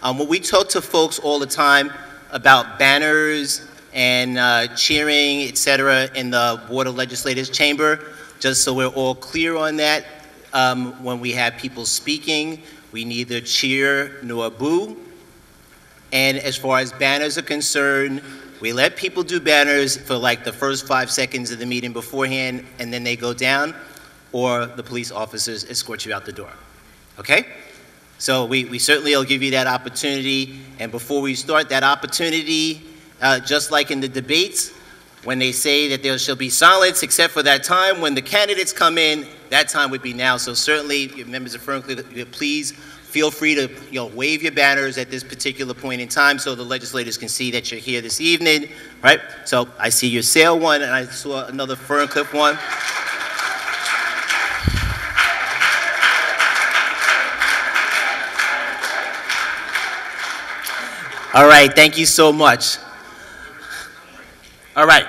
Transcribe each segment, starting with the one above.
When we talk to folks all the time about banners and cheering, etc., in the Board of Legislators chamber, just so we're all clear on that, when we have people speaking, we neither cheer nor boo. And as far as banners are concerned, we let people do banners for like the first 5 seconds of the meeting beforehand, and then they go down, or the police officers escort you out the door. Okay? So we certainly will give you that opportunity. And before we start that opportunity, just like in the debates, when they say that there shall be silence except for that time when the candidates come in, that time would be now. So certainly, members of Firm, please feel free to wave your banners at this particular point in time so the legislators can see that you're here this evening, right? So I see your sale one, and I saw another Ferncliff one. All right, thank you so much. All right.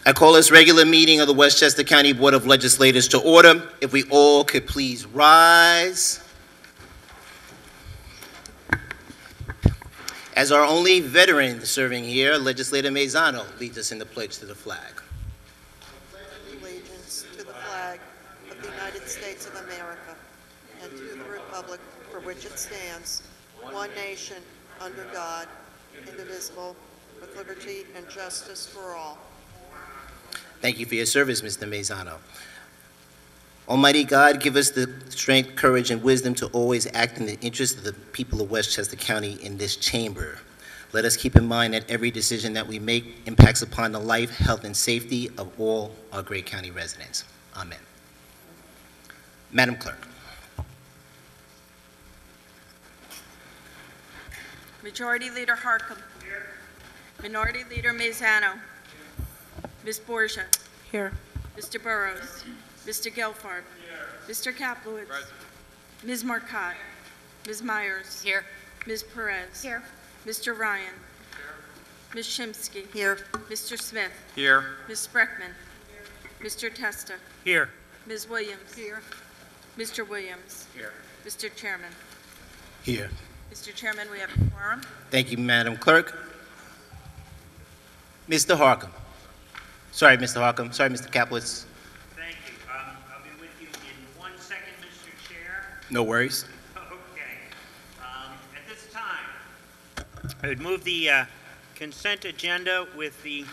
I call this regular meeting of the Westchester County Board of Legislators to order. If we all could please rise. As our only veteran serving here, Legislator Mazzano leads us in the pledge to the flag. I pledge allegiance to the flag of the United States of America and to the republic for which it stands, one nation, under God, indivisible, with liberty and justice for all. Thank you for your service, Mr. Mazzano. Almighty God, give us the strength, courage, and wisdom to always act in the interest of the people of Westchester County in this chamber. Let us keep in mind that every decision that we make impacts upon the life, health, and safety of all our great county residents. Amen. Madam Clerk. Majority Leader Harcum. Here. Minority Leader Mazzano. Ms. Borgia. Here. Mr. Burrows. Mr. Gelfarb. Here. Mr. Kaplowitz. Present. Ms. Marcotte. Ms. Myers. Here. Ms. Perez. Here. Mr. Ryan. Here. Ms. Shimsky. Here. Mr. Smith. Here. Ms. Spreckman. Here. Mr. Testa. Here. Ms. Williams. Here. Mr. Williams. Here. Mr. Chairman. Here. Mr. Chairman, we have a quorum. Thank you, Madam Clerk. Mr. Harcum. Sorry, Mr. Harcum. Sorry, Mr. Kaplowitz. Thank you. I'll be with you in 1 second, Mr. Chair. No worries. Okay. At this time, I would move the consent agenda with the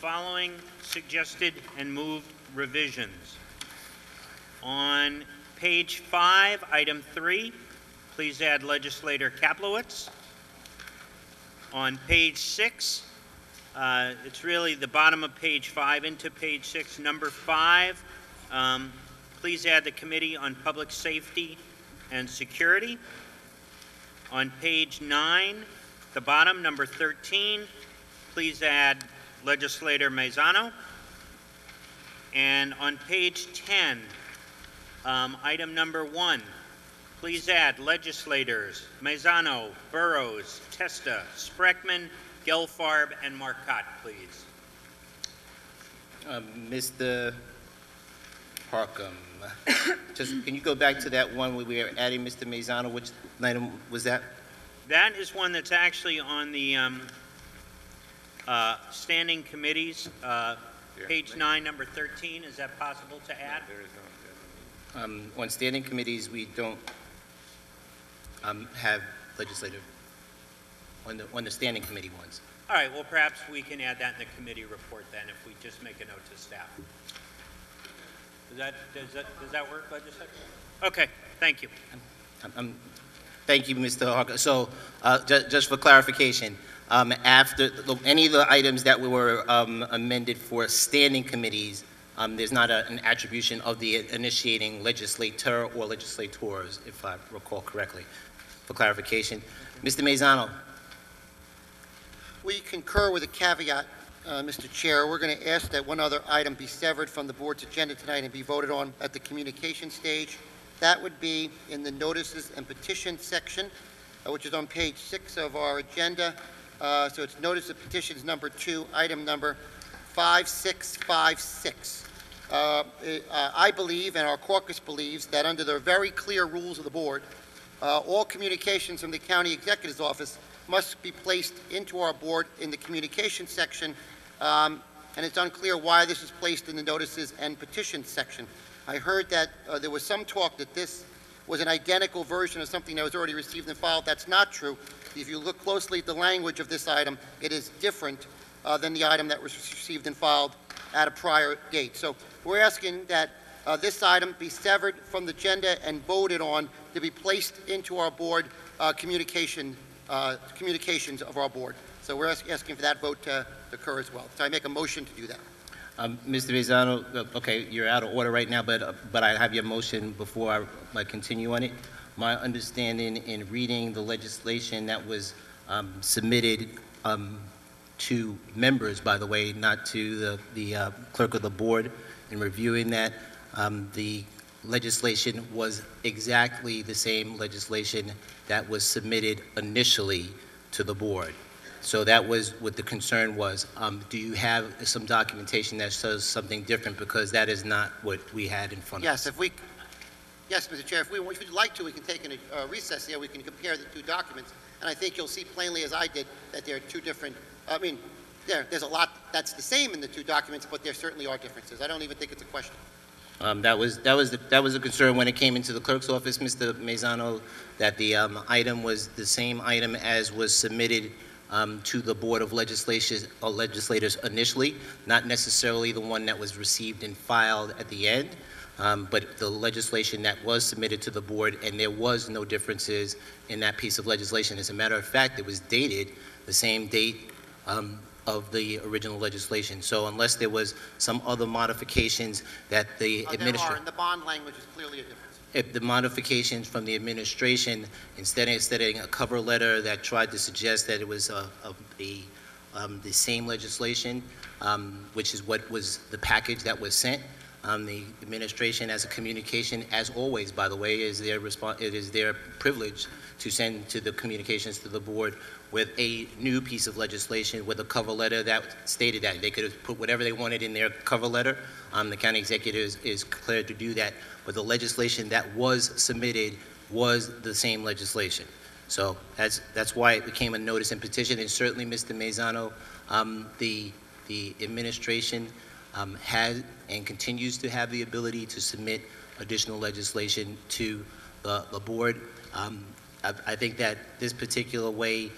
following suggested and moved revisions. On page 5, item 3, please add Legislator Kaplowitz. On page 6, it's really the bottom of page 5 into page 6, number 5. Please add the Committee on Public Safety and Security. On page 9, the bottom, number 13, please add Legislator Mazzano. And on page 10, item number 1, please add Legislators Mazzano, Burrows, Testa, Spreckman, Gelfarb, and Marcotte, please. Mr. Harcum, just can you go back to that one where we were adding Mr. Mazzano? Which item was that? That is one that's actually on the standing committees, page 9, number 13. Is that possible to add? On standing committees, we don't have legislative on the standing committee ones. All right, well, perhaps we can add that in the committee report then if we just make a note to staff. Does that work, Legislator? Okay, thank you. Thank you, Mr. Harcum. So just for clarification, after any of the items that were amended for standing committees, there's not an attribution of the initiating legislator or legislators, if I recall correctly, for clarification. Mr. Mazzano. We concur with a caveat, Mr. Chair. We're going to ask that one other item be severed from the board's agenda tonight and be voted on at the communication stage. That would be in the notices and petitions section, which is on page 6 of our agenda. So it's notice of petitions number 2, item number 5656. I believe, and our caucus believes, that under the very clear rules of the board, all communications from the county executive's office must be placed into our board in the communications section, and it's unclear why this is placed in the notices and petitions section. I heard that there was some talk that this was an identical version of something that was already received and filed. That's not true. If you look closely at the language of this item, it is different than the item that was received and filed at a prior date. So we're asking that this item be severed from the agenda and voted on to be placed into our board communications of our board. So we're asking for that vote to occur as well. So I make a motion to do that. Mr. Mazzano, okay, you're out of order right now, but I have your motion before I continue on it. My understanding in reading the legislation that was submitted to members, by the way, not to the clerk of the board, in reviewing that, the legislation was exactly the same legislation that was submitted initially to the board. So that was what the concern was. Do you have some documentation that says something different? Because that is not what we had in front of us. Yes, Mr. Chair, if you'd like to, we can take a recess here. We can compare the two documents, and I think you'll see plainly, as I did, that there are two different, there's a lot that's the same in the two documents, but there certainly are differences. I don't even think it's a question. That was a concern when it came into the clerk's office, Mr. Mazzano, that the item was the same item as was submitted to the Board of Legislators initially, not necessarily the one that was received and filed at the end, but the legislation that was submitted to the board, and there was no differences in that piece of legislation. As a matter of fact, it was dated the same date of the original legislation. So unless there was some other modifications that the administration... There are, and the bond language is clearly a difference. If the modifications from the administration, instead of a cover letter that tried to suggest that it was the same legislation, which is what was the package that was sent, the administration, as a communication, as always, by the way, it is their privilege to send to the communications to the board with a new piece of legislation with a cover letter that stated that. They could have put whatever they wanted in their cover letter. The county executive is cleared to do that, but the legislation that was submitted was the same legislation. So that's why it became a notice and petition, and certainly, Mr. Mazzano, the administration has and continues to have the ability to submit additional legislation to the board. I think that this particular way,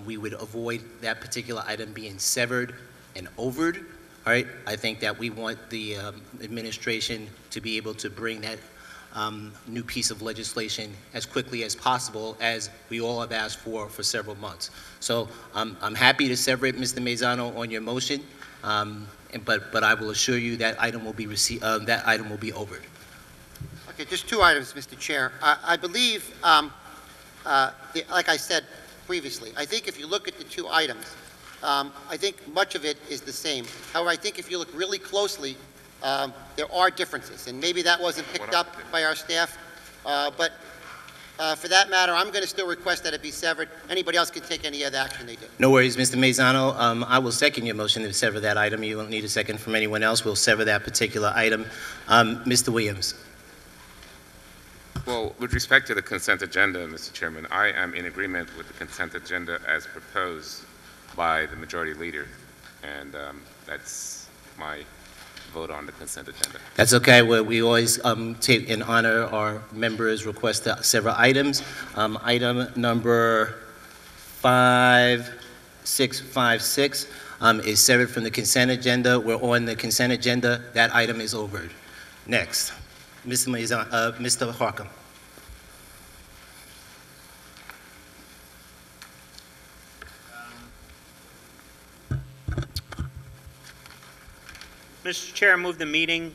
we would avoid that particular item being severed and overed. All right, I think that we want the administration to be able to bring that new piece of legislation as quickly as possible, as we all have asked for several months. So I'm happy to sever it, Mr. Mazzano, on your motion, but I will assure you that item will be that item will be overed. Okay, just two items, Mr. Chair. I believe, like I said previously, I think if you look at the two items, I think much of it is the same. However, I think if you look really closely, there are differences, and maybe that wasn't picked up by our staff, but for that matter, I'm going to still request that it be severed. Anybody else can take any other action they do. No worries, Mr. Mazzano. I will second your motion to sever that item. You won't need a second from anyone else. We'll sever that particular item. Mr. Williams. Well, with respect to the consent agenda, Mr. Chairman, I am in agreement with the consent agenda as proposed by the majority leader, and that's my vote on the consent agenda. That's okay. We always take and honor our members' request to sever items. Item number 5656 is severed from the consent agenda. We're on the consent agenda. That item is overed. Next, Mr. Harcum. Mr. Chair, I move the meeting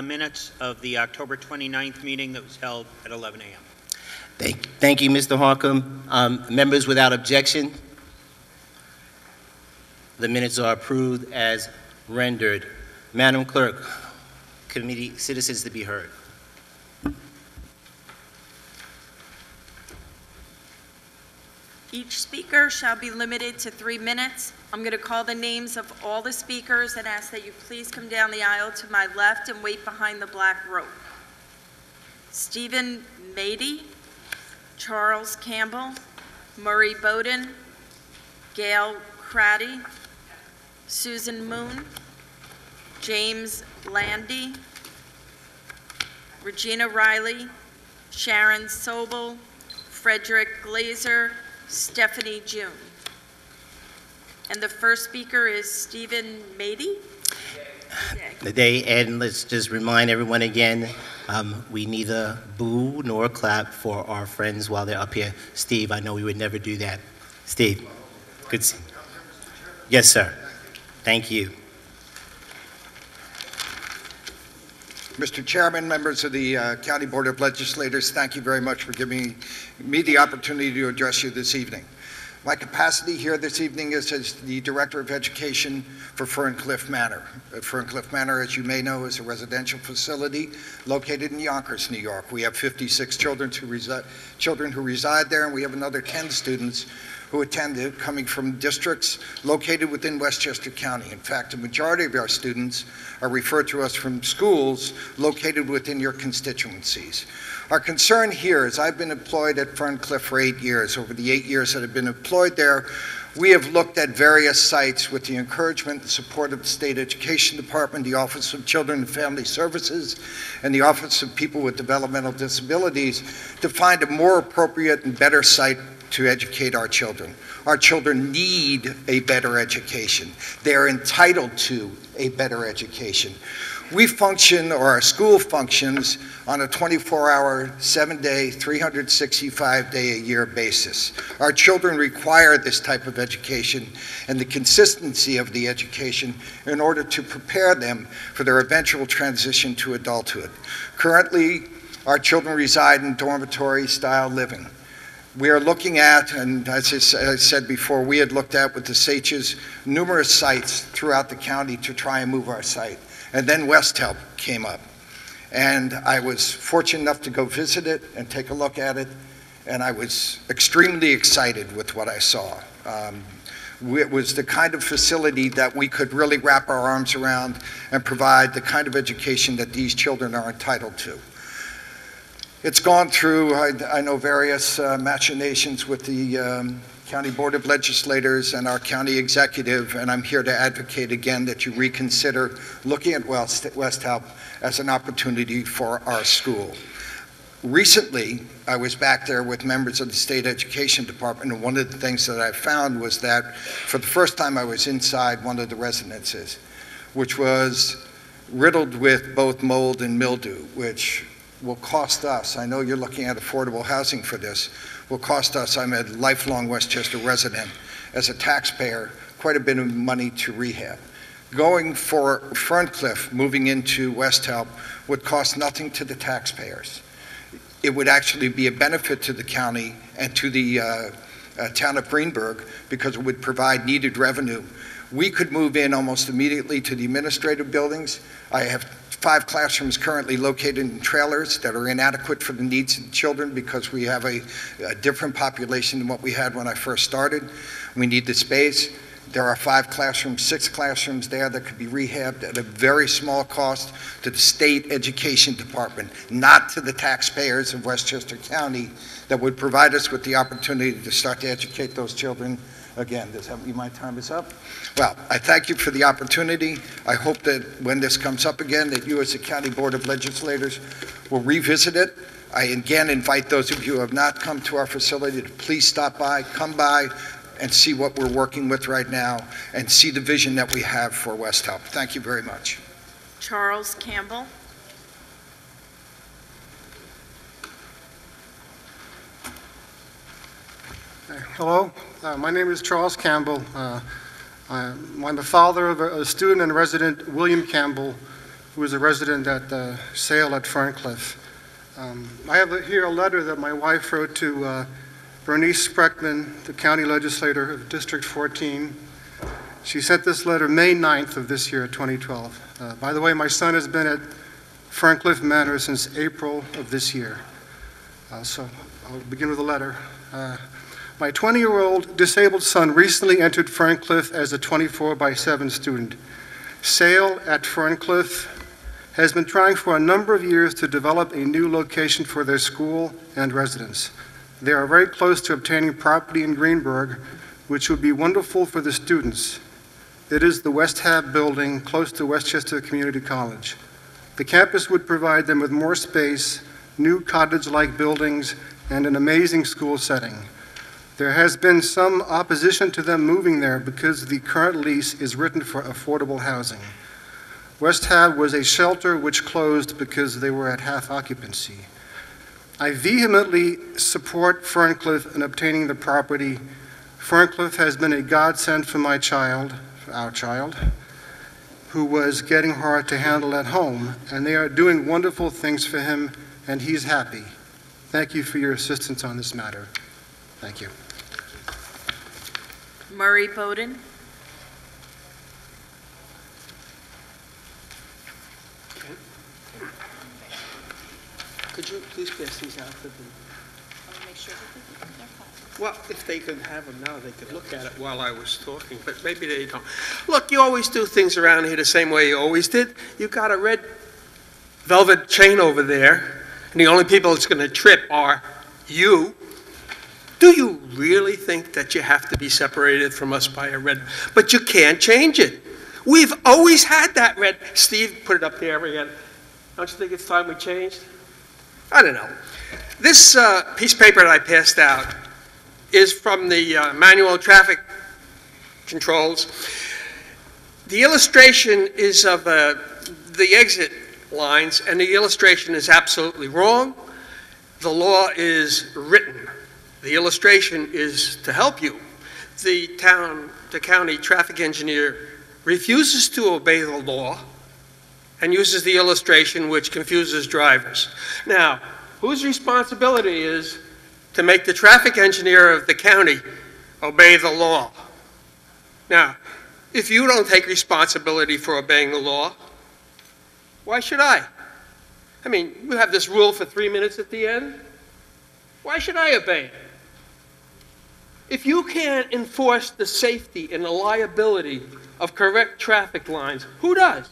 minutes of the October 29th meeting that was held at 11 a.m. Thank you, Mr. Harcum. Members, without objection, the minutes are approved as rendered. Madam Clerk, committee citizens to be heard. Each speaker shall be limited to 3 minutes. I'm going to call the names of all the speakers and ask that you please come down the aisle to my left and wait behind the black rope. Stephen Mady, Charles Campbell, Murray Bowden, Gail Craddy, Susan Moon, James Landy, Regina Riley, Sharon Sobel, Frederick Glazer, Stephanie June. And the first speaker is Stephen Mady. The day, and let's just remind everyone again, we neither boo nor clap for our friends while they're up here. Steve, I know we would never do that. Steve, good to see you. Yes, sir. Thank you. Mr. Chairman, members of the County Board of Legislators, thank you very much for giving me the opportunity to address you this evening. My capacity here this evening is as the Director of Education for Ferncliff Manor. Ferncliff Manor, as you may know, is a residential facility located in Yonkers, New York. We have 56 children who reside there, and we have another 10 students who attend it, coming from districts located within Westchester County. In fact, a majority of our students are referred to us from schools located within your constituencies. Our concern here is I've been employed at Ferncliff for 8 years. Over the 8 years that I've been employed there, we have looked at various sites with the encouragement and support of the State Education Department, the Office of Children and Family Services, and the Office of People with Developmental Disabilities to find a more appropriate and better site to educate our children. Our children need a better education. They're entitled to a better education. We function, or our school functions, on a 24-hour, 7-day, 365-day-a-year basis. Our children require this type of education and the consistency of the education in order to prepare them for their eventual transition to adulthood. Currently, our children reside in dormitory-style living. We are looking at, and as I said before, we had looked at with the SACHs numerous sites throughout the county to try and move our site. And then West Help came up. And I was fortunate enough to go visit it and take a look at it, and I was extremely excited with what I saw. It was the kind of facility that we could really wrap our arms around and provide the kind of education that these children are entitled to. It's gone through, I know, various machinations with the County Board of Legislators and our county executive, and I'm here to advocate again that you reconsider looking at West Help as an opportunity for our school. Recently, I was back there with members of the State Education Department, and one of the things that I found was that for the first time I was inside one of the residences, which was riddled with both mold and mildew, which will cost us, I know you're looking at affordable housing for this, will cost us, I'm a lifelong Westchester resident, as a taxpayer, quite a bit of money to rehab. Going for Ferncliff, moving into West Help, would cost nothing to the taxpayers. It would actually be a benefit to the county and to the town of Greenberg because it would provide needed revenue. We could move in almost immediately to the administrative buildings. I have 5 classrooms currently located in trailers that are inadequate for the needs of the children because we have a different population than what we had when I first started. We need the space. There are 5 classrooms, 6 classrooms there that could be rehabbed at a very small cost to the State Education Department, not to the taxpayers of Westchester County, that would provide us with the opportunity to start to educate those children again. Does that mean my time is up? Well, I thank you for the opportunity. I hope that when this comes up again, that you as the County Board of Legislators will revisit it. I again invite those of you who have not come to our facility to please stop by, come by, and see what we're working with right now, and see the vision that we have for West Help. Thank you very much. Charles Campbell. Hello, my name is Charles Campbell. I'm the father of a student and resident, William Campbell, who is a resident at Sale at Ferncliff. I have here a letter that my wife wrote to Bernice Spreckman, the county legislator of District 14. She sent this letter May 9th of this year, 2012. By the way, my son has been at Ferncliff Manor since April of this year. So I'll begin with a letter. My 20-year-old disabled son recently entered Ferncliff as a 24/7 student. SAIL at Ferncliff has been trying for a number of years to develop a new location for their school and residence. They are very close to obtaining property in Greenberg, which would be wonderful for the students. It is the West Hab building close to Westchester Community College. The campus would provide them with more space, new cottage-like buildings, and an amazing school setting. There has been some opposition to them moving there because the current lease is written for affordable housing. West Hab was a shelter which closed because they were at half occupancy. I vehemently support Ferncliff in obtaining the property. Ferncliff has been a godsend for my child, our child, who was getting hard to handle at home, and they are doing wonderful things for him, and he's happy. Thank you for your assistance on this matter. Thank you. Murray Bowden. Could you please pass these out to them? Well, if they could have them now, they could look at it while I was talking, but maybe they don't. Look, you always do things around here the same way you always did. You've got a red velvet chain over there, and the only people it's going to trip are you. Do you really think that you have to be separated from us by a red? But you can't change it. We've always had that red. Steve, put it up there again. Don't you think it's time we changed? I don't know. This piece of paper that I passed out is from the manual traffic controls. The illustration is of the exit lines, and the illustration is absolutely wrong. The law is written. The illustration is to help you. The county traffic engineer refuses to obey the law and uses the illustration, which confuses drivers. Now, whose responsibility is to make the traffic engineer of the county obey the law? Now, if you don't take responsibility for obeying the law, why should I? I mean, you have this rule for 3 minutes at the end. Why should I obey it? If you can't enforce the safety and the liability of correct traffic lines, who does?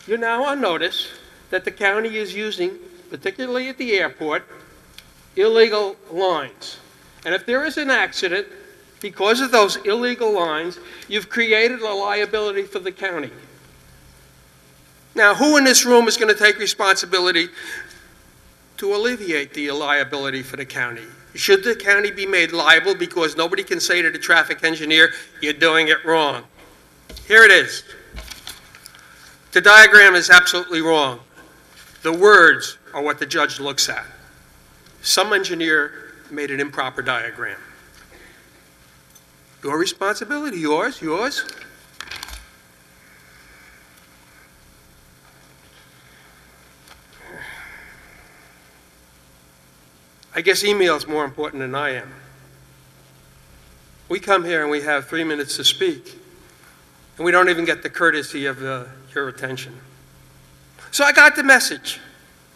You're now on notice that the county is using, particularly at the airport, illegal lines. And if there is an accident, because of those illegal lines, you've created a liability for the county. Now, who in this room is going to take responsibility to alleviate the liability for the county? Should the county be made liable because nobody can say to the traffic engineer, you're doing it wrong? Here it is. The diagram is absolutely wrong. The words are what the judge looks at. Some engineer made an improper diagram. Your responsibility, yours. I guess email is more important than I am. We come here and we have 3 minutes to speak, and we don't even get the courtesy of your attention. So I got the message.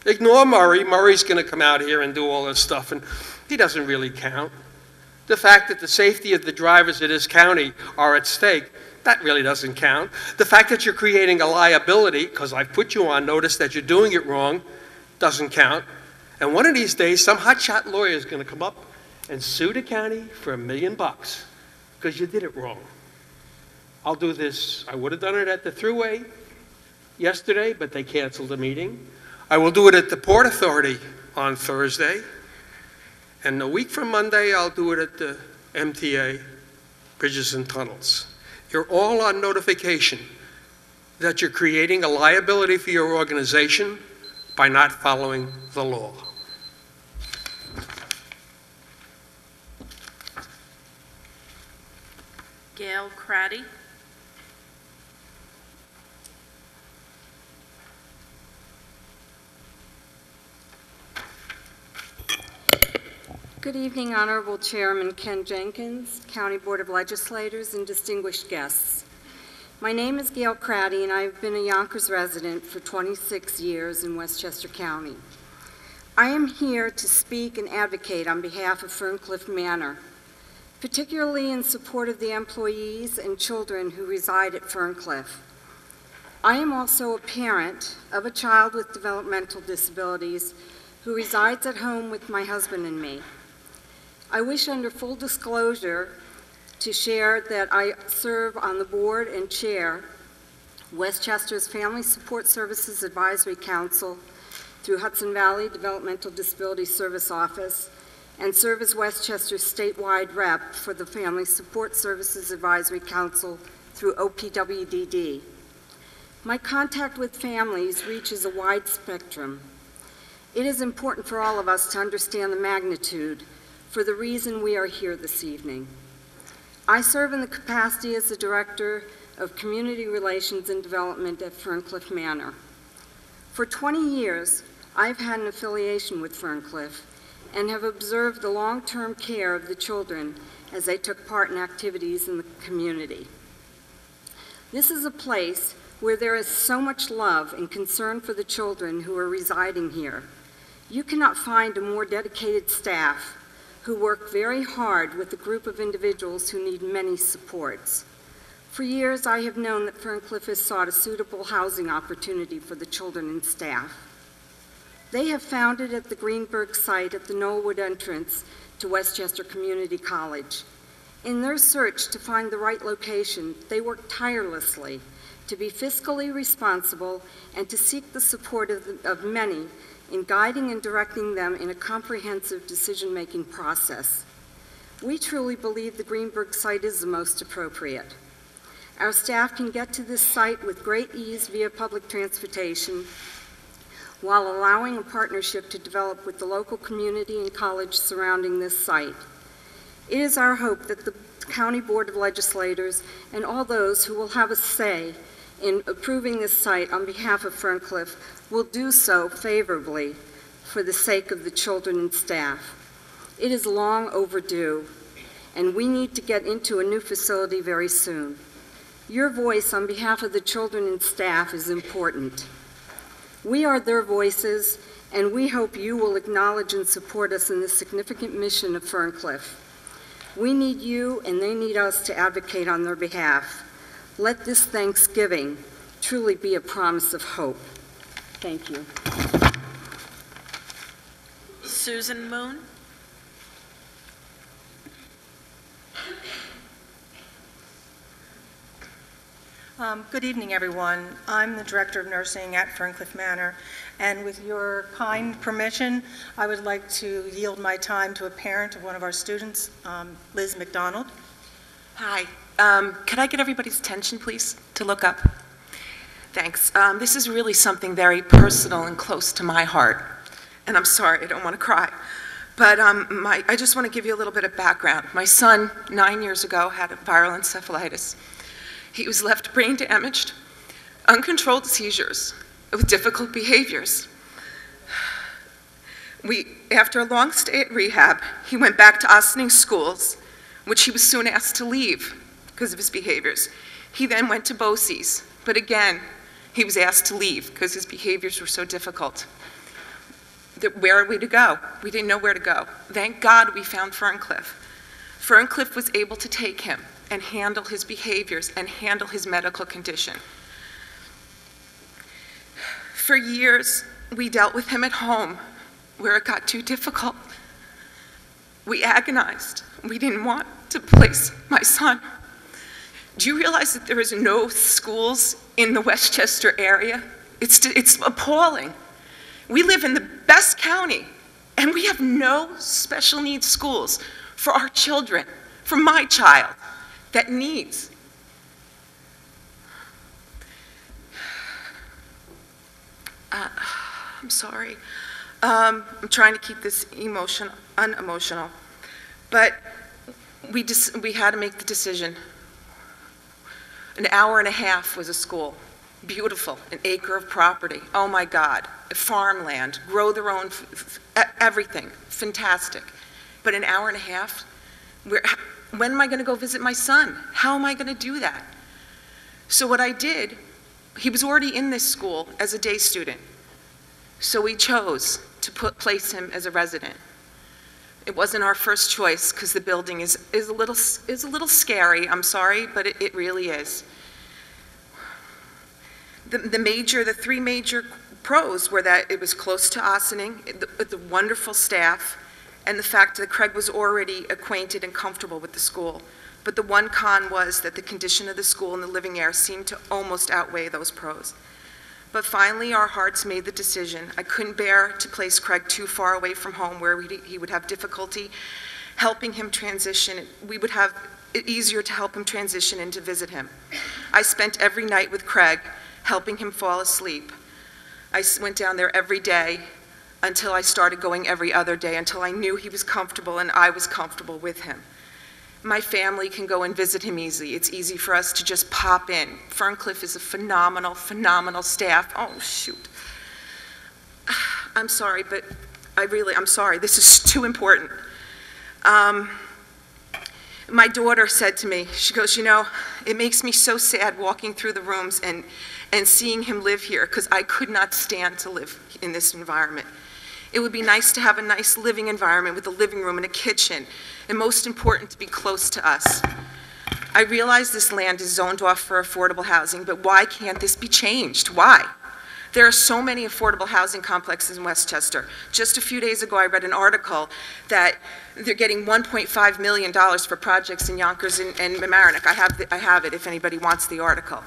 Ignore Murray. Murray's going to come out here and do all this stuff, and he doesn't really count. The fact that the safety of the drivers of this county are at stake, that really doesn't count. The fact that you're creating a liability, because I've put you on notice that you're doing it wrong, doesn't count. And one of these days, some hotshot lawyer is going to come up and sue the county for $1 million because you did it wrong. I'll do this. I would have done it at the Thruway yesterday, but they canceled the meeting. I will do it at the Port Authority on Thursday. And a week from Monday, I'll do it at the MTA, Bridges and Tunnels. You're all on notification that you're creating a liability for your organization by not following the law. Gail Craddy. Good evening, Honorable Chairman Ken Jenkins, County Board of Legislators, and distinguished guests. My name is Gail Craddy, and I've been a Yonkers resident for 26 years in Westchester County. I am here to speak and advocate on behalf of Ferncliff Manor, particularly in support of the employees and children who reside at Ferncliff. I am also a parent of a child with developmental disabilities who resides at home with my husband and me. I wish, under full disclosure, to share that I serve on the board and chair Westchester's Family Support Services Advisory Council through Hudson Valley Developmental Disability Service Office, and serve as Westchester's statewide rep for the Family Support Services Advisory Council through OPWDD. My contact with families reaches a wide spectrum. It is important for all of us to understand the magnitude for the reason we are here this evening. I serve in the capacity as the Director of Community Relations and Development at Ferncliff Manor. For 20 years, I've had an affiliation with Ferncliff and have observed the long-term care of the children as they took part in activities in the community. This is a place where there is so much love and concern for the children who are residing here. You cannot find a more dedicated staff who work very hard with a group of individuals who need many supports. For years, I have known that Ferncliff has sought a suitable housing opportunity for the children and staff. They have found it at the Greenberg site at the Knollwood entrance to Westchester Community College. In their search to find the right location, they worked tirelessly to be fiscally responsible and to seek the support of many in guiding and directing them in a comprehensive decision-making process. We truly believe the Greenberg site is the most appropriate. Our staff can get to this site with great ease via public transportation, while allowing a partnership to develop with the local community and college surrounding this site. It is our hope that the County Board of Legislators and all those who will have a say in approving this site on behalf of Ferncliff will do so favorably for the sake of the children and staff. It is long overdue, and we need to get into a new facility very soon. Your voice on behalf of the children and staff is important. We are their voices, and we hope you will acknowledge and support us in the significant mission of Ferncliff. We need you, and they need us to advocate on their behalf. Let this Thanksgiving truly be a promise of hope. Thank you. Susan Moon. Good evening, everyone. I'm the Director of Nursing at Ferncliff Manor, and with your kind permission, I would like to yield my time to a parent of one of our students, Liz McDonald. Hi. Could I get everybody's attention, please, to look up? Thanks. This is really something very personal and close to my heart, and I'm sorry, I don't want to cry. But I just want to give you a little bit of background. My son, 9 years ago, had a viral encephalitis. He was left brain damaged, uncontrolled seizures, with difficult behaviors. After a long stay at rehab, he went back to Ossining Schools, which he was soon asked to leave because of his behaviors. He then went to BOCES, but again, he was asked to leave because his behaviors were so difficult. Where are we to go? We didn't know where to go. Thank God we found Ferncliff. Ferncliff was able to take him and handle his behaviors and handle his medical condition. For years, we dealt with him at home, where it got too difficult. We agonized. We didn't want to place my son. Do you realize that there is no schools in the Westchester area? It's appalling. We live in the best county, and we have no special needs schools for our children, for my child that needs. I'm sorry. I'm trying to keep this unemotional, but we had to make the decision. An hour and a half was a school. Beautiful, an acre of property. Oh my God, farmland, grow their own, everything, fantastic. But an hour and a half, when am I going to go visit my son? How am I going to do that? So what I did, he was already in this school as a day student. So we chose to place him as a resident. It wasn't our first choice because the building is a little scary. I'm sorry, but it really is. The three major pros were that it was close to Ossining, the wonderful staff, and the fact that Craig was already acquainted and comfortable with the school. But the one con was that the condition of the school and the living air seemed to almost outweigh those pros. But finally, our hearts made the decision. I couldn't bear to place Craig too far away from home where he would have difficulty helping him transition. We would have it easier to help him transition and to visit him. I spent every night with Craig, helping him fall asleep. I went down there every day until I started going every other day, until I knew he was comfortable and I was comfortable with him. My family can go and visit him easily. It's easy for us to just pop in. Ferncliff is a phenomenal, phenomenal staff. Oh, shoot. I'm sorry, but I'm sorry. This is too important. My daughter said to me, she goes, you know, it makes me so sad walking through the rooms and seeing him live here because I could not stand to live in this environment. It would be nice to have a nice living environment with a living room and a kitchen, and most important, to be close to us. I realize this land is zoned off for affordable housing, but why can't this be changed? Why? There are so many affordable housing complexes in Westchester. Just a few days ago, I read an article that they're getting $1.5 million for projects in Yonkers and Mamaroneck. I have it if anybody wants the article.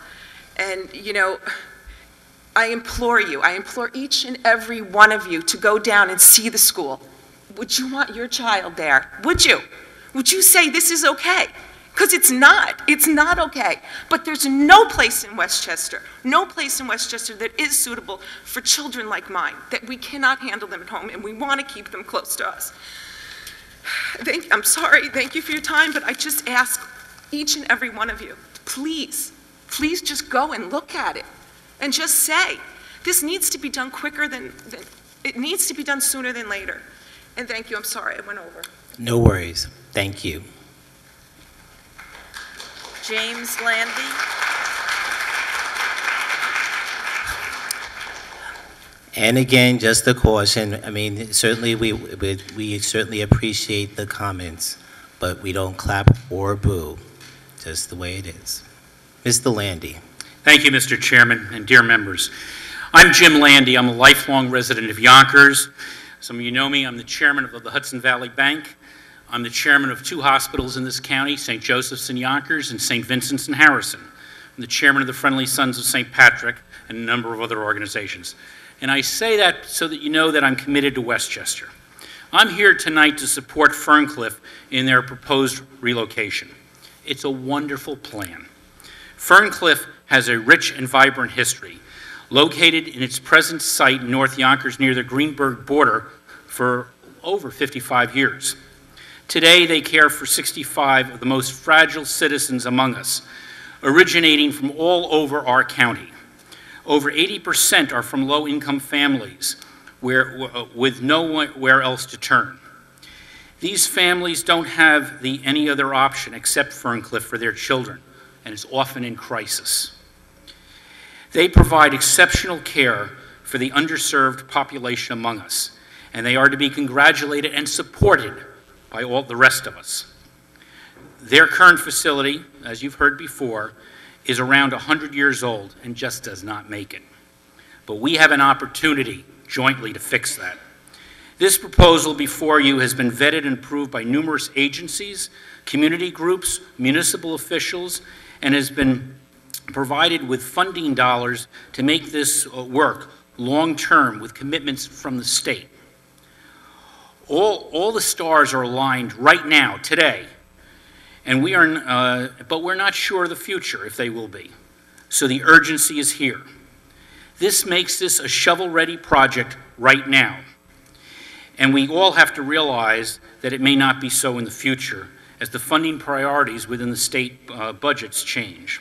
And, you know, I implore each and every one of you to go down and see the school. Would you want your child there? Would you? Would you say this is okay? Because it's not okay. But there's no place in Westchester that is suitable for children like mine, that we cannot handle them at home and we want to keep them close to us. I'm sorry, thank you for your time, but I just ask each and every one of you, please just go and look at it. And just say, this needs to be done quicker it needs to be done sooner than later. And thank you, I'm sorry I went over. No worries. Thank you. James Landy. And again, just a caution, I mean, certainly we certainly appreciate the comments, but we don't clap or boo, just the way it is. Mr. Landy. Thank you, Mr. Chairman and dear members. I'm Jim Landy. I'm a lifelong resident of Yonkers. Some of you know me. I'm the chairman of the Hudson Valley Bank. I'm the chairman of 2 hospitals in this county, St. Joseph's in Yonkers and St. Vincent's in Harrison. I'm the chairman of the Friendly Sons of St. Patrick and a number of other organizations. And I say that so that you know that I'm committed to Westchester. I'm here tonight to support Ferncliff in their proposed relocation. It's a wonderful plan. Ferncliff has a rich and vibrant history, located in its present site in North Yonkers near the Greenberg border for over 55 years. Today, they care for 65 of the most fragile citizens among us, originating from all over our county. Over 80% are from low-income families with nowhere else to turn. These families don't have any other option except Ferncliff for their children, and is often in crisis. They provide exceptional care for the underserved population among us, and they are to be congratulated and supported by all the rest of us. Their current facility, as you've heard before, is around 100 years old and just does not make it. But we have an opportunity jointly to fix that. This proposal before you has been vetted and approved by numerous agencies, community groups, municipal officials, and has been provided with funding dollars to make this work long-term with commitments from the state. All the stars are aligned right now, today, and but we're not sure of the future if they will be. So the urgency is here. This makes this a shovel-ready project right now. And we all have to realize that it may not be so in the future as the funding priorities within the state budgets change.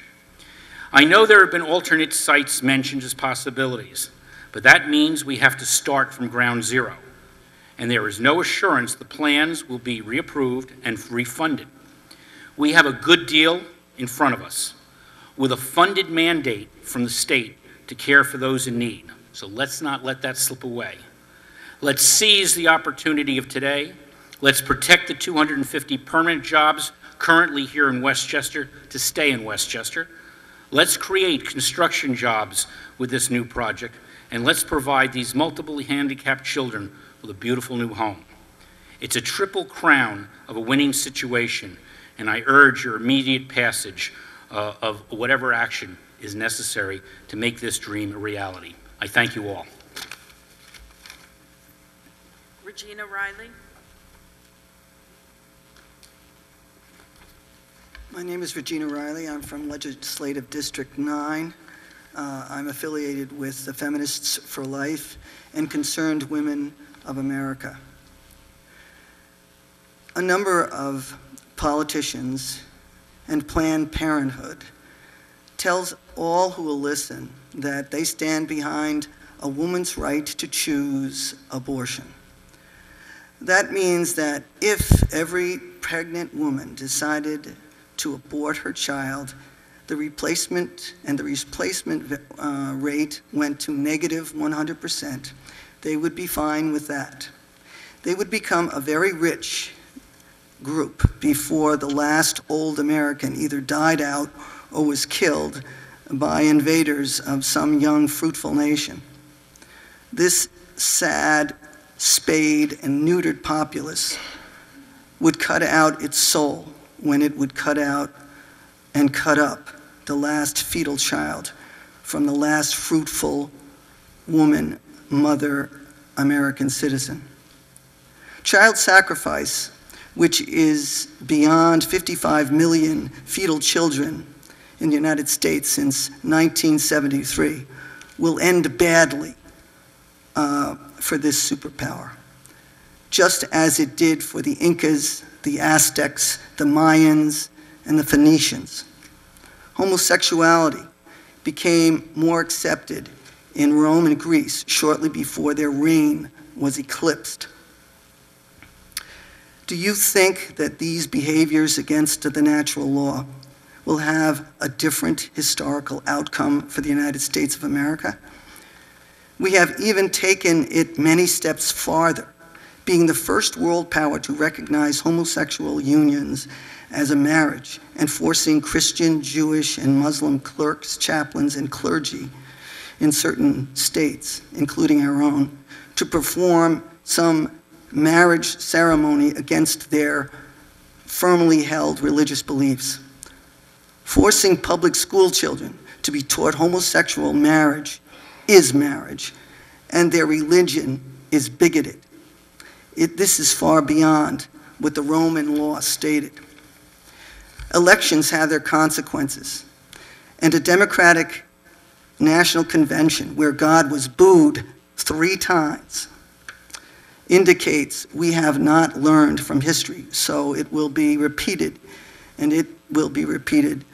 I know there have been alternate sites mentioned as possibilities, but that means we have to start from ground zero. And there is no assurance the plans will be reapproved and refunded. We have a good deal in front of us with a funded mandate from the state to care for those in need. So let's not let that slip away. Let's seize the opportunity of today. Let's protect the 250 permanent jobs currently here in Westchester to stay in Westchester. Let's create construction jobs with this new project, and let's provide these multiply handicapped children with a beautiful new home. It's a triple crown of a winning situation, and I urge your immediate passage of whatever action is necessary to make this dream a reality. I thank you all. Regina Riley. My name is Regina Riley. I'm from Legislative District 9. I'm affiliated with the Feminists for Life and Concerned Women of America. A number of politicians and Planned Parenthood tells all who will listen that they stand behind a woman's right to choose abortion. That means that if every pregnant woman decided to abort her child, the replacement rate went to negative 100%, they would be fine with that. They would become a very rich group before the last old American either died out or was killed by invaders of some young, fruitful nation. This sad, spayed, and neutered populace would cut out its soul when it would cut out and cut up the last fetal child from the last fruitful woman, mother, American citizen. Child sacrifice, which is beyond 55 million fetal children in the United States since 1973, will end badly for this superpower, just as it did for the Incas, the Aztecs, the Mayans, and the Phoenicians. Homosexuality became more accepted in Rome and Greece shortly before their reign was eclipsed. Do you think that these behaviors against the natural law will have a different historical outcome for the United States of America? We have even taken it many steps farther, being the first world power to recognize homosexual unions as a marriage and forcing Christian, Jewish, and Muslim clerks, chaplains, and clergy in certain states, including our own, to perform some marriage ceremony against their firmly held religious beliefs. Forcing public school children to be taught homosexual marriage is marriage, and their religion is bigoted. This is far beyond what the Roman law stated. Elections have their consequences, and a Democratic National Convention where God was booed 3 times indicates we have not learned from history, so it will be repeated, and it will be repeated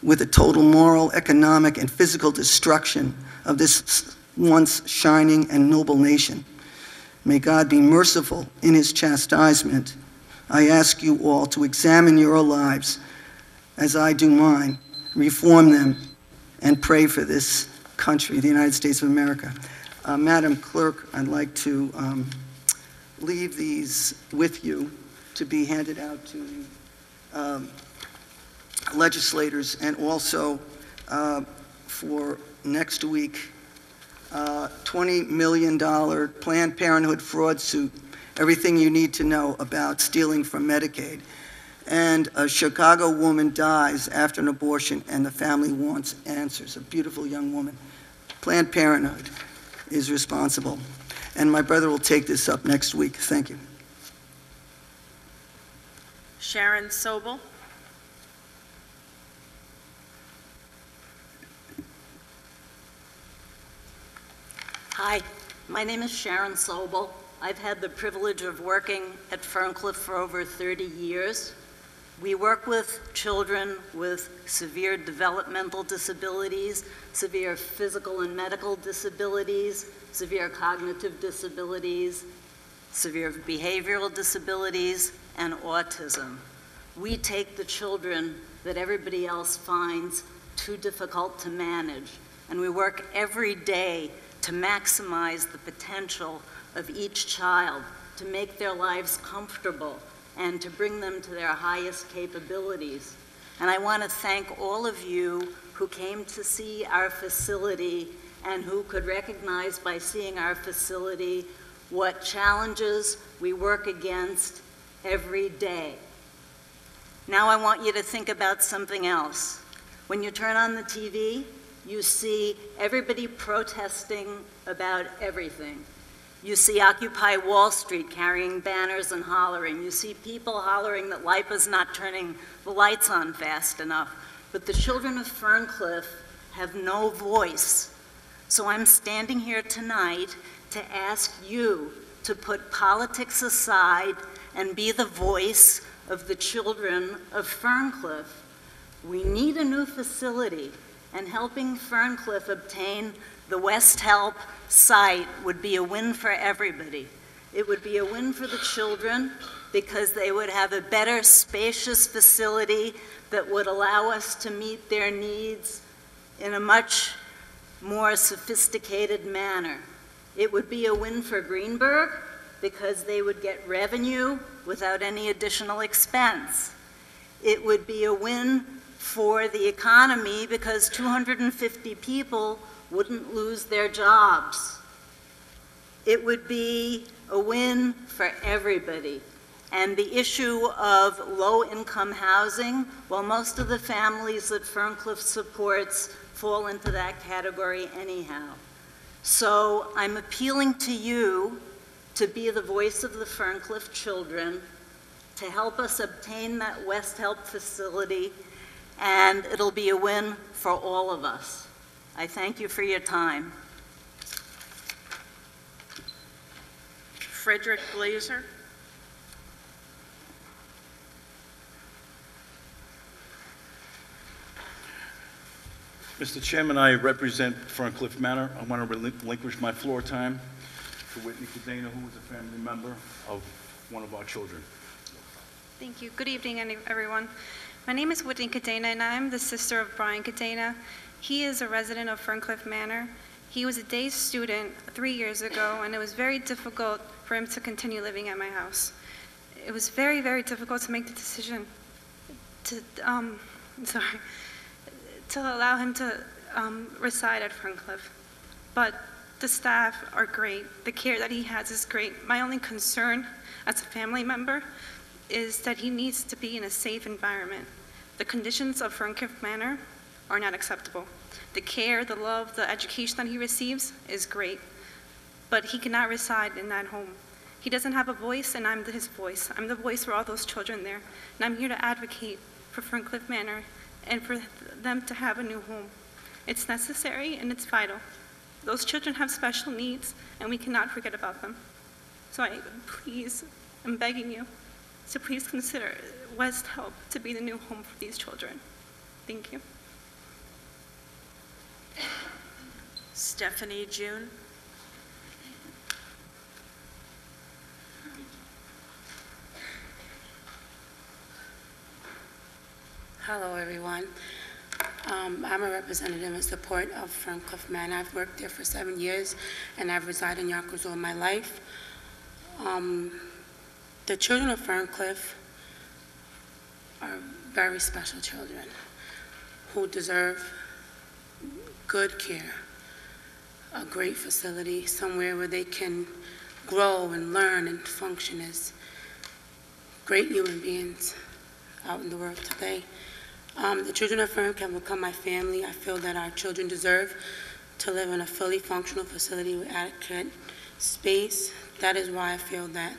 with a total moral, economic, and physical destruction of this once shining and noble nation. May God be merciful in his chastisement. I ask you all to examine your lives as I do mine, reform them, and pray for this country, the United States of America. Madam Clerk, I'd like to leave these with you to be handed out to legislators, and also for next week, $20 million Planned Parenthood fraud suit, everything you need to know about stealing from Medicaid. And a Chicago woman dies after an abortion, and the family wants answers, a beautiful young woman. Planned Parenthood is responsible. And my brother will take this up next week. Thank you. Sharon Sobel. Hi, my name is Sharon Sobel. I've had the privilege of working at Ferncliff for over 30 years. We work with children with severe developmental disabilities, severe physical and medical disabilities, severe cognitive disabilities, severe behavioral disabilities, and autism. We take the children that everybody else finds too difficult to manage, and we work every day to maximize the potential of each child, to make their lives comfortable and to bring them to their highest capabilities. And I want to thank all of you who came to see our facility and who could recognize by seeing our facility what challenges we work against every day. Now I want you to think about something else. When you turn on the TV, you see everybody protesting about everything. You see Occupy Wall Street carrying banners and hollering. You see people hollering that LIPA's not turning the lights on fast enough. But the children of Ferncliff have no voice. So I'm standing here tonight to ask you to put politics aside and be the voice of the children of Ferncliff. We need a new facility, and helping Ferncliff obtain the West Help site would be a win for everybody. It would be a win for the children because they would have a better, spacious facility that would allow us to meet their needs in a much more sophisticated manner. It would be a win for Greenberg because they would get revenue without any additional expense. It would be a win for the economy because 250 people wouldn't lose their jobs. It would be a win for everybody. And the issue of low-income housing, well, most of the families that Ferncliff supports fall into that category anyhow. So I'm appealing to you to be the voice of the Ferncliff children, to help us obtain that West Help facility, and it'll be a win for all of us. I thank you for your time. Frederick Glazer. Mr. Chairman, I represent Ferncliff Manor. I want to relinquish my floor time to Whitney Cadena, who is a family member of one of our children. Thank you. Good evening, everyone. My name is Whitney Cadena, and I'm the sister of Brian Cadena. He is a resident of Ferncliff Manor. He was a day student 3 years ago, and it was very difficult for him to continue living at my house. It was very, very difficult to make the decision to allow him to reside at Ferncliff. But the staff are great. The care that he has is great. My only concern as a family member is that he needs to be in a safe environment. The conditions of Ferncliff Manor are not acceptable. The care, the love, the education that he receives is great, but he cannot reside in that home. He doesn't have a voice, and I'm his voice. I'm the voice for all those children there, and I'm here to advocate for Ferncliff Manor and for them to have a new home. It's necessary and it's vital. Those children have special needs, and we cannot forget about them. So I'm begging you to please consider West Help to be the new home for these children. Thank you. Stephanie June. Hello, everyone. I'm a representative in support of Ferncliff Manor. I've worked there for 7 years, and I've resided in Yonkers all my life. The children of Ferncliff are very special children who deserve good care, a great facility, somewhere where they can grow and learn and function as great human beings out in the world today. The children of Ferncliff have become my family. I feel that our children deserve to live in a fully functional facility with adequate space. That is why I feel that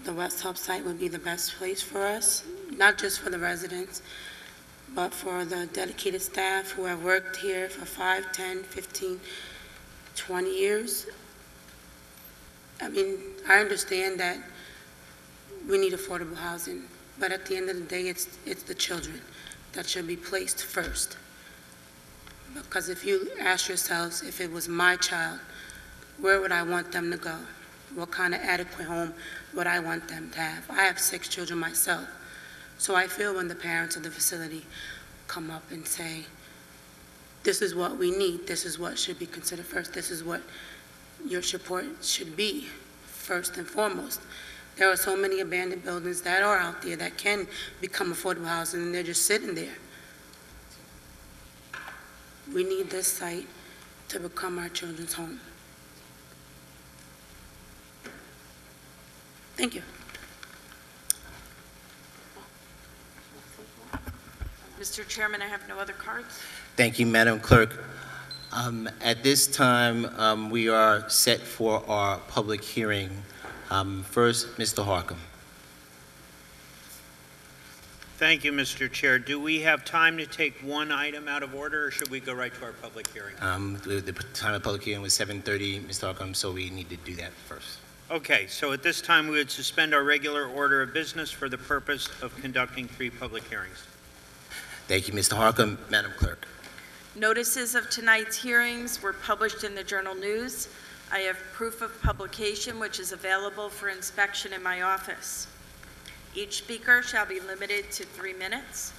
the West Help site would be the best place for us, not just for the residents, but for the dedicated staff who have worked here for 5, 10, 15, 20 years. I mean, I understand that we need affordable housing, but at the end of the day, it's the children that should be placed first. Because if you ask yourselves, if it was my child, where would I want them to go? What kind of adequate home would I want them to have? I have 6 children myself. So I feel when the parents of the facility come up and say, this is what we need, this is what should be considered first, this is what your support should be, first and foremost. There are so many abandoned buildings that are out there that can become affordable housing, and they're just sitting there. We need this site to become our children's home. Thank you. Mr. Chairman, I have no other cards. Thank you, Madam Clerk. At this time, we are set for our public hearing. First, Mr. Harcum. Thank you, Mr. Chair. Do we have time to take one item out of order, or should we go right to our public hearing? The time of public hearing was 7:30, Mr. Harcum, so we need to do that first. Okay, so at this time, we would suspend our regular order of business for the purpose of conducting 3 public hearings. Thank you, Mr. Harcum. Madam Clerk. Notices of tonight's hearings were published in the Journal News. I have proof of publication, which is available for inspection in my office. Each speaker shall be limited to 3 minutes.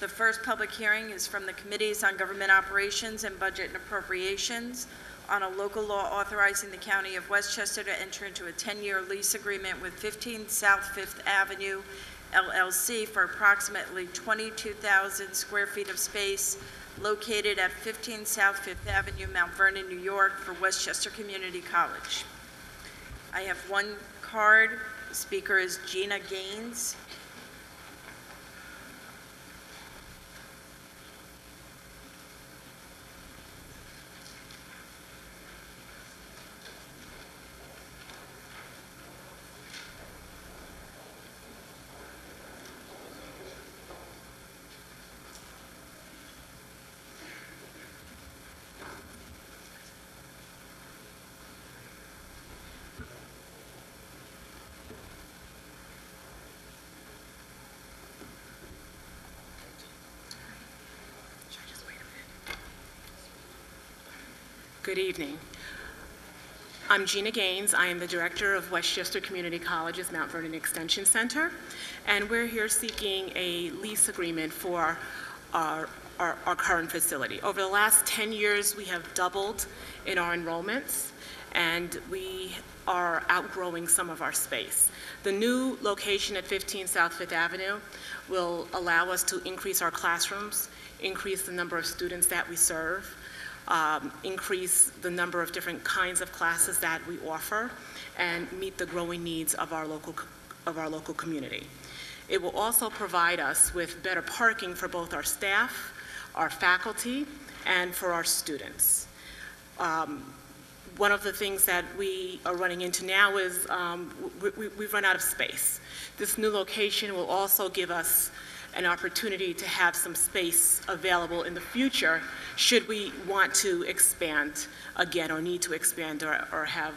The first public hearing is from the Committees on Government Operations and Budget and Appropriations on a local law authorizing the County of Westchester to enter into a 10-year lease agreement with 15 South 5th Avenue LLC for approximately 22,000 square feet of space located at 15 South 5th Avenue, Mount Vernon, New York, for Westchester Community College. I have one card. The speaker is Gina Gaines. Good evening. I'm Gina Gaines. I am the director of Westchester Community College's Mount Vernon Extension Center, and we're here seeking a lease agreement for our current facility. Over the last 10 years, we have doubled in our enrollments, and we are outgrowing some of our space. The new location at 15 South 5th Avenue will allow us to increase our classrooms, increase the number of students that we serve, increase the number of different kinds of classes that we offer, and meet the growing needs of our local community. It will also provide us with better parking for both our staff, our faculty, and for our students. One of the things that we are running into now is we've run out of space. This new location will also give us an opportunity to have some space available in the future should we want to expand again or need to expand or have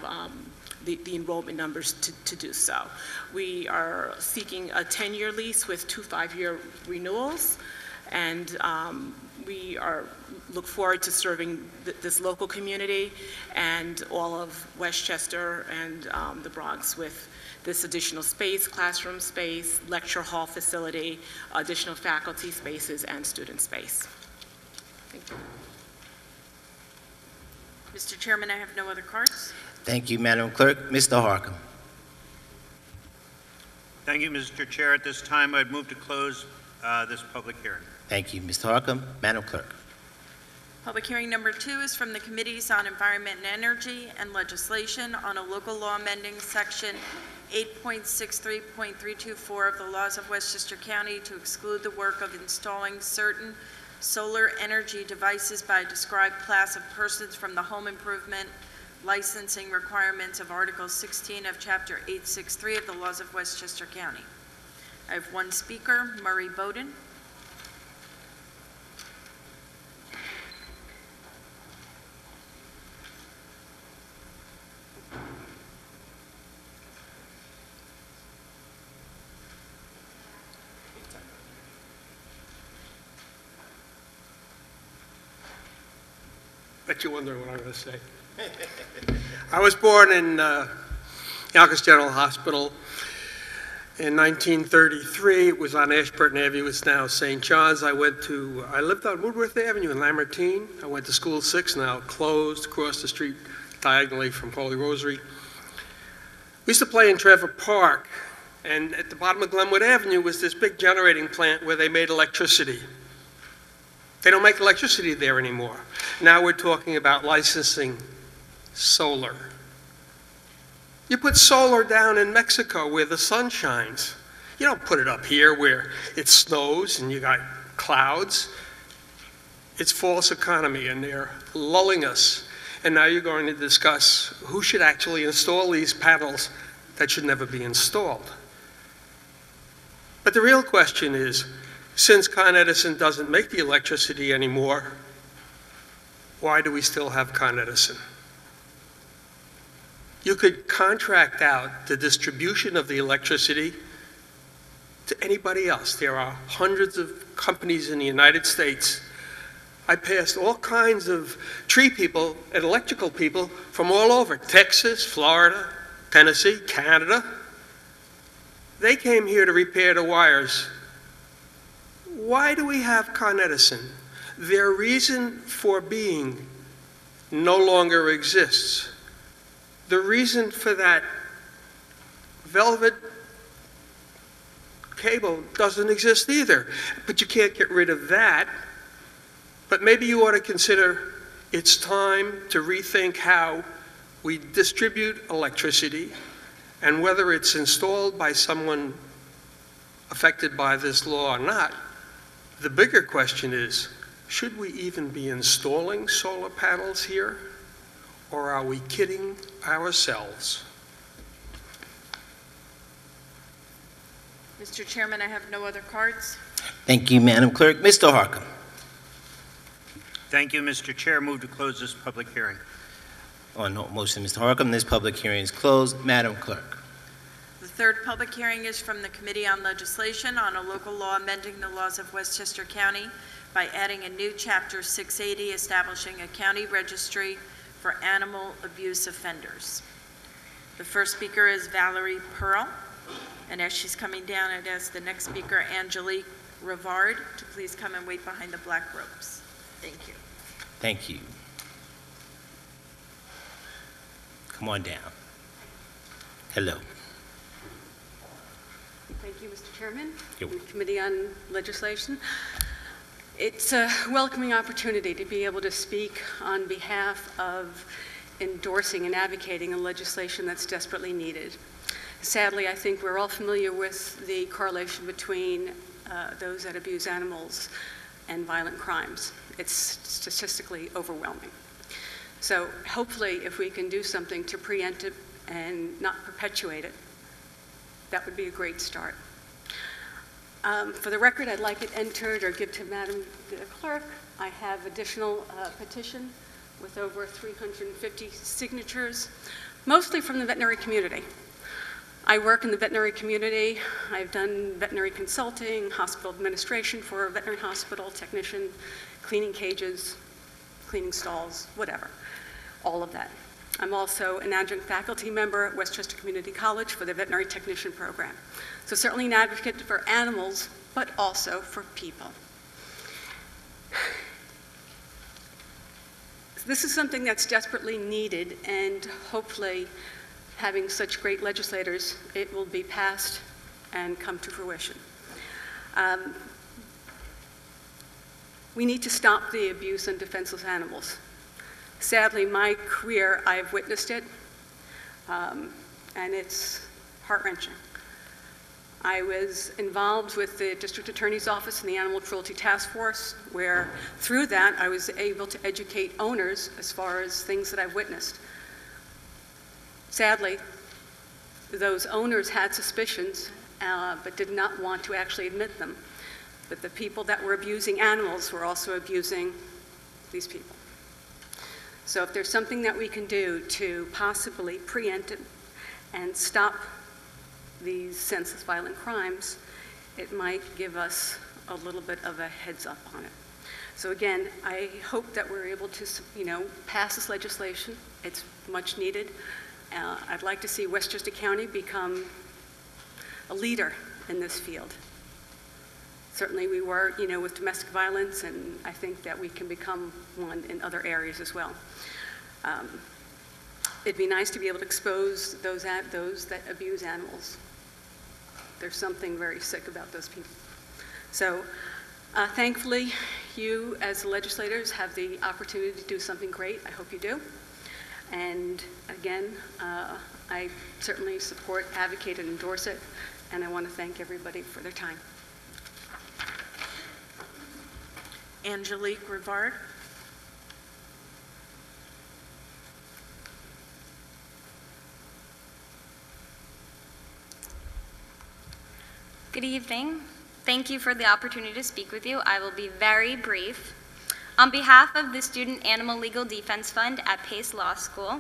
the enrollment numbers to do so. We are seeking a 10-year lease with 2 5-year renewals, and we look forward to serving this local community and all of Westchester and the Bronx with this additional space, classroom space, lecture hall facility, additional faculty spaces, and student space. Thank you. Mr. Chairman, I have no other cards. Thank you, Madam Clerk. Mr. Harcum. Thank you, Mr. Chair. At this time, I'd move to close this public hearing. Thank you, Mr. Harcum. Madam Clerk. Public hearing number 2 is from the Committees on Environment and Energy and Legislation on a local law amending section 8.63.324 of the laws of Westchester County to exclude the work of installing certain solar energy devices by a described class of persons from the home improvement licensing requirements of Article 16 of Chapter 863 of the laws of Westchester County. I have one speaker, Murray Bowden. Bet you're wondering what I'm going to say. I was born in Yonkers General Hospital in 1933. It was on Ashburton Avenue. It's now St. John's. I lived on Woodworth Avenue in Lamartine. I went to School 6, now closed, across the street diagonally from Holy Rosary. We used to play in Trevor Park, and at the bottom of Glenwood Avenue was this big generating plant where they made electricity. They don't make electricity there anymore. Now we're talking about licensing solar. You put solar down in Mexico where the sun shines. You don't put it up here where it snows and you got clouds. It's false economy, and they're lulling us. And now you're going to discuss who should actually install these panels that should never be installed. But the real question is, since Con Edison doesn't make the electricity anymore, why do we still have Con Edison? You could contract out the distribution of the electricity to anybody else. There are hundreds of companies in the United States. I passed all kinds of tree people and electrical people from all over, Texas, Florida, Tennessee, Canada. They came here to repair the wires. Why do we have Con Edison? Their reason for being no longer exists. The reason for that velvet cable doesn't exist either. But you can't get rid of that. But maybe you ought to consider it's time to rethink how we distribute electricity and whether it's installed by someone affected by this law or not. The bigger question is, should we even be installing solar panels here, or are we kidding ourselves? Mr. Chairman, I have no other cards. Thank you, Madam Clerk. Mr. Harcum. Thank you, Mr. Chair. Move to close this public hearing. On no motion, Mr. Harcum, this public hearing is closed. Madam Clerk. The third public hearing is from the Committee on Legislation on a local law amending the laws of Westchester County by adding a new Chapter 680 establishing a county registry for animal abuse offenders. The first speaker is Valerie Pearl, and as she's coming down, I'd ask the next speaker, Angelique Rivard, to please come and wait behind the black ropes. Thank you. Thank you. Come on down. Hello. Thank you, Mr. Chairman, Yep. and Committee on Legislation. It's a welcoming opportunity to be able to speak on behalf of endorsing and advocating a legislation that's desperately needed. Sadly, I think we're all familiar with the correlation between those that abuse animals and violent crimes. It's statistically overwhelming. So hopefully, if we can do something to preempt it and not perpetuate it, that would be a great start. For the record, I'd like it entered or give to Madam Clerk. I have additional petition with over 350 signatures, mostly from the veterinary community. I work in the veterinary community. I've done veterinary consulting, hospital administration for a veterinary hospital, technician, cleaning cages, cleaning stalls, whatever, all of that. I'm also an adjunct faculty member at Westchester Community College for the veterinary technician program. So certainly an advocate for animals, but also for people. This is something that's desperately needed, and hopefully, having such great legislators, it will be passed and come to fruition. We need to stop the abuse on defenseless animals. Sadly, my career, I've witnessed it, and it's heart-wrenching. I was involved with the District Attorney's Office and the Animal Cruelty Task Force, where through that I was able to educate owners as far as things that I've witnessed. Sadly, those owners had suspicions, but did not want to actually admit them. But the people that were abusing animals were also abusing these people. So if there's something that we can do to possibly preempt it and stop these senseless violent crimes, it might give us a little bit of a heads up on it. So again, I hope that we're able to, pass this legislation. It's much needed. I'd like to see Westchester County become a leader in this field. Certainly we were, with domestic violence, and I think that we can become one in other areas as well. it'd be nice to be able to expose those that abuse animals. There's something very sick about those people. So thankfully, you as legislators have the opportunity to do something great. I hope you do. And again, I certainly support, advocate, and endorse it. And I want to thank everybody for their time. Angelique Rivard. Good evening. Thank you for the opportunity to speak with you. I will be very brief. On behalf of the Student Animal Legal Defense Fund at Pace Law School,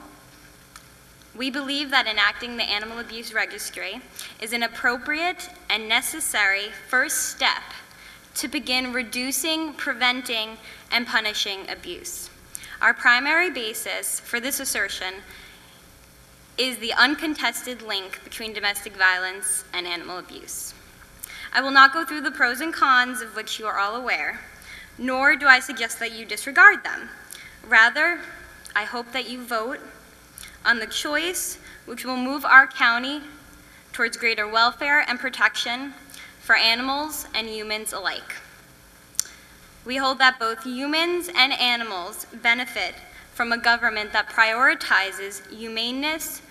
we believe that enacting the Animal Abuse Registry is an appropriate and necessary first step to begin reducing, preventing, and punishing abuse. Our primary basis for this assertion is the uncontested link between domestic violence and animal abuse. I will not go through the pros and cons of which you are all aware, nor do I suggest that you disregard them. Rather, I hope that you vote on the choice which will move our county towards greater welfare and protection for animals and humans alike. We hold that both humans and animals benefit from a government that prioritizes humaneness,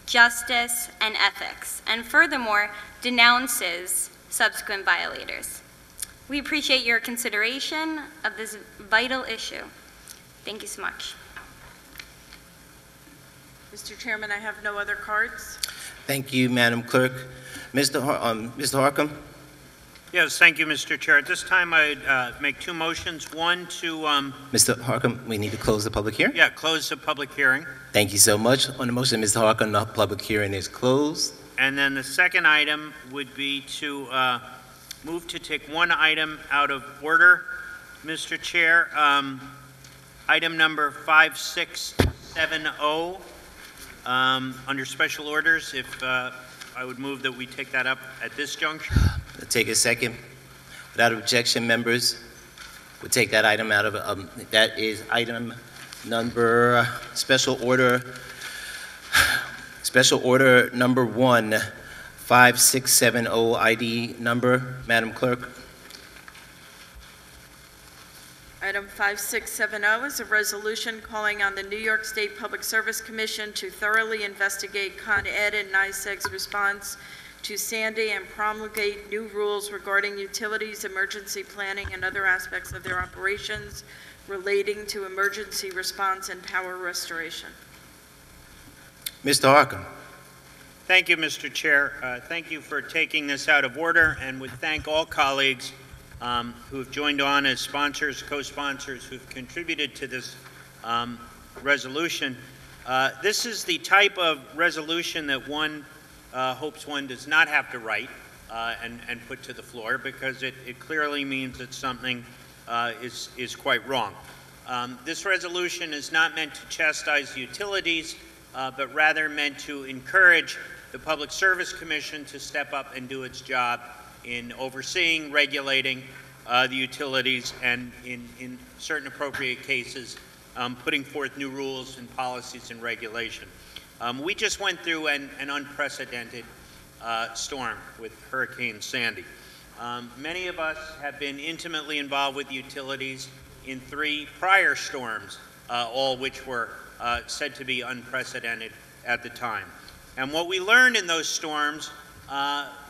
justice, and ethics, and furthermore, denounces subsequent violators. We appreciate your consideration of this vital issue. Thank you so much. Mr. Chairman, I have no other cards. Thank you, Madam Clerk. Mr. Harcum? Yes, thank you, Mr. Chair. At this time, I'd make two motions. One to... Mr. Harcum, we need to close the public hearing. Yeah, close the public hearing. Thank you so much. On the motion, Mr. Harcum, the public hearing is closed. And then the second item would be to move to take one item out of order, Mr. Chair. Item number 5670, under special orders, if I would move that we take that up at this juncture. Take a second. Without objection, members, we'll take that item out of, that is item number, special order number 1, 5670 ID number. Madam Clerk. Item 5670 is a resolution calling on the New York State Public Service Commission to thoroughly investigate Con Ed and NYSEG's response to Sandy and promulgate new rules regarding utilities, emergency planning, and other aspects of their operations relating to emergency response and power restoration. Mr. Harcum. Thank you, Mr. Chair. Thank you for taking this out of order, and would thank all colleagues who have joined on as sponsors, co-sponsors, who've contributed to this resolution. This is the type of resolution that one hopes one does not have to write and put to the floor, because it clearly means that something is quite wrong. This resolution is not meant to chastise the utilities, but rather meant to encourage the Public Service Commission to step up and do its job in overseeing, regulating the utilities, and in certain appropriate cases, putting forth new rules and policies and regulation. We just went through an unprecedented storm with Hurricane Sandy. Many of us have been intimately involved with utilities in 3 prior storms, all which were said to be unprecedented at the time. And what we learned in those storms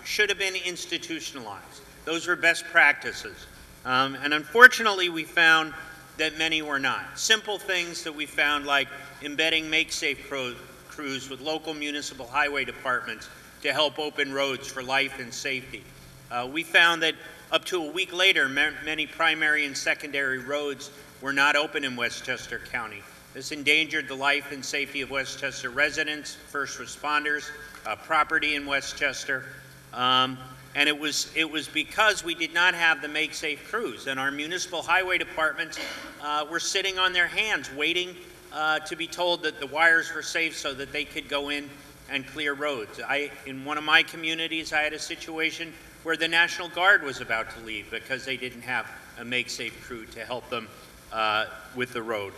should have been institutionalized. Those were best practices. And unfortunately, we found that many were not. Simple things that we found, like embedding make-safe crews with local municipal highway departments to help open roads for life and safety. We found that up to a week later, many primary and secondary roads were not open in Westchester County. This endangered the life and safety of Westchester residents, first responders, property in Westchester, and it was because we did not have the make-safe crews, and our municipal highway departments were sitting on their hands waiting to be told that the wires were safe so that they could go in and clear roads. In one of my communities, I had a situation where the National Guard was about to leave because they didn't have a make-safe crew to help them with the road.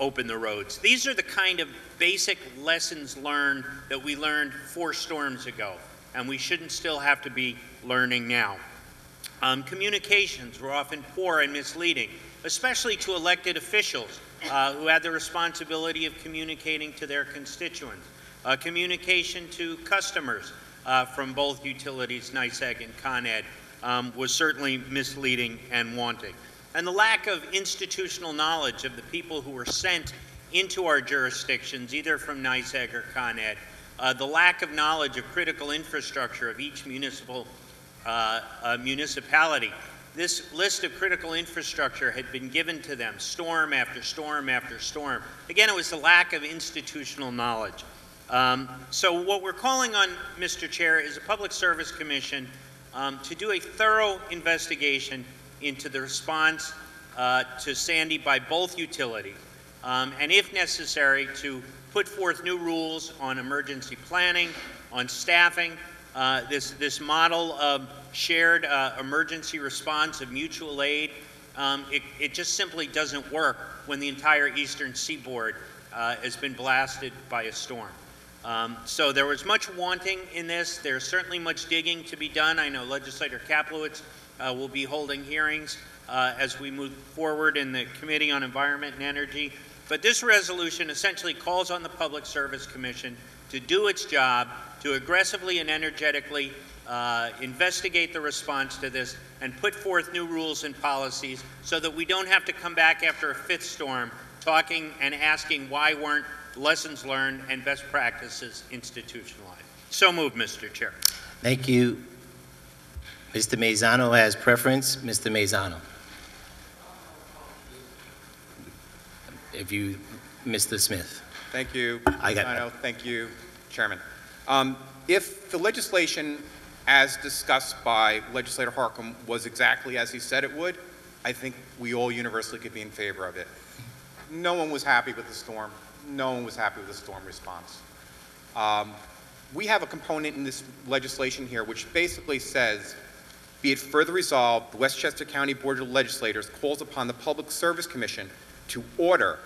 open the roads. These are the kind of basic lessons learned that we learned 4 storms ago, and we shouldn't still have to be learning now. Communications were often poor and misleading, especially to elected officials who had the responsibility of communicating to their constituents. Communication to customers from both utilities, NYSEG and Con Ed, was certainly misleading and wanting. And the lack of institutional knowledge of the people who were sent into our jurisdictions, either from NYSEG or Con Ed, the lack of knowledge of critical infrastructure of each municipality. This list of critical infrastructure had been given to them storm after storm after storm. Again, it was the lack of institutional knowledge. So what we're calling on, Mr. Chair, is a Public Service Commission to do a thorough investigation into the response to Sandy by both utilities, and if necessary, to put forth new rules on emergency planning, on staffing. This model of shared emergency response of mutual aid, it just simply doesn't work when the entire eastern seaboard has been blasted by a storm. So there was much wanting in this. There's certainly much digging to be done. I know Legislator Kaplowitz will be holding hearings as we move forward in the Committee on Environment and Energy. But this resolution essentially calls on the Public Service Commission to do its job, to aggressively and energetically investigate the response to this and put forth new rules and policies so that we don't have to come back after a 5th storm talking and asking why weren't lessons learned and best practices institutionalized. So moved, Mr. Chair. Thank you. Mr. Mazzano has preference. Mr. Mazzano. If you, Mr. Smith. Thank you, I got Mazzano. Thank you, Chairman. If the legislation, as discussed by Legislator Harcum, was exactly as he said it would, I think we all universally could be in favor of it. No one was happy with the storm. No one was happy with the storm response. We have a component in this legislation here which basically says, be it further resolved, the Westchester County Board of Legislators calls upon the Public Service Commission to order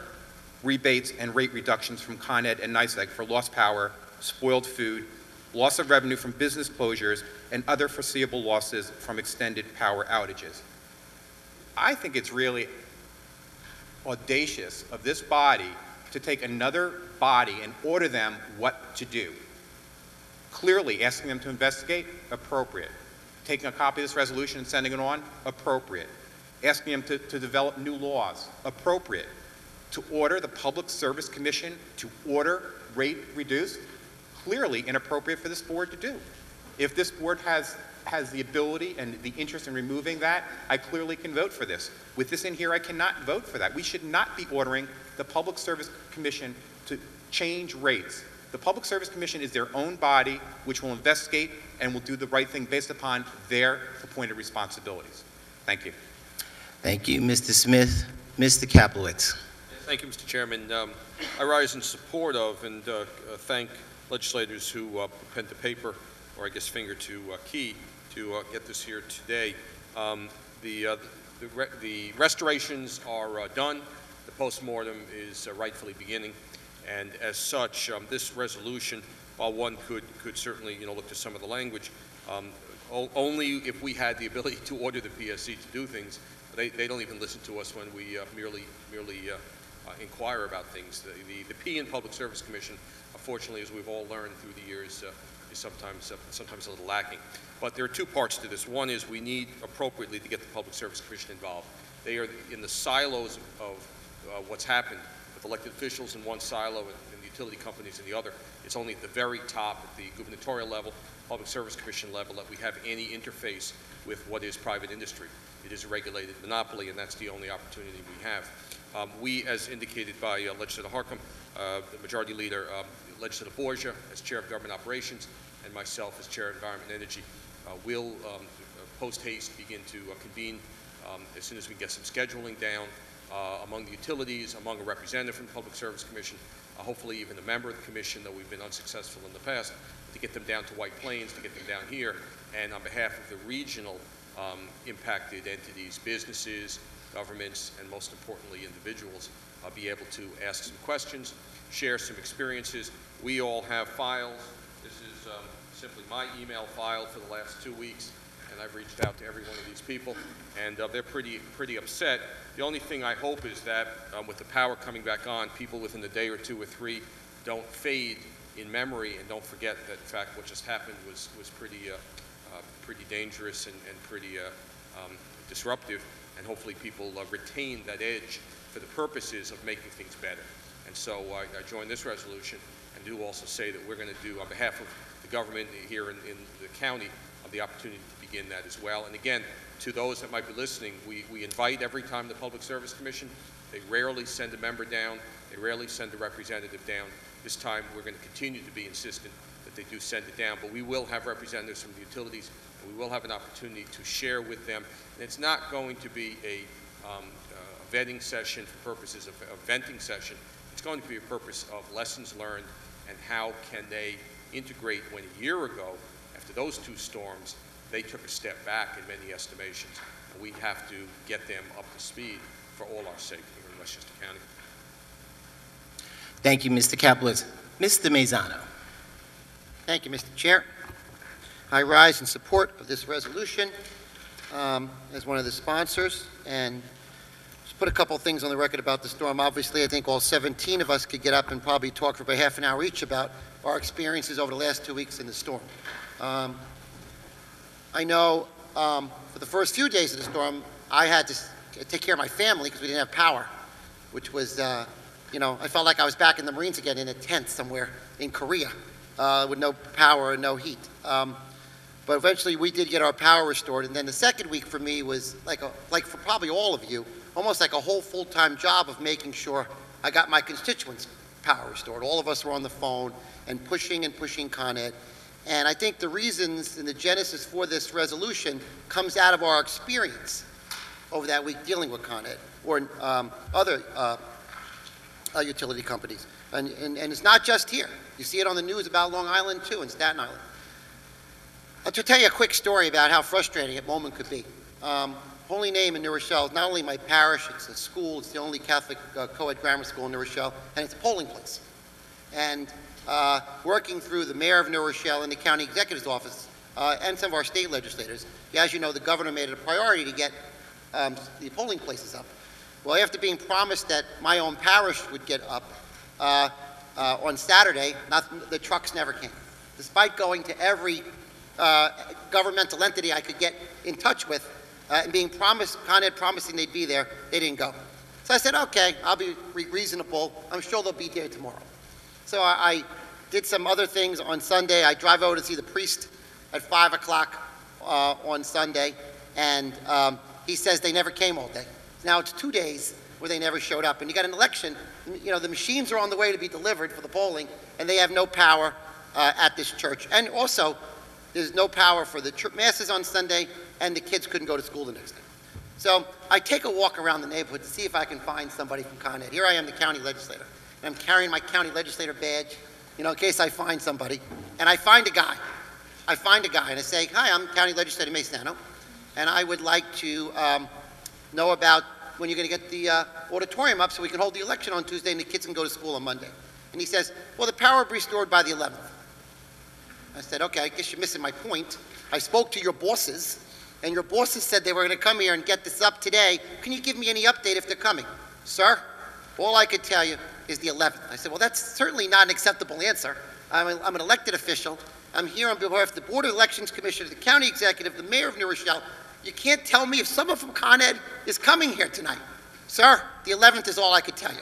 rebates and rate reductions from Con Ed and NYSEG for lost power, spoiled food, loss of revenue from business closures, and other foreseeable losses from extended power outages. I think it's really audacious of this body to take another body and order them what to do. Clearly, asking them to investigate, appropriate. Taking a copy of this resolution and sending it on, appropriate. Asking them to develop new laws, appropriate. To order the Public Service Commission to order rate reduced, clearly inappropriate for this board to do. If this board has the ability and the interest in removing that, I clearly can vote for this. With this in here, I cannot vote for that. We should not be ordering the Public Service Commission to change rates. The Public Service Commission is their own body which will investigate and will do the right thing based upon their appointed responsibilities. Thank you. Thank you, Mr. Smith. Mr. Kaplowitz. Thank you, Mr. Chairman. I rise in support of and thank legislators who put pen to paper, or I guess finger to key, to get this here today. The restorations are done. The postmortem is rightfully beginning, and as such, this resolution, while one could certainly look to some of the language, only if we had the ability to order the PSC to do things. They don't even listen to us when we merely inquire about things. The P in Public Service Commission, unfortunately, as we've all learned through the years, is sometimes a little lacking. But there are 2 parts to this. One is we need appropriately to get the Public Service Commission involved. They are in the silos of what's happened with elected officials in one silo and the utility companies in the other. It's only at the very top, at the gubernatorial level, Public Service Commission level, that we have any interface with what is private industry. It is a regulated monopoly, and that's the only opportunity we have. We, as indicated by Legislator Harcum, the Majority Leader, Legislator Borgia, as Chair of Government Operations, and myself as Chair of Environment and Energy, will post-haste begin to convene as soon as we get some scheduling down among the utilities, among a representative from the Public Service Commission, hopefully even a member of the Commission, though we've been unsuccessful in the past, to get them down to White Plains, to get them down here, and on behalf of the regional impacted entities, businesses, governments, and most importantly, individuals be able to ask some questions, share some experiences. We all have files. This is simply my email file for the last 2 weeks, and I've reached out to every one of these people, and they're pretty upset. The only thing I hope is that with the power coming back on, people within a day or 2 or 3 don't fade in memory and don't forget that, in fact, what just happened was pretty dangerous and pretty disruptive, and hopefully people retain that edge for the purposes of making things better. And so I join this resolution and do also say that we're going to do, on behalf of the government here in the county, the opportunity to begin that as well. And again, to those that might be listening, we invite every time the Public Service Commission. They rarely send a member down. They rarely send a representative down. This time we're going to continue to be insistent that they do send it down, but we will have representatives from the utilities, and we will have an opportunity to share with them. And it's not going to be a vetting session for purposes of a venting session. It's going to be a purpose of lessons learned and how can they integrate when a year ago, after those 2 storms, they took a step back in many estimations. And we have to get them up to speed for all our sake here in Westchester County. Thank you, Mr. Kaplitz. Mr. Mazzano. Thank you, Mr. Chair. I rise in support of this resolution as one of the sponsors, and just put a couple things on the record about the storm. Obviously, I think all 17 of us could get up and probably talk for about half an hour each about our experiences over the last 2 weeks in the storm. I know for the first few days of the storm, I had to take care of my family because we didn't have power, which was, you know, I felt like I was back in the Marines again in a tent somewhere in Korea with no power and no heat. But eventually we did get our power restored, and then the second week for me was like for probably all of you, almost like a whole full-time job of making sure I got my constituents' power restored. All of us were on the phone and pushing Con Ed. And I think the reasons and the genesis for this resolution comes out of our experience over that week dealing with Con Ed or other utility companies. And it's not just here. You see it on the news about Long Island too, and Staten Island. To tell you a quick story about how frustrating a moment could be. Holy Name in New Rochelle is not only my parish, it's a school, it's the only Catholic co-ed grammar school in New Rochelle, and it's a polling place. And working through the mayor of New Rochelle and the county executive's office and some of our state legislators, as you know, the governor made it a priority to get the polling places up. Well, after being promised that my own parish would get up on Saturday, the trucks never came. Despite going to every governmental entity I could get in touch with and being promised, Con Ed promising they'd be there, they didn't go. So I said, okay, I'll be reasonable. I'm sure they'll be there tomorrow. So I did some other things on Sunday. I drive over to see the priest at 5 o'clock on Sunday, and he says they never came all day. Now it's 2 days where they never showed up. And you got an election, you know, the machines are on the way to be delivered for the polling, and they have no power at this church. And also, there's no power for the masses on Sunday, and the kids couldn't go to school the next day. So I take a walk around the neighborhood to see if I can find somebody from Con Ed. Here I am, the county legislator, and I'm carrying my county legislator badge, you know, in case I find somebody. And I find a guy. And I say, hi, I'm County Legislator Mazzano, and I would like to know about when you're going to get the auditorium up so we can hold the election on Tuesday and the kids can go to school on Monday. And he says, well, the power will be restored by the 11th. I said, okay, I guess you're missing my point. I spoke to your bosses, and your bosses said they were going to come here and get this up today. Can you give me any update if they're coming? Sir, all I could tell you is the 11th. I said, well, that's certainly not an acceptable answer. I'm an elected official. I'm here on behalf of the Board of Elections Commissioner, the county executive, the mayor of New Rochelle. You can't tell me if someone from Con Ed is coming here tonight. Sir, the 11th is all I could tell you.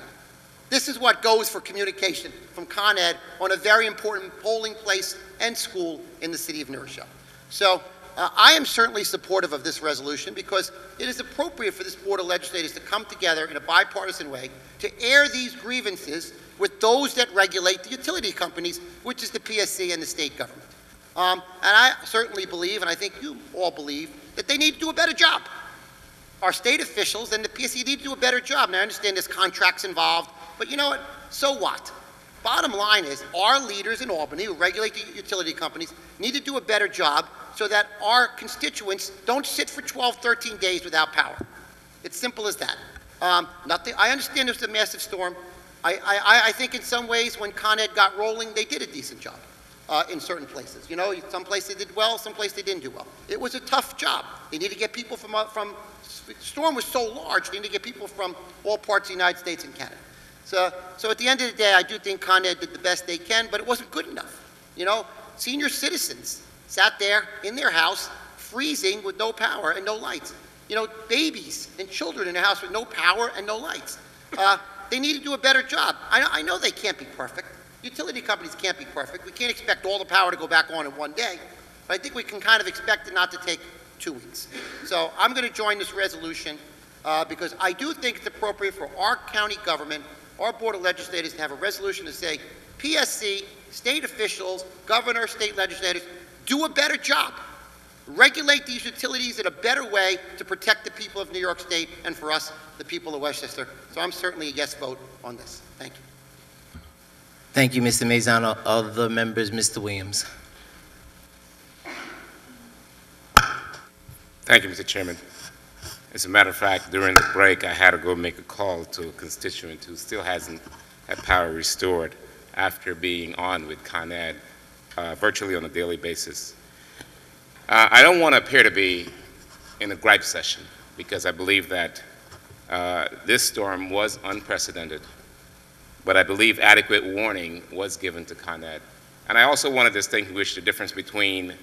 This is what goes for communication from Con Ed on a very important polling place and school in the city of New Rochelle. So I am certainly supportive of this resolution because it is appropriate for this Board of Legislators to come together in a bipartisan way to air these grievances with those that regulate the utility companies, which is the PSC and the state government. And I certainly believe, and I think you all believe, that they need to do a better job. Our state officials and the PSC need to do a better job. And I understand there's contracts involved, but you know what? So what? Bottom line is our leaders in Albany who regulate the utility companies need to do a better job so that our constituents don't sit for 12, 13 days without power. It's simple as that. Nothing. I understand it was a massive storm. I think in some ways when Con Ed got rolling, they did a decent job in certain places. You know, some places they did well, some places they didn't do well. It was a tough job. They needed to get people from the storm was so large, they needed to get people from all parts of the United States and Canada. So at the end of the day, I do think Con Ed did the best they can, but it wasn't good enough. You know, senior citizens sat there in their house, freezing with no power and no lights. You know, babies and children in a house with no power and no lights. They need to do a better job. I know they can't be perfect. Utility companies can't be perfect. We can't expect all the power to go back on in one day. But I think we can kind of expect it not to take 2 weeks. So I'm going to join this resolution because I do think it's appropriate for our county government, our Board of Legislators, to have a resolution to say, PSC, state officials, governor, state legislators, do a better job. Regulate these utilities in a better way to protect the people of New York State and for us, the people of Westchester. So I'm certainly a yes vote on this. Thank you. Thank you, Mr. Maison. Other members, Mr. Williams. Thank you, Mr. Chairman. As a matter of fact, during the break, I had to go make a call to a constituent who still hasn't had power restored after being on with Con Ed virtually on a daily basis. I don't want to appear to be in a gripe session because I believe that this storm was unprecedented, but I believe adequate warning was given to Con Ed. And I also want to distinguish the difference between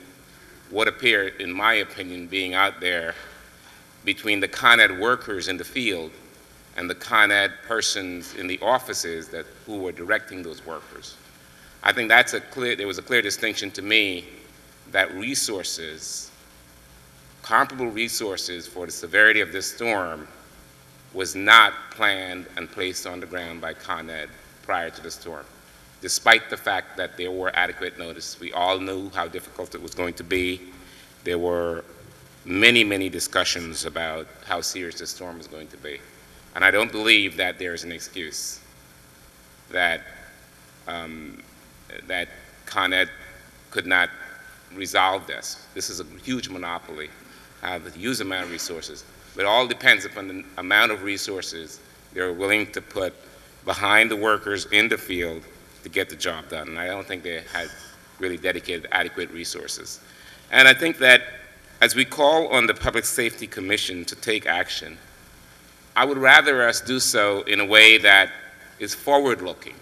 what appeared, in my opinion, being out there between the Con Ed workers in the field and the Con Ed persons in the offices who were directing those workers. I think there was a clear distinction to me that resources, comparable resources for the severity of this storm was not planned and placed on the ground by Con Ed prior to the storm. Despite the fact that there were adequate notice, we all knew how difficult it was going to be. There were many, many discussions about how serious the storm was going to be. And I don't believe that there is an excuse that that Con Ed could not resolve this. This is a huge monopoly, have a huge amount of resources. But it all depends upon the amount of resources they're willing to put behind the workers in the field to get the job done. And I don't think they had really dedicated adequate resources. And I think that as we call on the Public Safety Commission to take action, I would rather us do so in a way that is forward-looking,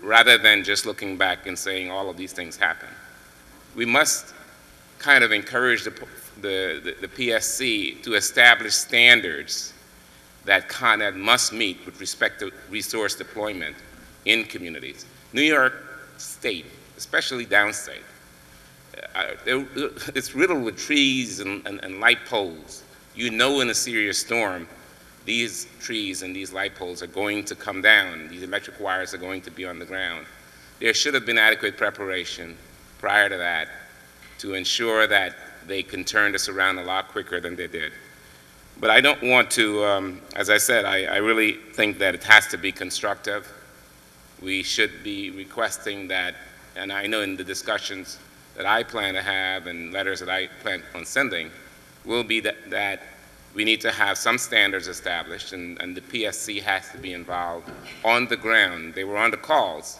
rather than just looking back and saying all of these things happen. We must kind of encourage the PSC to establish standards that Con Ed must meet with respect to resource deployment in communities. New York State, especially downstate, it's riddled with trees and light poles. You know in a serious storm, these trees and these light poles are going to come down. These electric wires are going to be on the ground. There should have been adequate preparation prior to that to ensure that they can turn this around a lot quicker than they did. But I don't want to, as I said, I really think that it has to be constructive. We should be requesting that, and I know in the discussions that I plan to have and letters that I plan on sending, will be that we need to have some standards established, and the PSC has to be involved on the ground. They were on the calls.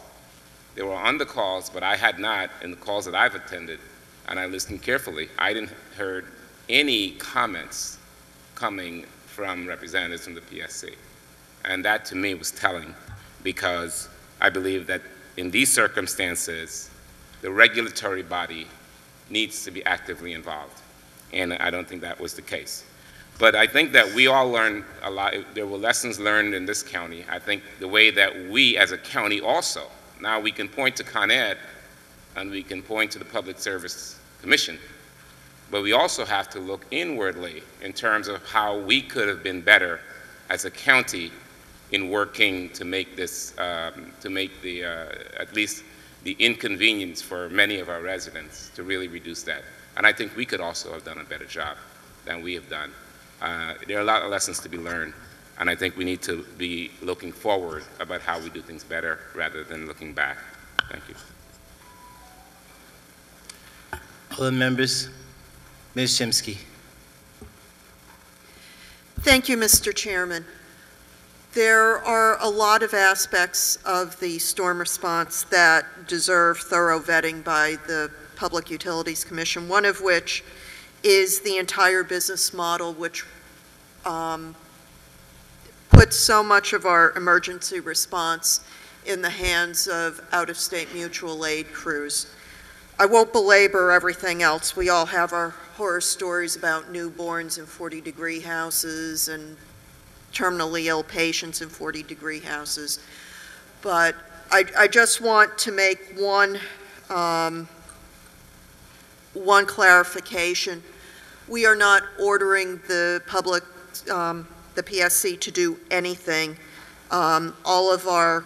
They were on the calls, but I had not in the calls that I've attended, and I listened carefully. I didn't heard any comments coming from representatives from the PSC. And that to me was telling, because I believe that in these circumstances, the regulatory body needs to be actively involved. And I don't think that was the case. But I think that we all learned a lot. There were lessons learned in this county. I think the way that we as a county also, now we can point to Con Ed and we can point to the Public Service Commission, but we also have to look inwardly in terms of how we could have been better as a county in working to make this, to make the, at least the inconvenience for many of our residents, to really reduce that. And I think we could also have done a better job than we have done. There are a lot of lessons to be learned, and I think we need to be looking forward about how we do things better rather than looking back. Thank you. Other members? Ms. Shimsky. Thank you, Mr. Chairman. There are a lot of aspects of the storm response that deserve thorough vetting by the Public Utilities Commission, one of which is the entire business model, which puts so much of our emergency response in the hands of out-of-state mutual aid crews. I won't belabor everything else. We all have our horror stories about newborns in 40-degree houses and terminally ill patients in 40-degree houses. But I just want to make one clarification. We are not ordering the public, the PSC, to do anything. All of our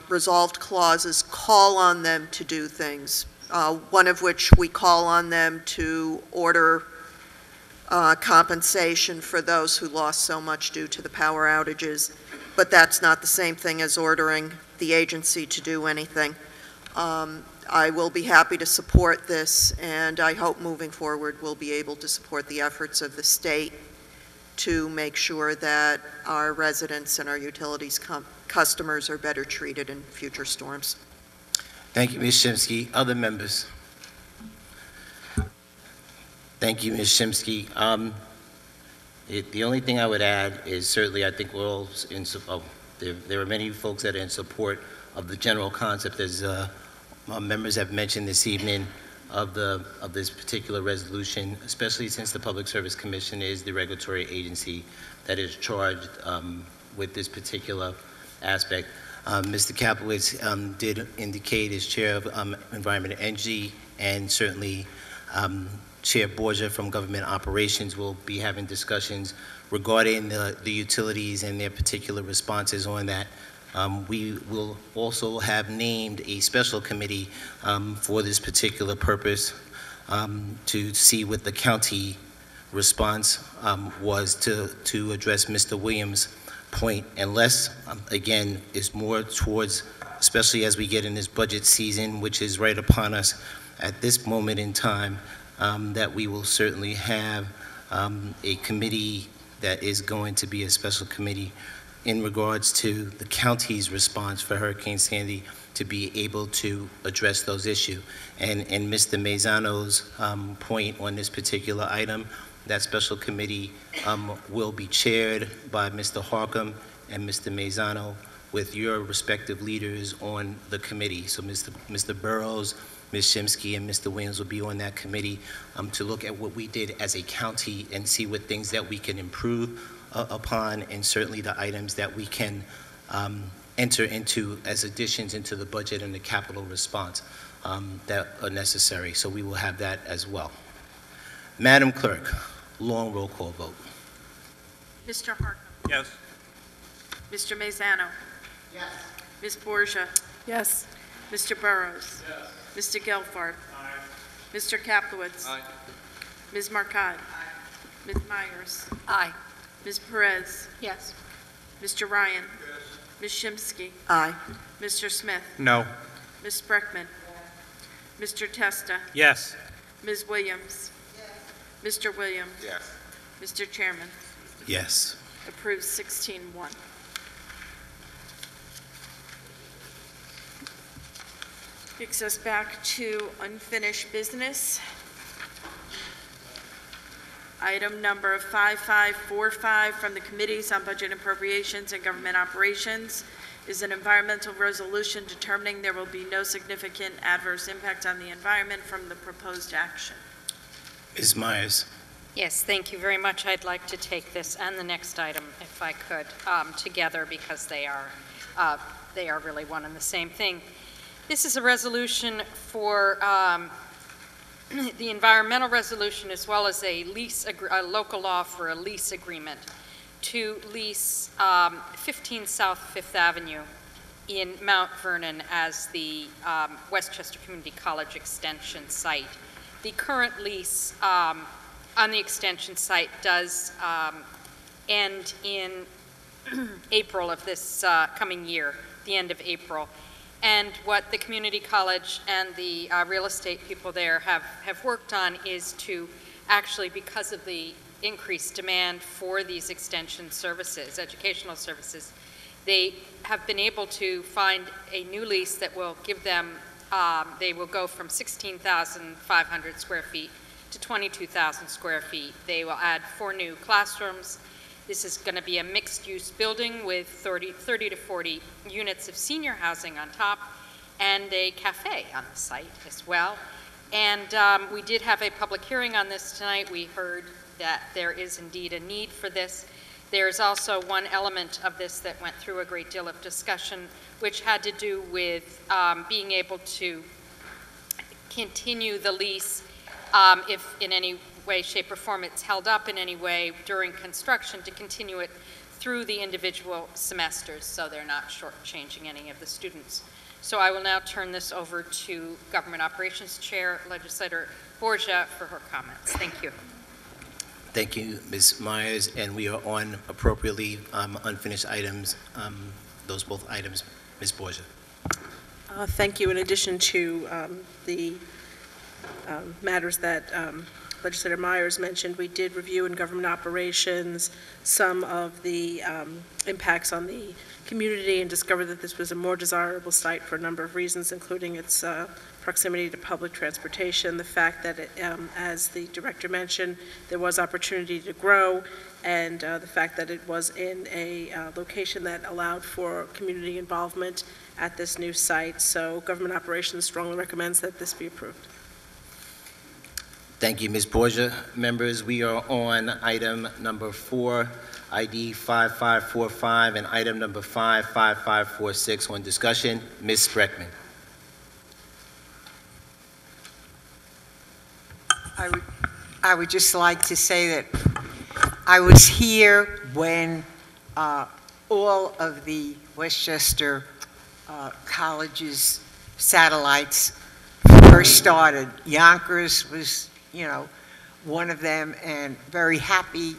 resolved clauses call on them to do things, one of which we call on them to order compensation for those who lost so much due to the power outages, but that's not the same thing as ordering the agency to do anything. I will be happy to support this, and I hope moving forward we'll be able to support the efforts of the state to make sure that our residents and our utilities customers are better treated in future storms. Thank you, Ms. Shimsky. Other members? Thank you, Ms. Shimsky. The only thing I would add is certainly I think we're all in support. There are many folks that are in support of the general concept, as members have mentioned this evening, of this particular resolution, especially since the Public Service Commission is the regulatory agency that is charged with this particular aspect. Mr. Kaplowitz did indicate as chair of Environment and Energy, and certainly Chair Borgia from Government Operations will be having discussions regarding the utilities and their particular responses on that. We will also have named a special committee for this particular purpose to see what the county response was to address Mr. Williams' point, unless, again, is more towards, especially as we get in this budget season, which is right upon us at this moment in time, that we will certainly have a committee that is going to be a special committee in regards to the county's response for Hurricane Sandy to be able to address those issues. And Mr. Mazzano's point on this particular item, that special committee will be chaired by Mr. Harcum and Mr. Mazzano with your respective leaders on the committee. So Mr. Burrows, Ms. Shimsky, and Mr. Williams will be on that committee to look at what we did as a county and see what things that we can improve upon, and certainly the items that we can enter into as additions into the budget and the capital response that are necessary. So we will have that as well. Madam Clerk, long roll call vote. Mr. Harcum. Yes. Mr. Mazzano. Yes. Ms. Borgia. Yes. Mr. Burrows. Yes. Mr. Gelfard. Aye. Mr. Kaplowitz. Aye. Ms. Marcotte. Ms. Myers. Aye. Ms. Perez. Yes. Mr. Ryan. Ms. Shimsky. Aye. Mr. Smith. No. Ms. Spreckman. Mr. Testa. Yes. Ms. Williams. Mr. Williams. Yes. Mr. Chairman. Yes. Approved 16-1. Takes us back to unfinished business. Item number 5545 from the Committees on Budget Appropriations and Government Operations is an environmental resolution determining there will be no significant adverse impact on the environment from the proposed action. Ms. Myers. Yes, thank you very much. I'd like to take this and the next item, if I could, together, because they are really one and the same thing. This is a resolution for the environmental resolution, as well as a local law for a lease agreement to lease 15 South Fifth Avenue in Mount Vernon as the Westchester Community College extension site. The current lease on the extension site does end in April of this coming year, the end of April. And what the community college and the real estate people there have worked on is to actually, because of the increased demand for these extension services, educational services, they have been able to find a new lease that will give them, they will go from 16,500 square feet to 22,000 square feet. They will add 4 new classrooms. This is going to be a mixed-use building with 30 to 40 units of senior housing on top and a cafe on the site as well. And we did have a public hearing on this tonight. We heard that there is indeed a need for this. There's also one element of this that went through a great deal of discussion, which had to do with being able to continue the lease if in any way, shape, or form it's held up in any way during construction, to continue it through the individual semesters so they're not shortchanging any of the students. So I will now turn this over to Government Operations Chair, Legislator Borgia, for her comments. Thank you. Thank you, Ms. Myers, and we are on appropriately unfinished items, those both items. Ms. Borgia. Thank you. In addition to the matters that Legislator Myers mentioned, we did review in Government Operations some of the impacts on the community and discovered that this was a more desirable site for a number of reasons, including its proximity to public transportation, the fact that, as the director mentioned, there was opportunity to grow, and the fact that it was in a location that allowed for community involvement at this new site. So Government Operations strongly recommends that this be approved. Thank you, Ms. Borgia. Members, we are on item number 4, ID 5545, and item number 55546 on discussion. Ms. Spreckman. I would just like to say that I was here when all of the Westchester colleges satellites first started. Yonkers was, one of them, and very happy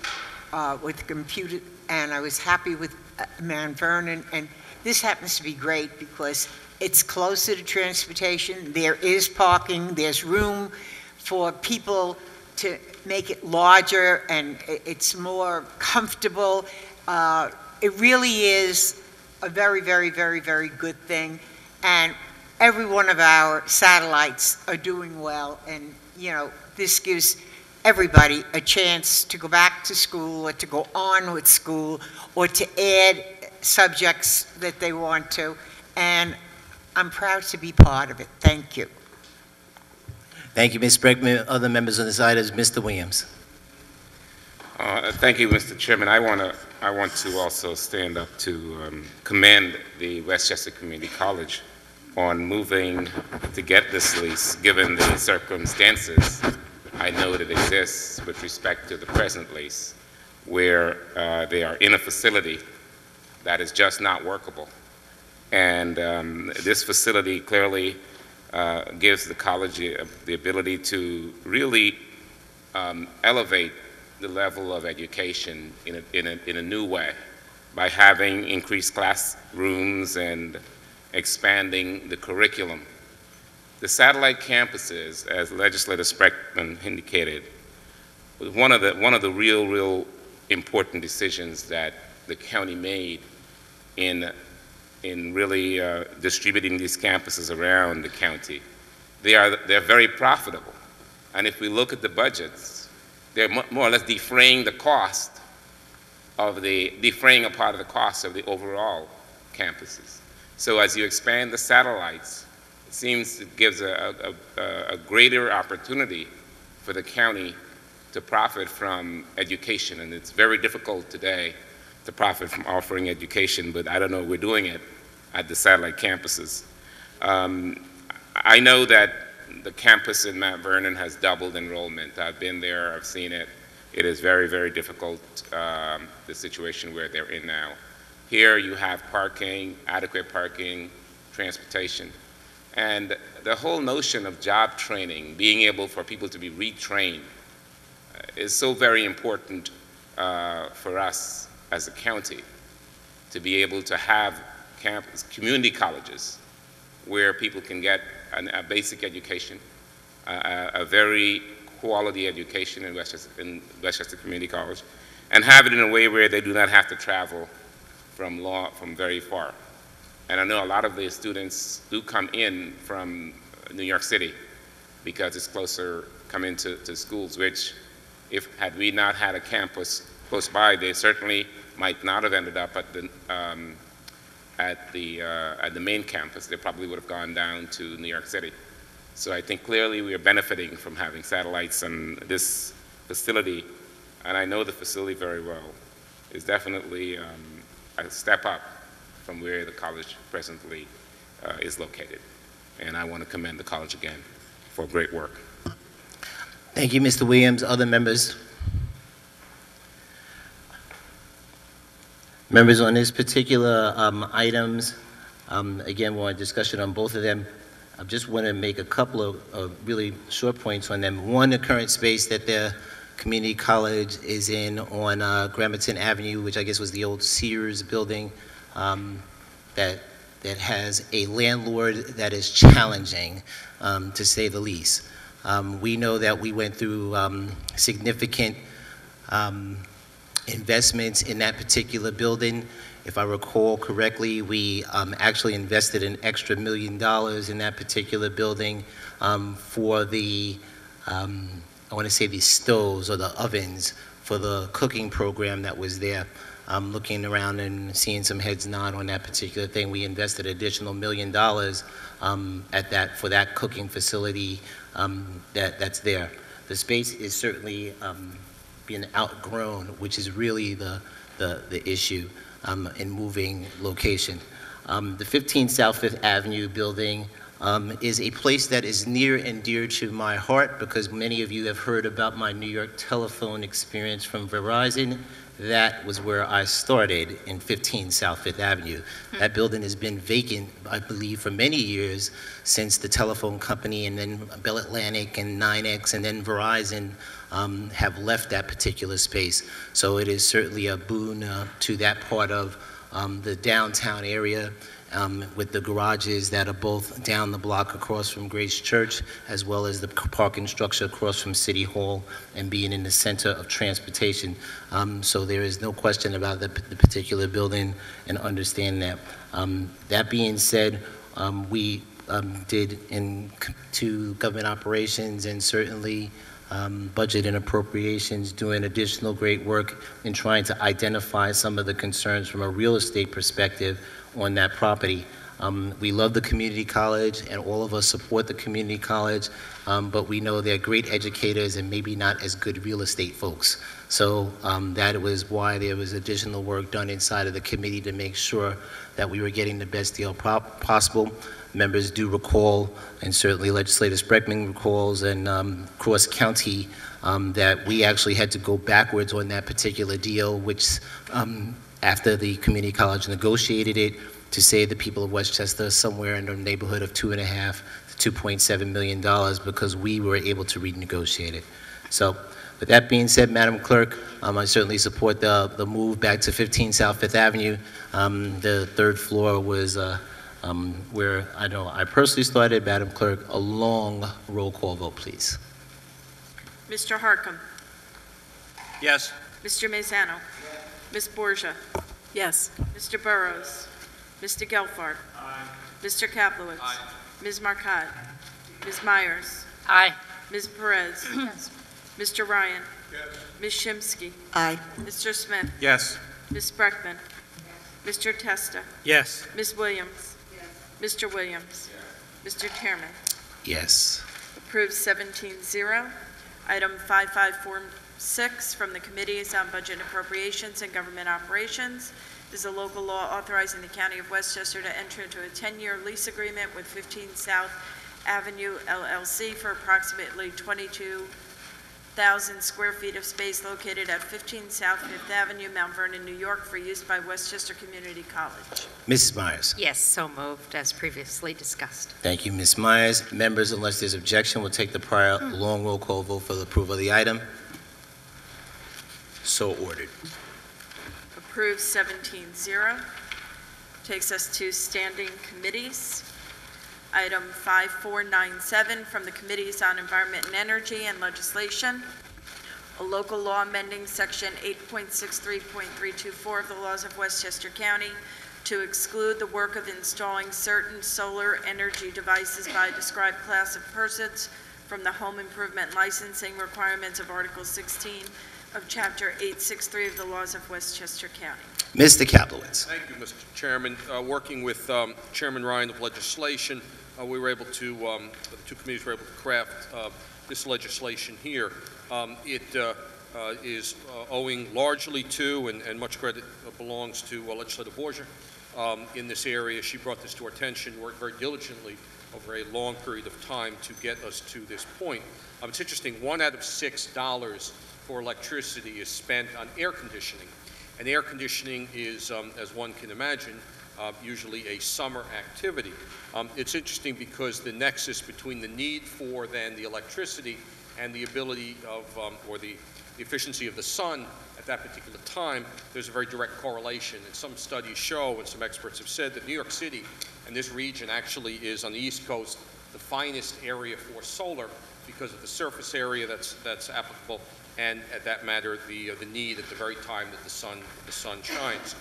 with the computer, and I was happy with Mount Vernon, and this happens to be great because it's closer to transportation, there is parking, there's room for people to make it larger, and it's more comfortable. It really is a very, very, very, very good thing, and every one of our satellites are doing well, and this gives everybody a chance to go back to school or to go on with school or to add subjects that they want to, and I'm proud to be part of it. Thank you. Thank you, Ms. Spreckman. Other members on this item, Mr. Williams. Thank you, Mr. Chairman. I want to also stand up to commend the Westchester Community College on moving to get this lease, given the circumstances I know that exists with respect to the present lease, where they are in a facility that is just not workable. And this facility clearly gives the college the ability to really elevate the level of education in a new way by having increased classrooms and expanding the curriculum. The satellite campuses, as Legislator Spreckman indicated, was one of the real important decisions that the county made in really distributing these campuses around the county. They're very profitable, and if we look at the budgets, they're more or less defraying a part of the cost of the overall campuses. So as you expand the satellites, it seems it gives a greater opportunity for the county to profit from education, and it's very difficult today to profit from offering education, but I don't know, we're doing it at the satellite campuses. I know that the campus in Mount Vernon has doubled enrollment. I've been there, I've seen it. It is very, very difficult, the situation where they're in now. Here you have parking, adequate parking, transportation. And the whole notion of job training, being able for people to be retrained, is so very important for us as a county to be able to have community colleges where people can get a basic education, a very quality education in Westchester Community College, and have it in a way where they do not have to travel from very far. And I know a lot of the students do come in from New York City because it's closer, come into schools, which had we not had a campus close by, they certainly might not have ended up at the main campus. They probably would have gone down to New York City. So I think clearly we are benefiting from having satellites, and this facility, and I know the facility very well, is definitely a step up from where the college presently is located. And I want to commend the college again for great work. Thank you, Mr. Williams. Other members? Members, on this particular items, again, we're in discussion on both of them. I just want to make a couple of really short points on them. One, the current space that the community college is in on Gramerton Avenue, which I guess was the old Sears building, that has a landlord that is challenging, to say the least. We know that we went through significant investments in that particular building. If I recall correctly, we actually invested an extra $1 million in that particular building for the, I want to say the stoves or the ovens for the cooking program that was there. Looking around and seeing some heads nod on that particular thing, we invested additional $1 million for that cooking facility that's there. The space is certainly being outgrown, which is really the issue in moving location. The 15 South Fifth Avenue building is a place that is near and dear to my heart because many of you have heard about my New York telephone experience from Verizon. That was where I started, in 15 South Fifth Avenue. That building has been vacant, I believe, for many years since the telephone company and then Bell Atlantic and 9X and then Verizon have left that particular space. So it is certainly a boon to that part of the downtown area with the garages that are both down the block across from Grace Church, as well as the parking structure across from City Hall and being in the center of transportation. So there is no question about the particular building and understand that. That being said, we did into government operations and certainly budget and appropriations doing additional great work in trying to identify some of the concerns from a real estate perspective on that property. We love the community college and all of us support the community college, but we know they're great educators and maybe not as good real estate folks. So that was why there was additional work done inside of the committee to make sure that we were getting the best deal possible. Members do recall, and certainly Legislator Spreckman recalls, and Cross County, that we actually had to go backwards on that particular deal, which after the community college negotiated it, to save the people of Westchester somewhere in the neighborhood of $2.5 to $2.7 million because we were able to renegotiate it. So with that being said, Madam Clerk, I certainly support the move back to 15 South Fifth Avenue. The third floor was where I know I personally started. Madam Clerk, a long roll call vote, please. Mr. Harcum. Yes. Mr. Mazzano. Ms. Borgia. Yes. Mr. Burrows. Mr. Gelfard. Mr. Kaplowitz. Ms. Marcotte. Ms. Myers. Aye. Ms. Perez. Yes. Mr. Ryan. Ms. Shimsky. Aye. Mr. Smith. Yes. Ms. Spreckman. Mr. Testa. Yes. Ms. Williams. Mr. Williams. Mr. Chairman. Yes. Approved 17-0. Item 5546 from the Committees on Budget and Appropriations and Government Operations is a local law authorizing the County of Westchester to enter into a 10-year lease agreement with 15 South Avenue LLC for approximately 22,000 square feet of space located at 15 South Fifth Avenue, Mount Vernon, New York, for use by Westchester Community College. Mrs. Myers. Yes, so moved, as previously discussed. Thank you, Ms. Myers. Members, unless there's objection, we'll take the prior long roll call vote for the approval of the item. So ordered. Approved 17-0. Takes us to standing committees. Item 5497 from the Committees on Environment and Energy and Legislation, a local law amending Section 8.63.324 of the laws of Westchester County to exclude the work of installing certain solar energy devices by a described class of persons from the home improvement licensing requirements of Article 16 of Chapter 863 of the laws of Westchester County. Mr. Kaplowitz. Thank you, Mr. Chairman. Working with Chairman Ryan of Legislation, we were able to, the two committees were able to craft this legislation here. It is owing largely to, and much credit belongs to Legislator Borgia in this area. She brought this to our attention, worked very diligently over a long period of time to get us to this point. It's interesting, $1 out of $6 for electricity is spent on air conditioning. And air conditioning is, as one can imagine, usually a summer activity. It's interesting because the nexus between the need for then the electricity and the ability of, or the efficiency of the sun at that particular time, there's a very direct correlation. And some studies show, and some experts have said, that New York City and this region actually is, on the East Coast, the finest area for solar because of the surface area that's applicable, and at that matter, the need at the very time that the sun shines.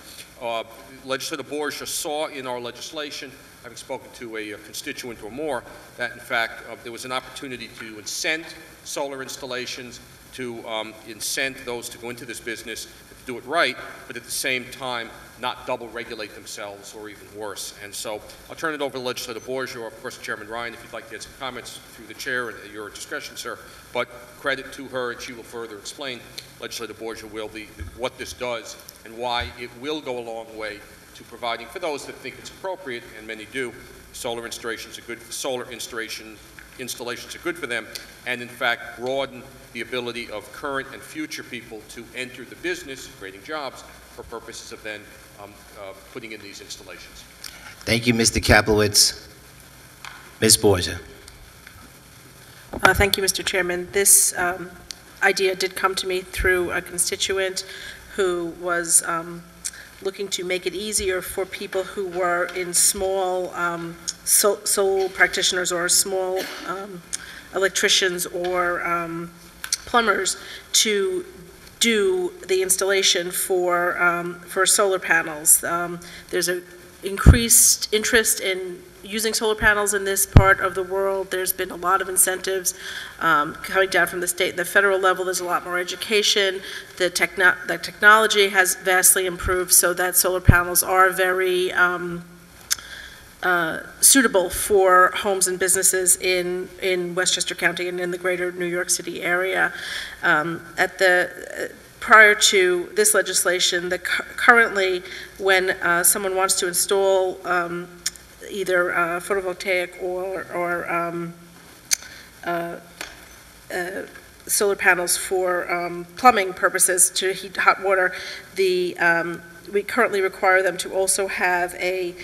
Legislator Borgia saw in our legislation, having spoken to a constituent or more, that in fact there was an opportunity to incent solar installations, to incent those to go into this business, to do it right, but at the same time not double regulate themselves or even worse. And so I'll turn it over to Legislator Borgia, or of course Chairman Ryan, if you'd like to add some comments through the chair at your discretion, sir. But credit to her, and she will further explain, Legislator Borgia will, what this does and why it will go a long way to providing, for those that think it's appropriate, and many do, solar installations are good, installations are good for them, and in fact broaden the ability of current and future people to enter the business, creating jobs, for purposes of then putting in these installations. Thank you, Mr. Kaplowitz. Ms. Borgia. Thank you, Mr. Chairman. This idea did come to me through a constituent who was looking to make it easier for people who were in small sole practitioners or small electricians or plumbers to do the installation for solar panels. There's an increased interest in using solar panels in this part of the world. There's been a lot of incentives coming down from the state and the federal level. There's a lot more education. The technology has vastly improved so that solar panels are very suitable for homes and businesses in Westchester County and in the greater New York City area. Prior to this legislation, currently when someone wants to install either photovoltaic or solar panels for plumbing purposes to heat hot water, we currently require them to also have a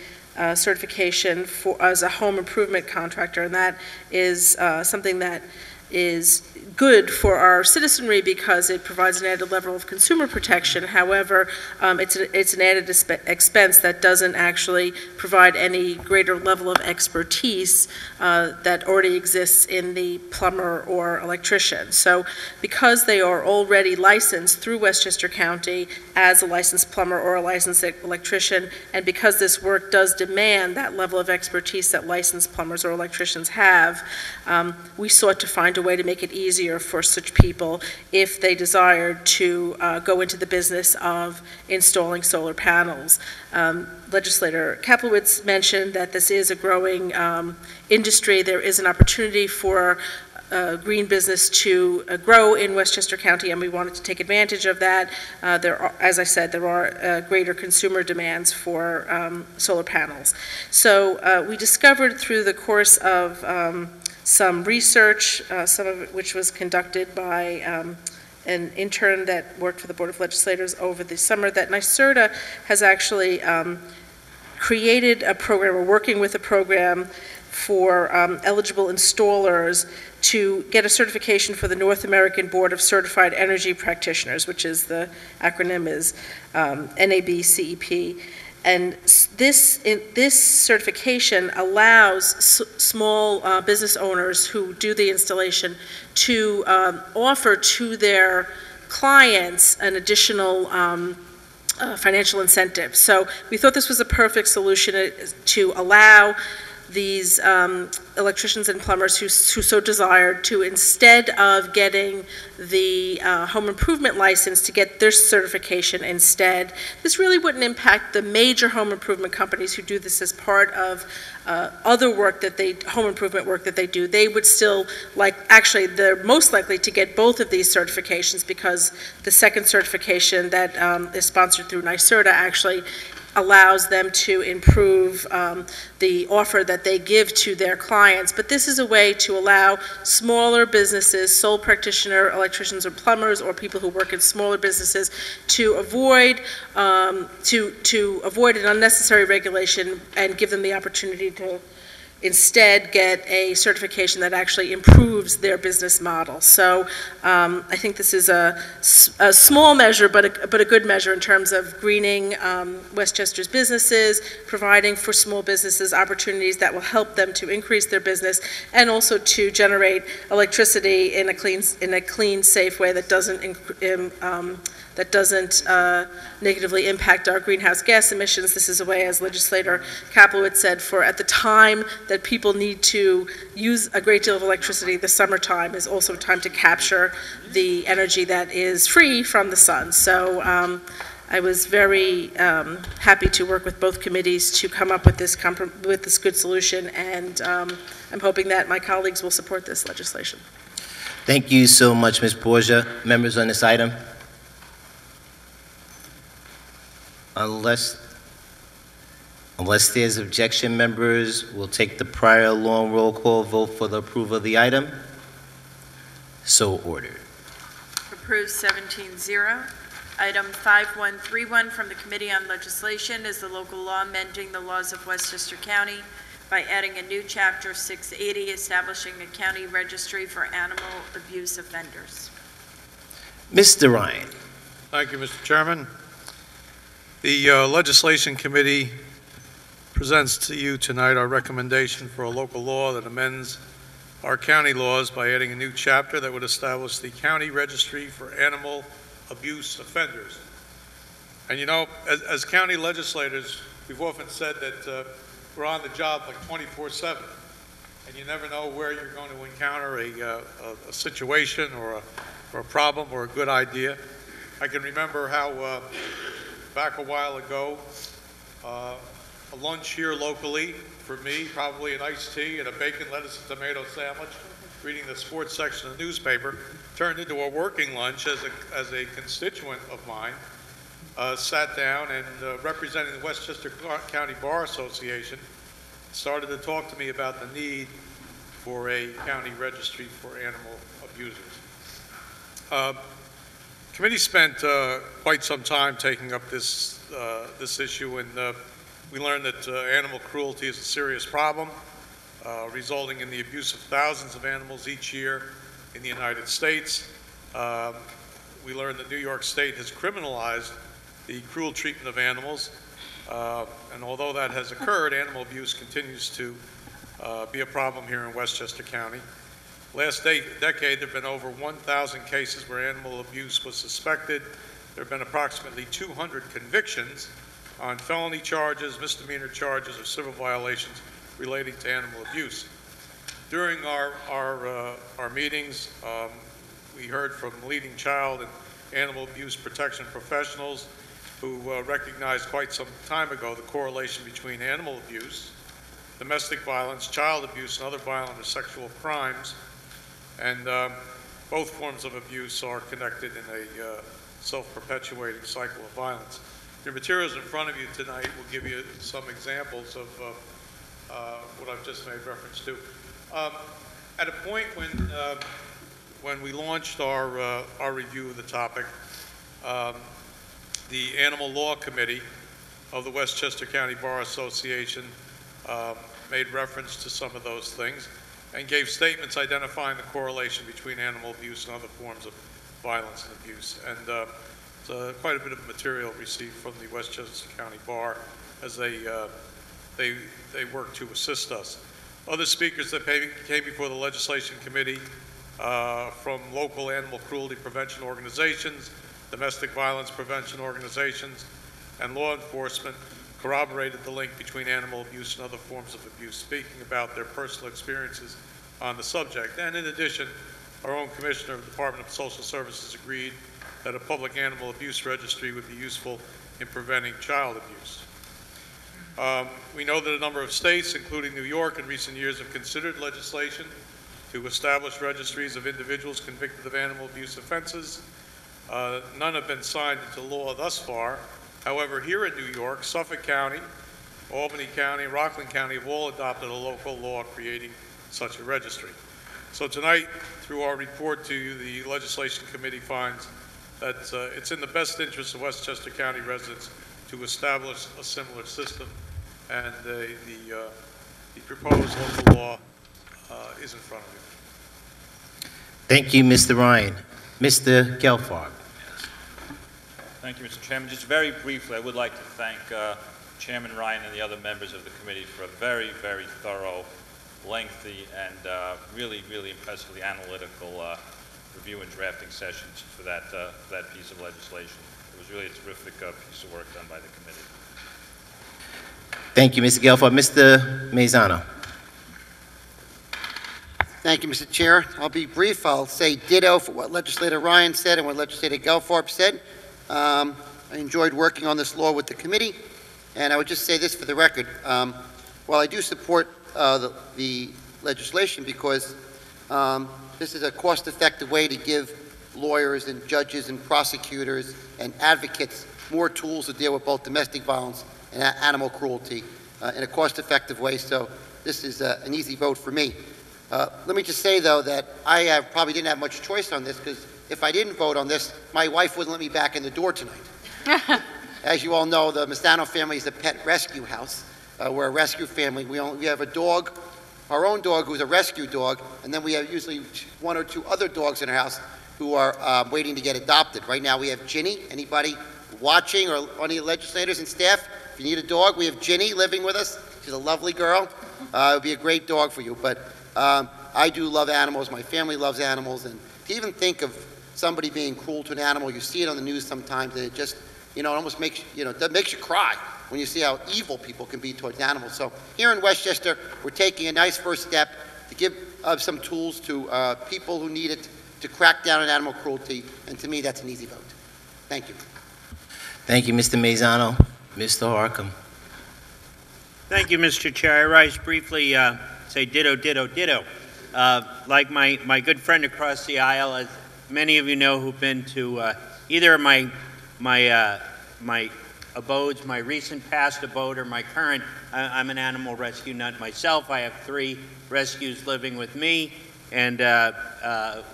certification as a home improvement contractor, and that is something that is good for our citizenry because it provides an added level of consumer protection. However, it's an added expense that doesn't actually provide any greater level of expertise that already exists in the plumber or electrician. So because they are already licensed through Westchester County as a licensed plumber or a licensed electrician, and because this work does demand that level of expertise that licensed plumbers or electricians have, we sought to find a way to make it easier for such people if they desired to go into the business of installing solar panels. Legislator Kaplowitz mentioned that this is a growing industry. There is an opportunity for green business to grow in Westchester County, and we wanted to take advantage of that. As I said, there are greater consumer demands for solar panels. So we discovered through the course of some research, some of it which was conducted by an intern that worked for the Board of Legislators over the summer, that NYSERDA has actually created a program, or working with a program for eligible installers to get a certification for the North American Board of Certified Energy Practitioners, which is the acronym is NABCEP. And this certification allows small business owners who do the installation to offer to their clients an additional financial incentive. So we thought this was a perfect solution to allow these electricians and plumbers who so desired to, instead of getting the home improvement license, to get their certification instead. This really wouldn't impact the major home improvement companies who do this as part of other work that home improvement work that they do. They would still, actually they're most likely to get both of these certifications, because the second certification that is sponsored through NYSERDA actually allows them to improve the offer that they give to their clients. But this is a way to allow smaller businesses, sole practitioner electricians or plumbers, or people who work in smaller businesses, to avoid to avoid an unnecessary regulation and give them the opportunity to instead get a certification that actually improves their business model. So I think this is a small measure, but a good measure in terms of greening Westchester's businesses, providing for small businesses opportunities that will help them to increase their business, and also to generate electricity in a clean, safe way that doesn't negatively impact our greenhouse gas emissions. This is a way, as Legislator Kaplowitz said, for at the time that people need to use a great deal of electricity, the summertime is also a time to capture the energy that is free from the sun. So I was very happy to work with both committees to come up with this good solution, and I'm hoping that my colleagues will support this legislation. Thank you so much, Ms. Borgia. Members on this item? Unless there's objection, members, we'll take the prior long roll call vote for the approval of the item. So ordered. Approved 17-0. Item 5131 from the Committee on Legislation is the local law amending the laws of Westchester County by adding a new chapter 680, establishing a county registry for animal abuse offenders. Mr. Ryan. Thank you, Mr. Chairman. The Legislation Committee presents to you tonight our recommendation for a local law that amends our county laws by adding a new chapter that would establish the County Registry for Animal Abuse Offenders. And you know, as county legislators, we've often said that we're on the job like 24/7, and you never know where you're going to encounter a situation or a problem or a good idea. I can remember how back a while ago, a lunch here locally for me, probably an iced tea and a bacon, lettuce, and tomato sandwich, reading the sports section of the newspaper, turned into a working lunch as a constituent of mine sat down and representing the Westchester County Bar Association started to talk to me about the need for a county registry for animal abusers. Committee spent quite some time taking up this issue, and we learned that animal cruelty is a serious problem, resulting in the abuse of thousands of animals each year in the United States. We learned that New York State has criminalized the cruel treatment of animals, and although that has occurred, animal abuse continues to be a problem here in Westchester County. Last decade, there have been over 1,000 cases where animal abuse was suspected. There have been approximately 200 convictions on felony charges, misdemeanor charges, or civil violations relating to animal abuse. During our meetings, we heard from leading child and animal abuse protection professionals who recognized quite some time ago the correlation between animal abuse, domestic violence, child abuse, and other violent or sexual crimes. And both forms of abuse are connected in a self-perpetuating cycle of violence. Your materials in front of you tonight will give you some examples of what I've just made reference to. At a point when we launched our review of the topic, the Animal Law Committee of the Westchester County Bar Association made reference to some of those things and gave statements identifying the correlation between animal abuse and other forms of violence and abuse. And quite a bit of material received from the Westchester County Bar as they work to assist us. Other speakers that came before the Legislation Committee from local animal cruelty prevention organizations, domestic violence prevention organizations, and law enforcement corroborated the link between animal abuse and other forms of abuse, speaking about their personal experiences on the subject. And in addition, our own Commissioner of the Department of Social Services agreed that a public animal abuse registry would be useful in preventing child abuse. We know that a number of states, including New York, in recent years have considered legislation to establish registries of individuals convicted of animal abuse offenses. None have been signed into law thus far. However, here in New York, Suffolk County, Albany County, Rockland County have all adopted a local law creating such a registry. So tonight, through our report to you, the Legislation Committee finds that it's in the best interest of Westchester County residents to establish a similar system, and the proposed local law is in front of you. Thank you, Mr. Ryan. Mr. Gelfarb. Thank you, Mr. Chairman. Just very briefly, I would like to thank Chairman Ryan and the other members of the committee for a very, very thorough, lengthy, and really, really impressively analytical review and drafting sessions for that piece of legislation. It was really a terrific piece of work done by the committee. Thank you, Mr. Gelfarb. Mr. Mazzano. Thank you, Mr. Chair. I'll be brief. I'll say ditto for what Legislator Ryan said and what Legislator Gelfarb said. I enjoyed working on this law with the committee, and I would just say this for the record. While I do support the legislation because this is a cost-effective way to give lawyers and judges and prosecutors and advocates more tools to deal with both domestic violence and animal cruelty in a cost-effective way, so this is an easy vote for me. Let me just say, though, that I probably didn't have much choice on this because if I didn't vote on this, my wife wouldn't let me back in the door tonight. As you all know, the Mazzano family is a pet rescue house. We're a rescue family. We have a dog, our own dog, who's a rescue dog, and then we have usually one or two other dogs in our house who are waiting to get adopted. Right now we have Ginny. Anybody watching or any legislators and staff, if you need a dog, we have Ginny living with us. She's a lovely girl. It would be a great dog for you. But I do love animals. My family loves animals. And to even think of somebody being cruel to an animal, you see it on the news sometimes, and it just, it almost makes, that makes you cry when you see how evil people can be towards animals. So here in Westchester, we're taking a nice first step to give some tools to people who need it to crack down on animal cruelty, and to me, that's an easy vote. Thank you. Thank you, Mr. Mazzano. Mr. Harcum. Thank you, Mr. Chair. I rise briefly, say ditto, ditto, ditto. Like my good friend across the aisle, as many of you know who've been to either my abodes, my recent past abode or my current, I'm an animal rescue nut myself. I have 3 rescues living with me, and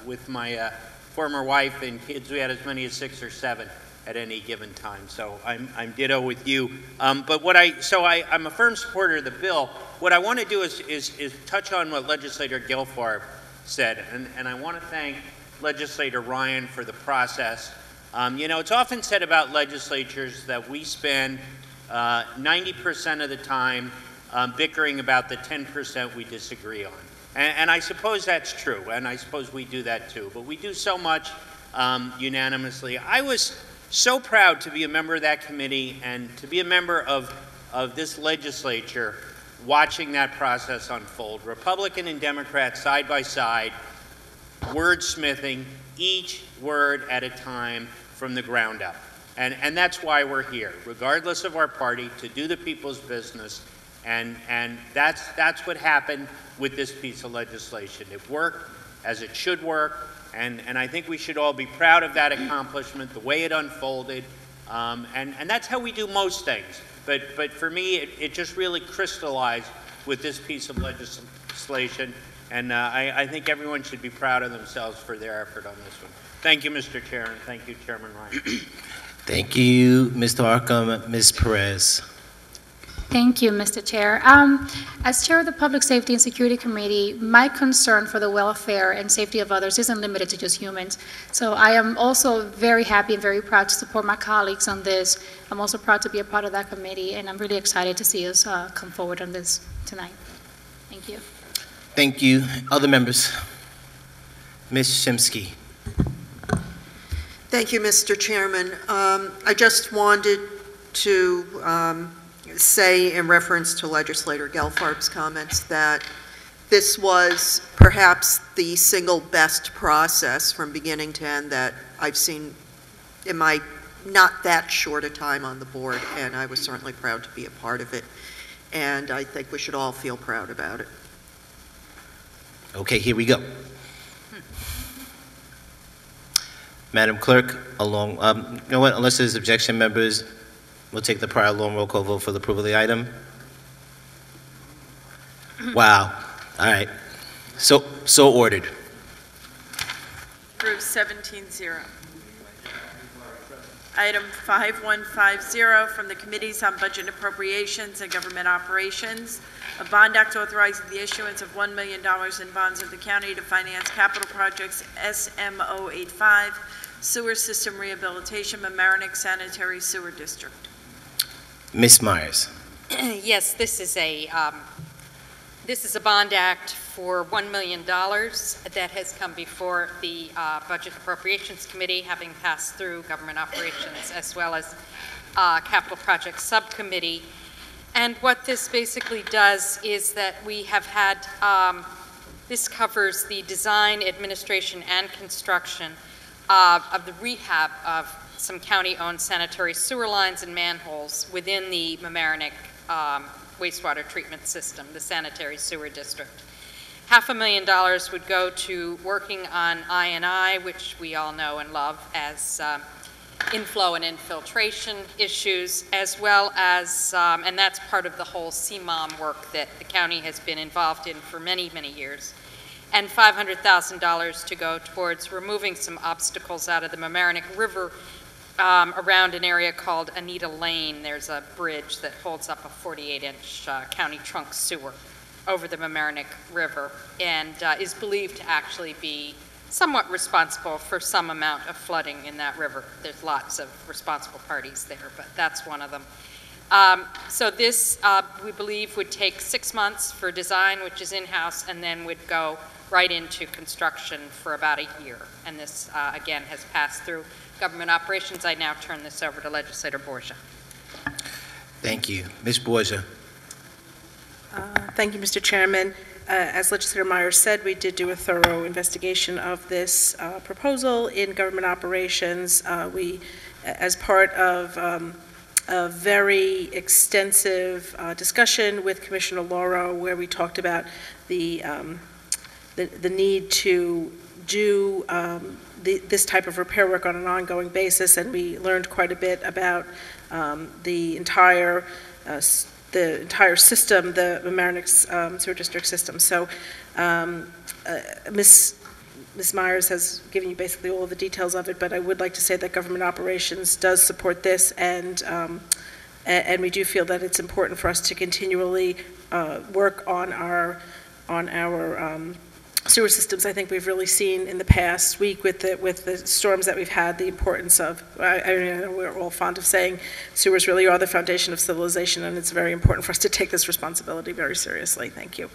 with my former wife and kids, we had as many as 6 or 7 at any given time. So I'm ditto with you. But I'm a firm supporter of the bill. What I want to do is touch on what Legislator Gelfarb said, and I want to thank Legislator Ryan for the process. It's often said about legislatures that we spend 90% of the time bickering about the 10% we disagree on. And I suppose that's true, and I suppose we do that too, but we do so much unanimously. I was so proud to be a member of that committee and to be a member of this legislature watching that process unfold. Republican and Democrat side by side, wordsmithing each word at a time from the ground up. And that's why we're here, regardless of our party, to do the people's business. And that's what happened with this piece of legislation. It worked as it should work. And I think we should all be proud of that accomplishment, the way it unfolded. And that's how we do most things. But for me, it just really crystallized with this piece of legislation. And I think everyone should be proud of themselves for their effort on this one. Thank you, Mr. Chair, and thank you, Chairman Ryan. Thank you, Mr. Harcum. Ms. Perez. Thank you, Mr. Chair. As Chair of the Public Safety and Security Committee, my concern for the welfare and safety of others isn't limited to just humans. So I am also very happy and very proud to support my colleagues on this. I'm also proud to be a part of that committee, and I'm really excited to see us come forward on this tonight. Thank you. Thank you. Other members? Ms. Shimsky. Thank you, Mr. Chairman. I just wanted to say in reference to Legislator Gelfarb's comments that this was perhaps the single best process from beginning to end that I've seen in my not that short a time on the board, and I was certainly proud to be a part of it, and I think we should all feel proud about it. Okay, here we go. Madam Clerk, you know what, unless there's objection, members, we'll take the prior long roll call vote for the approval of the item. Wow. All right. So ordered. Approved 17-0. Item 5150 from the Committees on Budget and Appropriations and Government Operations, a bond act authorizing the issuance of $1 million in bonds of the county to finance capital projects SMO85, Sewer System Rehabilitation, Mamaroneck Sanitary Sewer District. Ms. Myers. Yes, this is a bond act for $1 million that has come before the Budget Appropriations Committee, having passed through Government Operations as well as Capital Projects Subcommittee. And what this basically does is that we have had, this covers the design, administration, and construction of the rehab of some county-owned sanitary sewer lines and manholes within the Mamaroneck wastewater treatment system, the sanitary sewer district. $500,000 would go to working on I&I, which we all know and love as inflow and infiltration issues, as well as, and that's part of the whole CMOM work that the county has been involved in for many, many years. And $500,000 to go towards removing some obstacles out of the Mamaroneck River around an area called Anita Lane. There's a bridge that holds up a 48-inch county trunk sewer over the Mamaroneck River and is believed to actually be somewhat responsible for some amount of flooding in that river. There's lots of responsible parties there, but that's one of them. So this, we believe, would take 6 months for design, which is in-house, and then would go right into construction for about a year. And this, again, has passed through Government Operations. I now turn this over to Legislator Borgia. Thank you. Ms. Borgia. Thank you, Mr. Chairman. As Legislator Myers said, we did do a thorough investigation of this proposal in Government Operations. We, as part of a very extensive discussion with Commissioner Lauro, where we talked about the need to do this type of repair work on an ongoing basis, and we learned quite a bit about the entire system, the Mamaroneck Sewer District system. So Ms. Myers has given you basically all of the details of it, but I would like to say that Government Operations does support this, and we do feel that it's important for us to continually work on our sewer systems. I think we've really seen in the past week with the storms that we've had the importance of, I mean, we're all fond of saying sewers really are the foundation of civilization, and it's very important for us to take this responsibility very seriously. Thank you.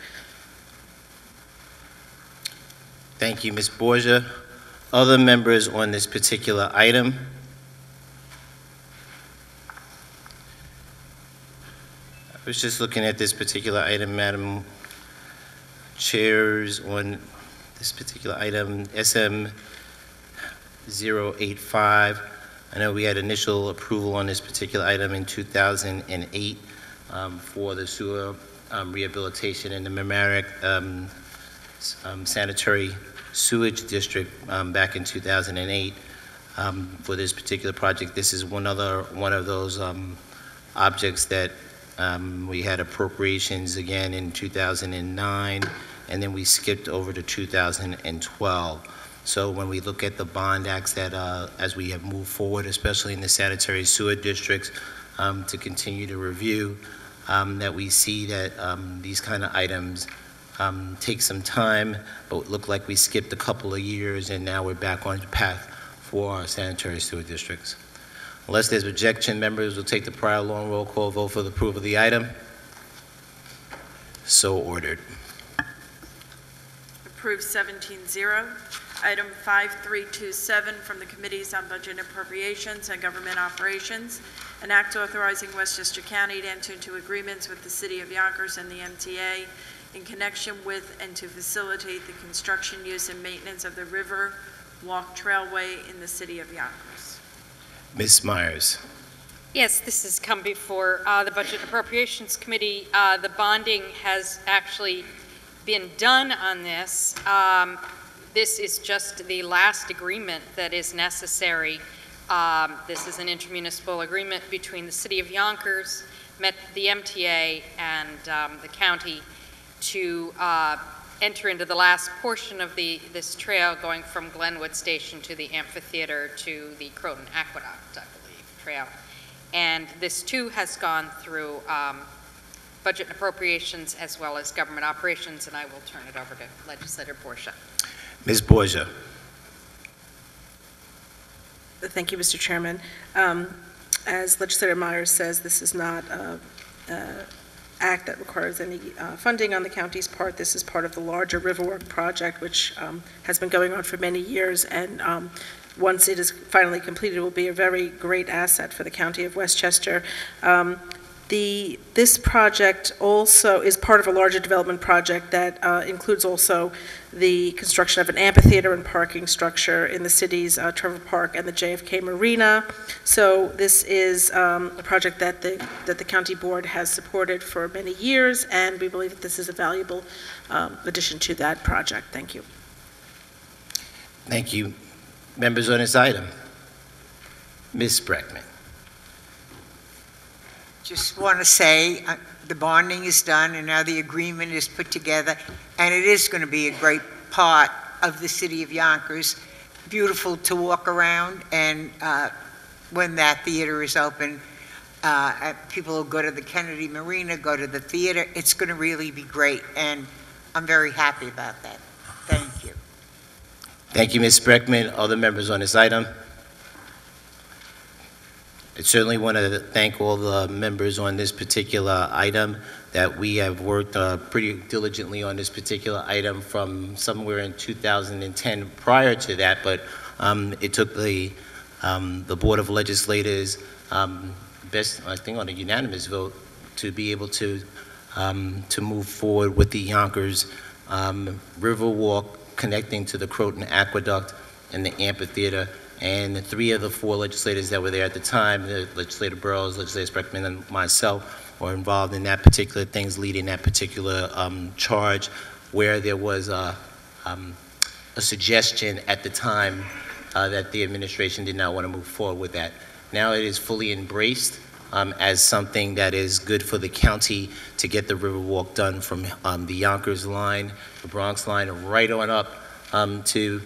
Thank you, Ms. Borgia. Other members on this particular item? I was just looking at this particular item, Madam Chairs, on this particular item, SM085. I know we had initial approval on this particular item in 2008 for the sewer rehabilitation in the Mamaroneck Sanitary Sewage District back in 2008 for this particular project. This is one of those objects that we had appropriations again in 2009, and then we skipped over to 2012. So when we look at the bond acts that, as we have moved forward, especially in the sanitary sewer districts, to continue to review, that we see that these kind of items take some time, but look like we skipped a couple of years, and now we're back on the path for our sanitary sewer districts. Unless there's objection, members will take the prior long roll call vote for the approval of the item. So ordered. Approved 17-0. Item 5327 from the Committees on Budget and Appropriations and Government Operations, an act authorizing Westchester County to enter into agreements with the City of Yonkers and the MTA in connection with and to facilitate the construction, use, and maintenance of the River Walk Trailway in the City of Yonkers. Ms. Myers. Yes, this has come before the Budget and Appropriations Committee. The bonding has actually been done on this. This is just the last agreement that is necessary. This is an intermunicipal agreement between the City of Yonkers, the MTA, and the county to enter into the last portion of this trail going from Glenwood Station to the amphitheater to the Croton Aqueduct, I believe, trail. And this too has gone through Budget and Appropriations as well as Government Operations, and I will turn it over to Legislator Borgia. Ms. Borgia. Thank you, Mr. Chairman. As Legislator Myers says, this is not an act that requires any funding on the county's part. This is part of the larger Riverwalk project, which has been going on for many years, and once it is finally completed, it will be a very great asset for the County of Westchester. This project also is part of a larger development project that includes also the construction of an amphitheater and parking structure in the city's Trevor Park and the JFK Marina. So this is a project that the county board has supported for many years, and we believe that this is a valuable addition to that project. Thank you. Thank you. Members on this item. Ms. Breckman. Just want to say the bonding is done and now the agreement is put together, and it is going to be a great part of the City of Yonkers. Beautiful to walk around, and when that theater is open, people will go to the Kennedy Marina, go to the theater. It's going to really be great, and I'm very happy about that. Thank you. Thank you, Ms. Breckman. Other members on this item? I certainly want to thank all the members on this particular item that we have worked pretty diligently on this particular item from somewhere in 2010 prior to that, but it took the Board of Legislators, I think on a unanimous vote, to be able to move forward with the Yonkers Riverwalk connecting to the Croton Aqueduct and the amphitheater. And the 3 of the 4 legislators that were there at the time, the Legislator Burrows, Legislator Spreckman, and myself, were involved in that particular things, leading that particular charge, where there was a suggestion at the time that the administration did not want to move forward with that. Now it is fully embraced as something that is good for the county to get the Riverwalk done from the Yonkers line, the Bronx line, right on up to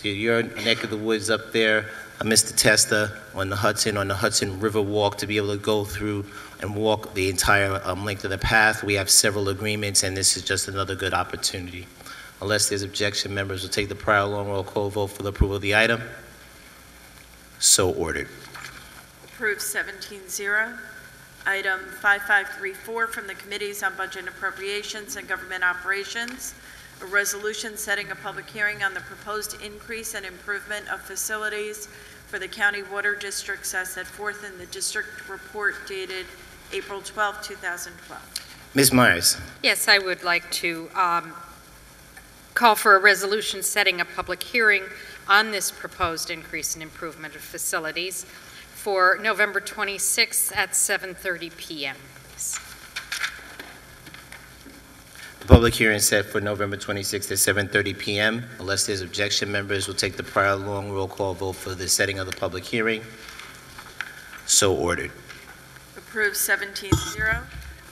your neck of the woods up there, Mr. Testa, on the Hudson River Walk, to be able to go through and walk the entire length of the path. We have several agreements, and this is just another good opportunity. Unless there's objection, members will take the prior long roll call vote for the approval of the item. So ordered. Approved 17-0. Item 5534 from the Committees on Budget and Appropriations and Government Operations, a resolution setting a public hearing on the proposed increase and improvement of facilities for the county water districts as set forth in the district report dated April 12, 2012. Ms. Myers. Yes, I would like to call for a resolution setting a public hearing on this proposed increase and improvement of facilities for November 26th at 7:30 p.m. please. The public hearing is set for November 26th at 7:30 p.m. Unless there's objection, members will take the prior long roll call vote for the setting of the public hearing. So ordered. Approved 17-0.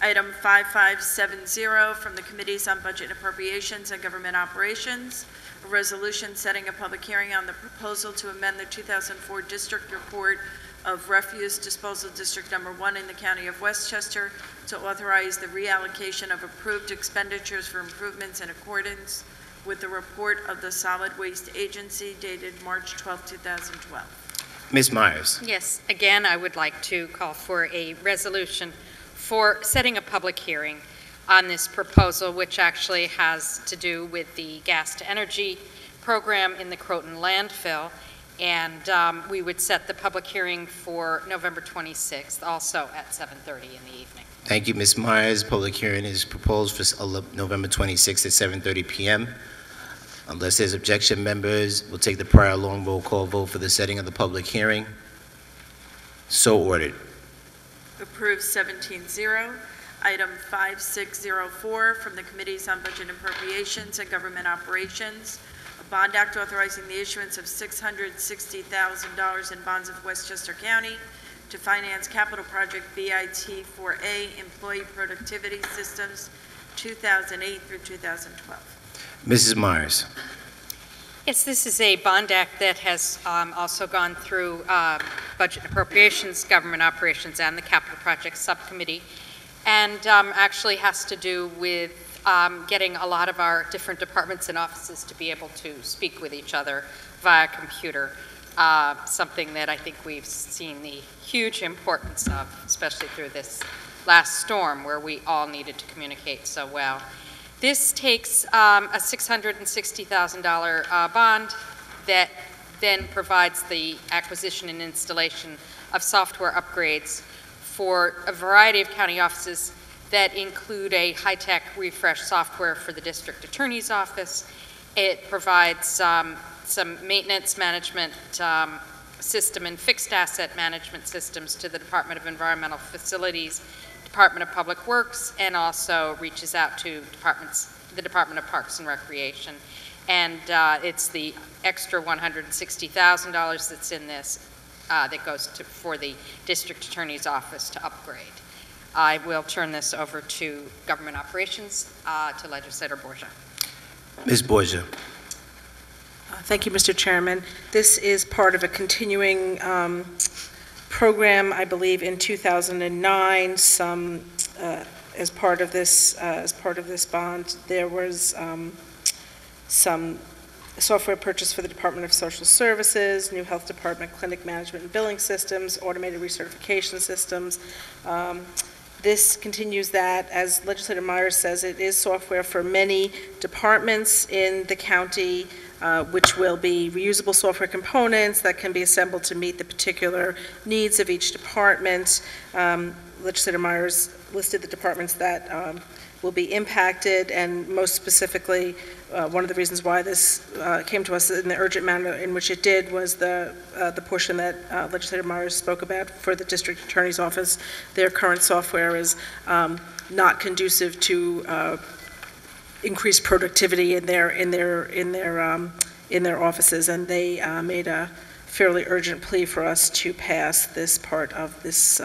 Item 5570 from the Committees on Budget and Appropriations and Government Operations, a resolution setting a public hearing on the proposal to amend the 2004 district report of Refuse Disposal District Number 1 in the County of Westchester to authorize the reallocation of approved expenditures for improvements in accordance with the report of the Solid Waste Agency dated March 12, 2012. Ms. Myers. Yes, again, I would like to call for a resolution for setting a public hearing on this proposal, which actually has to do with the gas to energy program in the Croton landfill. And we would set the public hearing for November 26th, also at 7:30 in the evening. Thank you, Ms. Myers. Public hearing is proposed for November 26th at 7:30 p.m. Unless there's objection, members will take the prior long roll call vote for the setting of the public hearing. So ordered. Approved 17-0. Item 5604 from the Committees on Budget Appropriations and Government Operations. A bond act authorizing the issuance of $660,000 in bonds of Westchester County to finance capital project BIT-4A Employee Productivity Systems 2008 through 2012. Mrs. Myers. Yes, this is a bond act that has also gone through Budget Appropriations, Government Operations, and the Capital Projects Subcommittee, and actually has to do with getting a lot of our different departments and offices to be able to speak with each other via computer, something that I think we've seen the huge importance of, especially through this last storm where we all needed to communicate so well. This takes a $660,000 bond that then provides the acquisition and installation of software upgrades for a variety of county offices that include a high-tech refresh software for the district attorney's office. It provides some maintenance management system and fixed asset management systems to the Department of Environmental Facilities, Department of Public Works, and also reaches out to the Department of Parks and Recreation. And it's the extra $160,000 that's in this that goes for the district attorney's office to upgrade. I will turn this over to Government Operations, to Legislator Borgia. Ms. Borgia. Thank you, Mr. Chairman. This is part of a continuing program, I believe, in 2009. As part of this bond, there was some software purchase for the Department of Social Services, new health department, clinic management and billing systems, automated recertification systems. This continues that, as Legislator Myers says, it is software for many departments in the county, which will be reusable software components that can be assembled to meet the particular needs of each department. Legislator Myers listed the departments that will be impacted, and most specifically, one of the reasons why this came to us in the urgent manner in which it did was the portion that Legislator Myers spoke about for the district attorney's office. Their current software is not conducive to increased productivity in their offices, and they made a fairly urgent plea for us to pass this part of this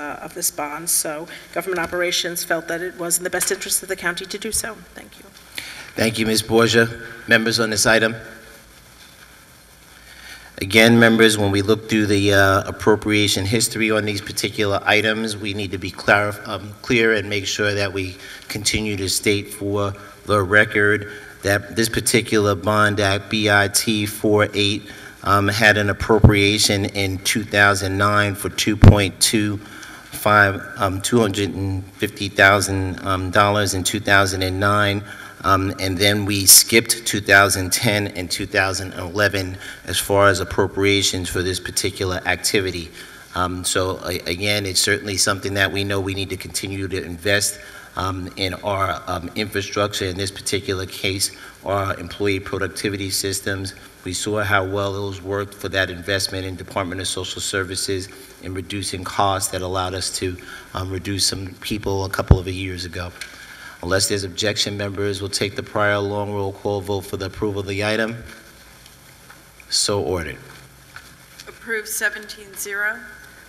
bond. So Government Operations felt that it was in the best interest of the county to do so. Thank you. Thank you, Ms. Borgia. Members on this item? Again, members, when we look through the appropriation history on these particular items, we need to be clear and make sure that we continue to state for the record that this particular bond act, BIT 48, had an appropriation in 2009 for $250,000 in 2009, and then we skipped 2010 and 2011 as far as appropriations for this particular activity. So again, it's certainly something that we know we need to continue to invest in our infrastructure, in this particular case, our employee productivity systems. We saw how well those worked for that investment in Department of Social Services in reducing costs that allowed us to reduce some people a couple of years ago. Unless there's objection, members will take the prior long roll call vote for the approval of the item. So ordered. Approved 17-0.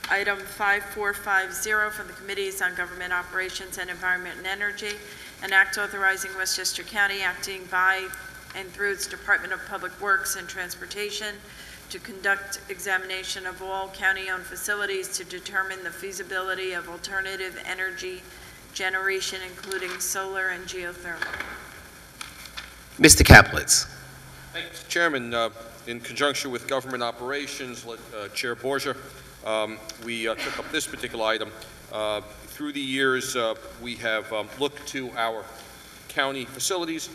Item 5450 from the Committees on Government Operations and Environment and Energy, an act authorizing Westchester County acting by and through its Department of Public Works and Transportation to conduct examination of all county-owned facilities to determine the feasibility of alternative energy generation, including solar and geothermal. Mr. Kaplowitz. Thank you, Mr. Chairman. In conjunction with government operations, Chair Borgia, we took up this particular item. Through the years, we have looked to our county facilities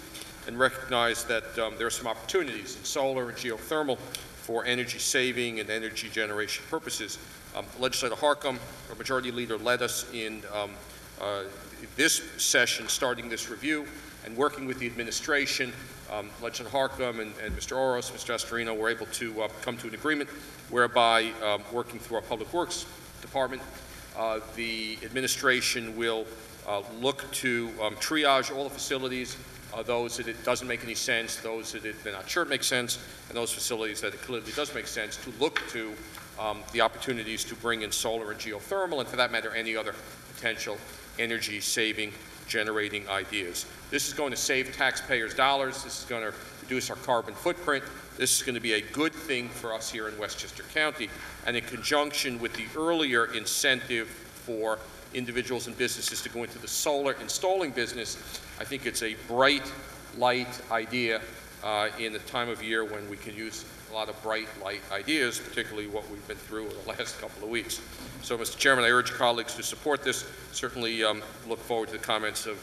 and recognized that there are some opportunities in solar and geothermal for energy saving and energy generation purposes. Legislator Harcum, our majority leader, led us in this session, starting this review and working with the administration. Legislator Harcum and Mr. Oros, Mr. Astorino were able to come to an agreement whereby, working through our Public Works Department, the administration will look to triage all the facilities, those that it doesn't make any sense, those that they're not sure it makes sense, and those facilities that it clearly does make sense, to look to the opportunities to bring in solar and geothermal, and for that matter, any other potential energy-saving, generating ideas. This is going to save taxpayers dollars. This is going to reduce our carbon footprint. This is going to be a good thing for us here in Westchester County, and in conjunction with the earlier incentive for individuals and businesses to go into the solar installing business, I think it's a bright light idea in the time of year when we can use a lot of bright light ideas, particularly what we've been through in the last couple of weeks. So, Mr. Chairman, I urge colleagues to support this. Certainly look forward to the comments of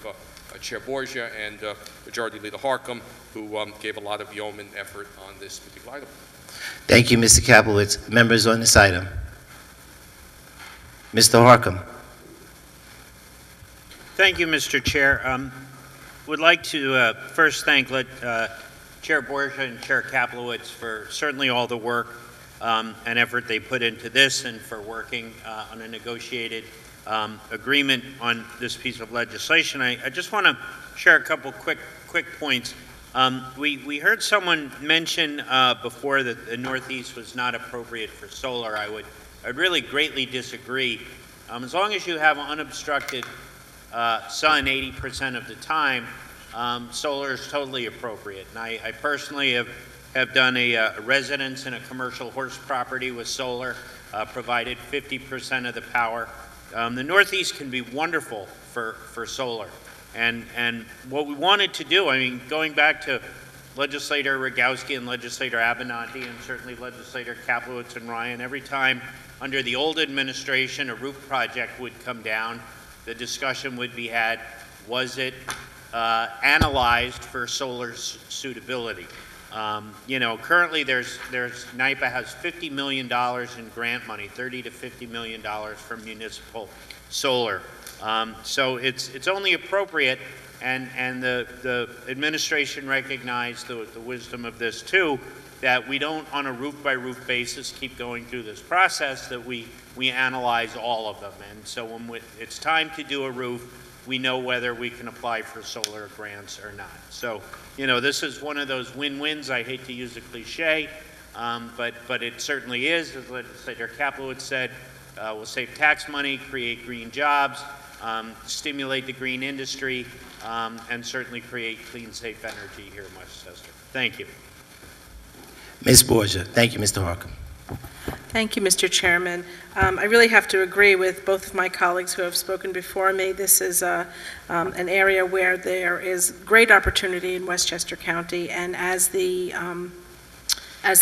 Chair Borgia and Majority Leader Harcum, who gave a lot of yeoman effort on this particular item. Thank you, Mr. Kaplowitz. Members on this item. Mr. Harcum. Thank you, Mr. Chair. Would like to first thank Chair Borgia and Chair Kaplowitz for certainly all the work and effort they put into this, and for working on a negotiated agreement on this piece of legislation. I just want to share a couple quick points. We heard someone mention before that the Northeast was not appropriate for solar. I'd really greatly disagree. As long as you have unobstructed sun 80% of the time, solar is totally appropriate. And I personally have done a residence in a commercial horse property with solar, provided 50% of the power. The Northeast can be wonderful for solar. And what we wanted to do, I mean, going back to Legislator Rogowski and Legislator Abenanti, and certainly Legislator Kaplowitz and Ryan, every time under the old administration a roof project would come down, the discussion would be had, was it analyzed for solar suitability? You know, currently NYPA has $50 million in grant money, $30 to $50 million for municipal solar. So it's only appropriate, and the administration recognized the wisdom of this too, that we don't on a roof-by-roof basis keep going through this process, that we analyze all of them. And so when it's time to do a roof, we know whether we can apply for solar grants or not. So, you know, this is one of those win-wins. I hate to use a cliche, but it certainly is. As Legislator Kaplowitz said, we'll save tax money, create green jobs, stimulate the green industry, and certainly create clean, safe energy here in Westchester. Thank you. Ms. Borgia. Thank you, Mr. Harcum. Thank you, Mr. Chairman. I really have to agree with both of my colleagues who have spoken before me. This is an area where there is great opportunity in Westchester County, and as the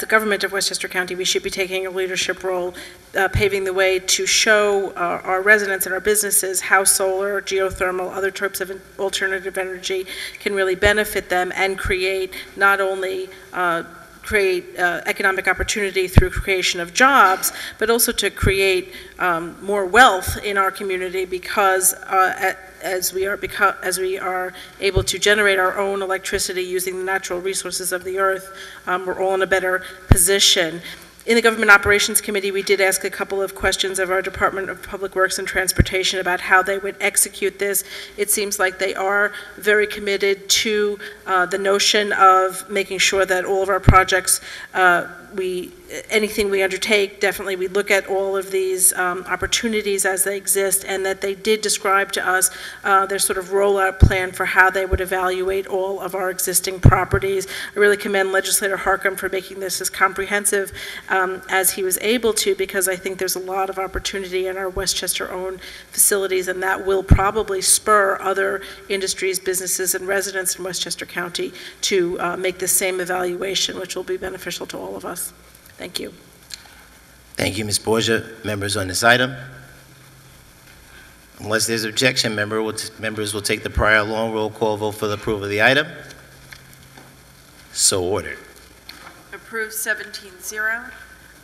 government of Westchester County, we should be taking a leadership role, paving the way to show our residents and our businesses how solar, geothermal, other types of alternative energy can really benefit them and create not only economic opportunity through creation of jobs, but also to create more wealth in our community, because as we are able to generate our own electricity using the natural resources of the earth, we're all in a better position. In the Government Operations Committee, we did ask a couple of questions of our Department of Public Works and Transportation about how they would execute this. It seems like they are very committed to the notion of making sure that all of our projects we anything we undertake, definitely we look at all of these opportunities as they exist, and that they did describe to us their sort of rollout plan for how they would evaluate all of our existing properties. I really commend Legislator Harcum for making this as comprehensive as he was able to, because I think there's a lot of opportunity in our Westchester-owned facilities, and that will probably spur other industries, businesses, and residents in Westchester County to make the same evaluation, which will be beneficial to all of us. Thank you. Thank you, Ms. Borgia. Members on this item? Unless there's objection, members will take the prior long roll call vote for the approval of the item. So ordered. Approved 17-0.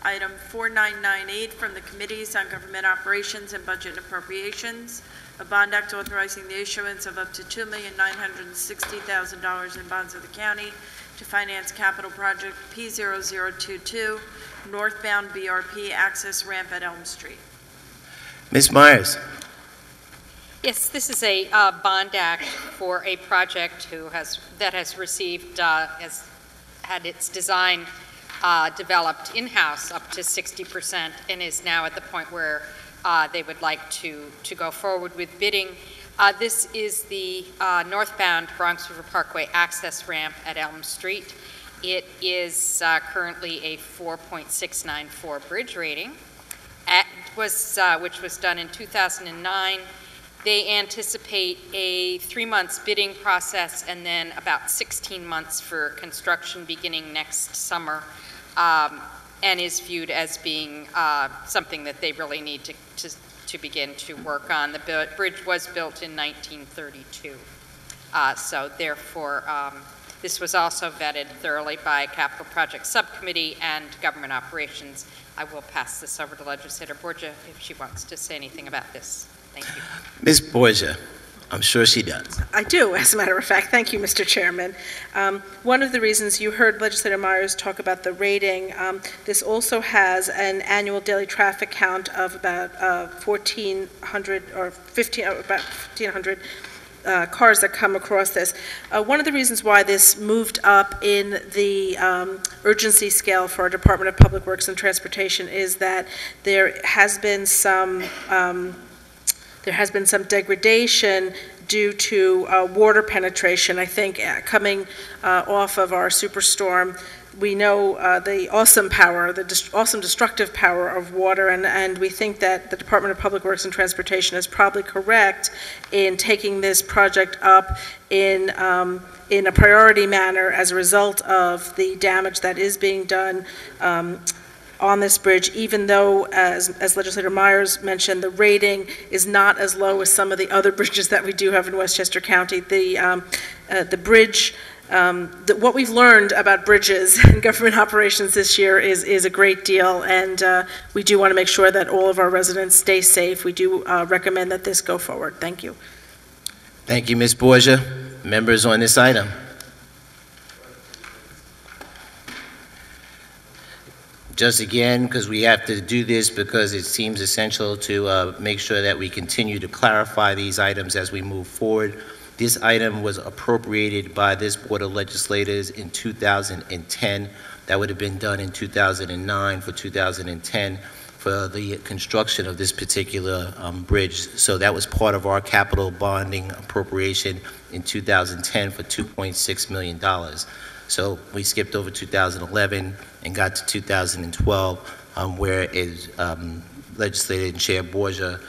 Item 4998 from the Committees on Government Operations and Budget and Appropriations, a bond act authorizing the issuance of up to $2,960,000 in bonds of the county to finance capital project P0022, northbound BRP access ramp at Elm Street. Ms. Myers. Yes, this is a bond act for a project that has received, has had its design developed in-house up to 60% and is now at the point where they would like to go forward with bidding. This is the northbound Bronx River Parkway access ramp at Elm Street. It is currently a 4.694 bridge rating, which was done in 2009. They anticipate a 3 months bidding process and then about 16 months for construction beginning next summer, and is viewed as being something that they really need to begin to work on. The bridge was built in 1932. So therefore, this was also vetted thoroughly by Capital Project Subcommittee and Government Operations. I will pass this over to Legislator Borgia if she wants to say anything about this. Thank you. Ms. Borgia, I'm sure she does. I do, as a matter of fact. Thank you, Mr. Chairman. One of the reasons you heard Legislator Myers talk about the rating, this also has an annual daily traffic count of about 1,400 or 1,500 cars that come across this. One of the reasons why this moved up in the urgency scale for our Department of Public Works and Transportation is that there has been some degradation due to water penetration. I think coming off of our superstorm, we know the awesome power, awesome destructive power of water, and we think that the Department of Public Works and Transportation is probably correct in taking this project up in a priority manner as a result of the damage that is being done on this bridge, even though, as Legislator Myers mentioned, the rating is not as low as some of the other bridges that we do have in Westchester County. The bridge, what we've learned about bridges and government operations this year is a great deal, and we do want to make sure that all of our residents stay safe. We do recommend that this go forward. Thank you. Thank you, Ms. Borgia. Members on this item? Just again, because we have to do this because it seems essential to make sure that we continue to clarify these items as we move forward. This item was appropriated by this Board of Legislators in 2010. That would have been done in 2009 for 2010 for the construction of this particular bridge. So that was part of our capital bonding appropriation in 2010 for $2.6 million. So we skipped over 2011 and got to 2012, where Legislator Chair Borgia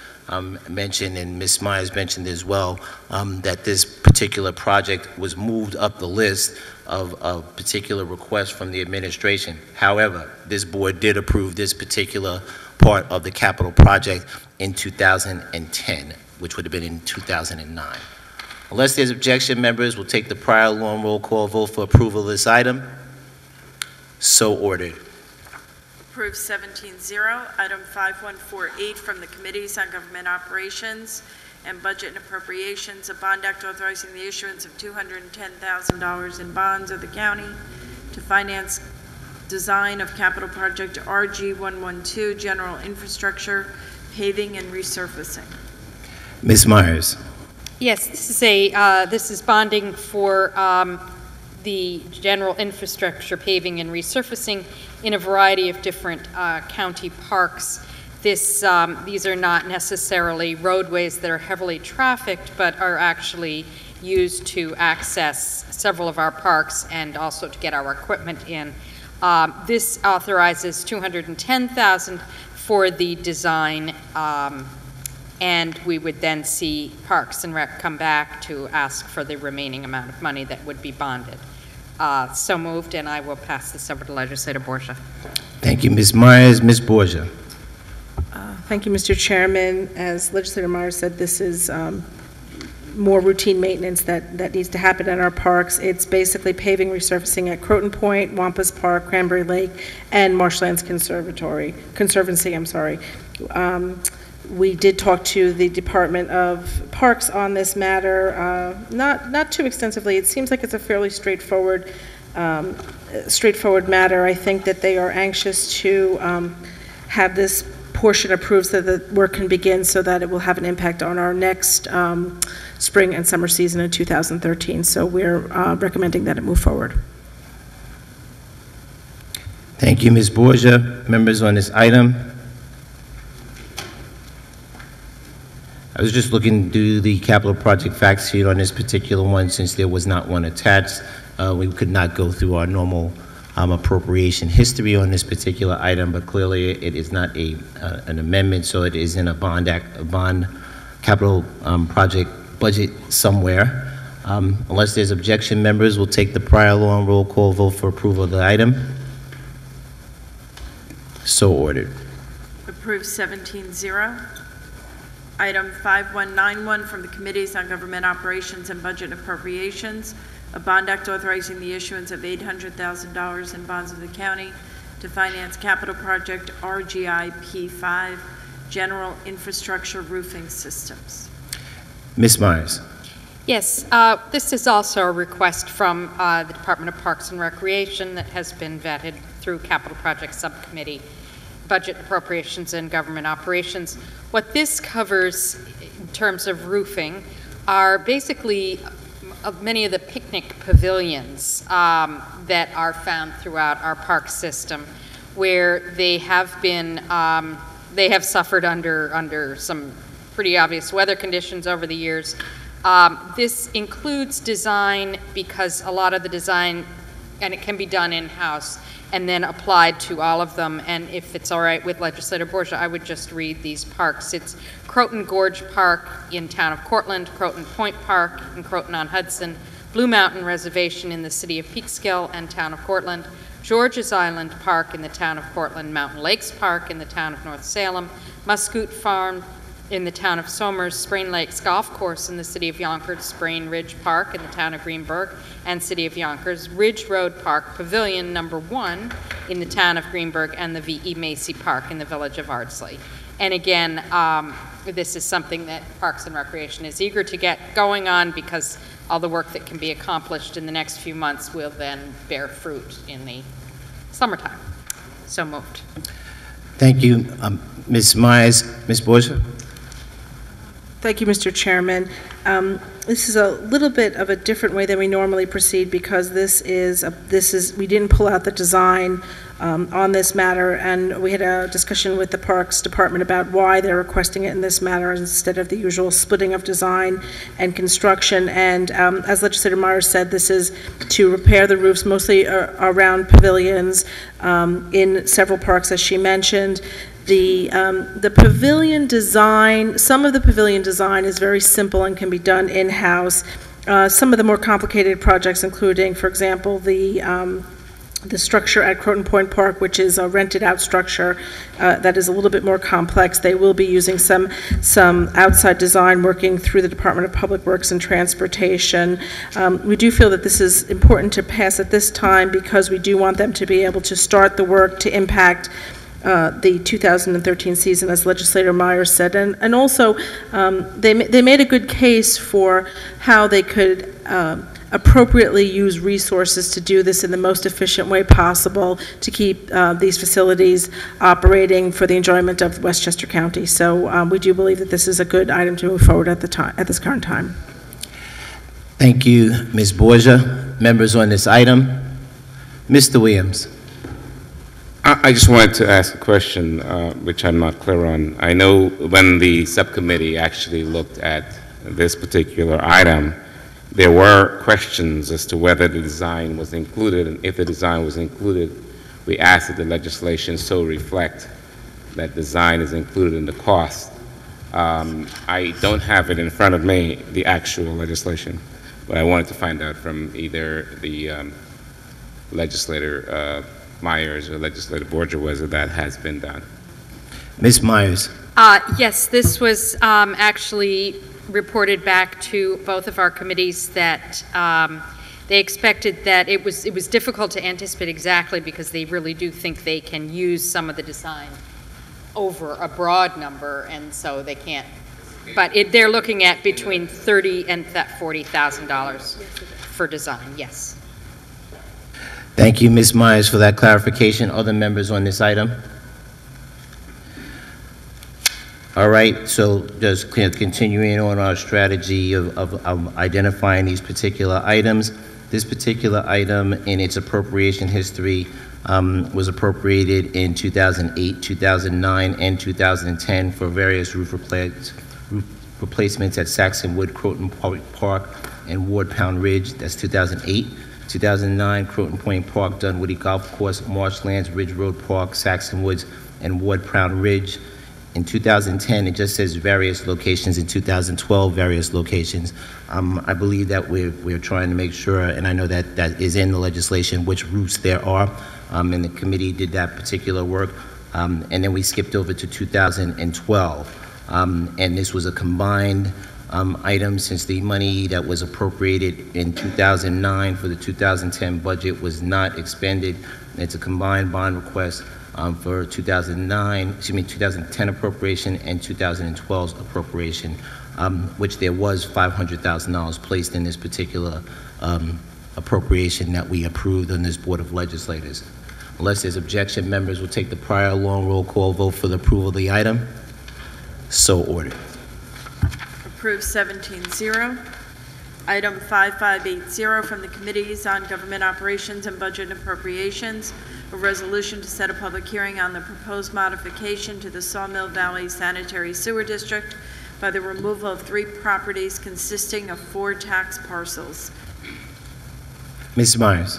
mentioned, and Ms. Myers mentioned as well, that this particular project was moved up the list of particular requests from the administration. However, this board did approve this particular part of the capital project in 2010, which would have been in 2009. Unless there's objection, members will take the prior long roll call vote for approval of this item. So ordered. Approved 17-0. Item 5148 from the Committees on Government Operations and Budget and Appropriations, a bond act authorizing the issuance of $210,000 in bonds of the county to finance design of capital project RG112, general infrastructure, paving and resurfacing. Ms. Myers. Yes, this is bonding for the general infrastructure paving and resurfacing. in a variety of different county parks. These are not necessarily roadways that are heavily trafficked, but are actually used to access several of our parks and also to get our equipment in. This authorizes $210,000 for the design, and we would then see Parks and Rec come back to ask for the remaining amount of money that would be bonded. So moved, and I will pass this over to Legislator Borgia. Thank you, Ms. Myers. Ms. Borgia. Thank you, Mr. Chairman. As Legislator Myers said, this is more routine maintenance that needs to happen at our parks. It's basically paving, resurfacing at Croton Point, Wampus Park, Cranberry Lake, and Marshlands Conservancy. We did talk to the Department of Parks on this matter, not too extensively. It seems like it's a fairly straightforward matter. I think that they are anxious to have this portion approved so that work can begin, so that it will have an impact on our next spring and summer season in 2013. So we're recommending that it move forward. Thank you, Ms. Borgia. Members on this item? I was just looking to do the capital project fact sheet on this particular one, since there was not one attached. We could not go through our normal appropriation history on this particular item, but clearly it is not an amendment, so it is in a bond capital project budget somewhere. Unless there's objection, members will take the prior law and roll call vote for approval of the item. So ordered. Approved 17-0. Item 5191 from the Committees on Government Operations and Budget Appropriations, a bond act authorizing the issuance of $800,000 in bonds of the county to finance capital project RGI P5, General Infrastructure Roofing Systems. Ms. Myers. Yes, this is also a request from the Department of Parks and Recreation that has been vetted through Capital Project Subcommittee, Budget Appropriations and Government Operations. What this covers in terms of roofing are basically many of the picnic pavilions that are found throughout our park system, where they have been, they have suffered under some pretty obvious weather conditions over the years. This includes design, because a lot of the design, and it can be done in-house, and then applied to all of them. And if it's all right with Legislator Borgia, I would just read these parks. It's Croton Gorge Park in town of Cortland, Croton Point Park in Croton-on-Hudson, Blue Mountain Reservation in the city of Peekskill and town of Cortland, George's Island Park in the town of Cortland, Mountain Lakes Park in the town of North Salem, Muscoot Farm in the town of Somers, Sprain Lakes Golf Course in the city of Yonkers, Sprain Ridge Park in the town of Greenberg and city of Yonkers, Ridge Road Park Pavilion number 1 in the town of Greenberg, and the V.E. Macy Park in the village of Ardsley. And again, this is something that Parks and Recreation is eager to get going on, because all the work that can be accomplished in the next few months will then bear fruit in the summertime. So moved. Thank you, Ms. Myers. Ms. Borgia. Thank you, Mr. Chairman. This is a little bit of a different way than we normally proceed, because we didn't pull out the design on this matter, and we had a discussion with the Parks Department about why they're requesting it in this matter instead of the usual splitting of design and construction. And as Legislator Myers said, this is to repair the roofs, mostly around pavilions in several parks, as she mentioned. The pavilion design, some of the pavilion design is very simple and can be done in-house. Some of the more complicated projects, including, for example, the structure at Croton Point Park, which is a rented-out structure that is a little bit more complex. They will be using some outside design, working through the Department of Public Works and Transportation. We do feel that this is important to pass at this time, because we do want them to be able to start the work to impact the 2013 season, as Legislator Myers said, and also they made a good case for how they could appropriately use resources to do this in the most efficient way possible to keep these facilities operating for the enjoyment of Westchester County. So we do believe that this is a good item to move forward at this current time. Thank you, Ms. Borgia. Members on this item. Mr. Williams. I just wanted to ask a question, which I'm not clear on. I know when the subcommittee actually looked at this particular item, there were questions as to whether the design was included, and if the design was included, we asked that the legislation so reflect that design is included in the cost. I don't have it in front of me, the actual legislation, but I wanted to find out from either the legislator Myers or legislator Borgia whether that has been done. Ms. Myers. Yes, this was actually reported back to both of our committees that they expected that it was difficult to anticipate exactly because they really do think they can use some of the design over a broad number, and so they can't. But they're looking at between $30,000 and $40,000 for design. Yes. Thank you, Ms. Myers, for that clarification. Other members on this item? All right, so just continuing on our strategy of identifying these particular items. This particular item in its appropriation history was appropriated in 2008, 2009, and 2010 for various roof replacements at Saxon Wood, Croton Park, and Ward Pound Ridge. That's 2008. 2009, Croton Point Park, Dunwoody Golf Course, Marshlands, Ridge Road Park, Saxon Woods, and Ward Pound Ridge. In 2010, it just says various locations. In 2012, various locations. I believe that we're trying to make sure, and I know that that is in the legislation, which routes there are, and the committee did that particular work. And then we skipped over to 2012, and this was a combined item since the money that was appropriated in 2009 for the 2010 budget was not expended. It's a combined bond request for 2010 appropriation and 2012's appropriation, which there was $500,000 placed in this particular appropriation that we approved on this Board of Legislators. Unless there's objection, members will take the prior long roll call vote for the approval of the item. So ordered. Approved 17-0. Item 5580 from the Committees on Government Operations and Budget Appropriations, a resolution to set a public hearing on the proposed modification to the Sawmill Valley Sanitary Sewer District by the removal of 3 properties consisting of 4 tax parcels. Ms. Myers.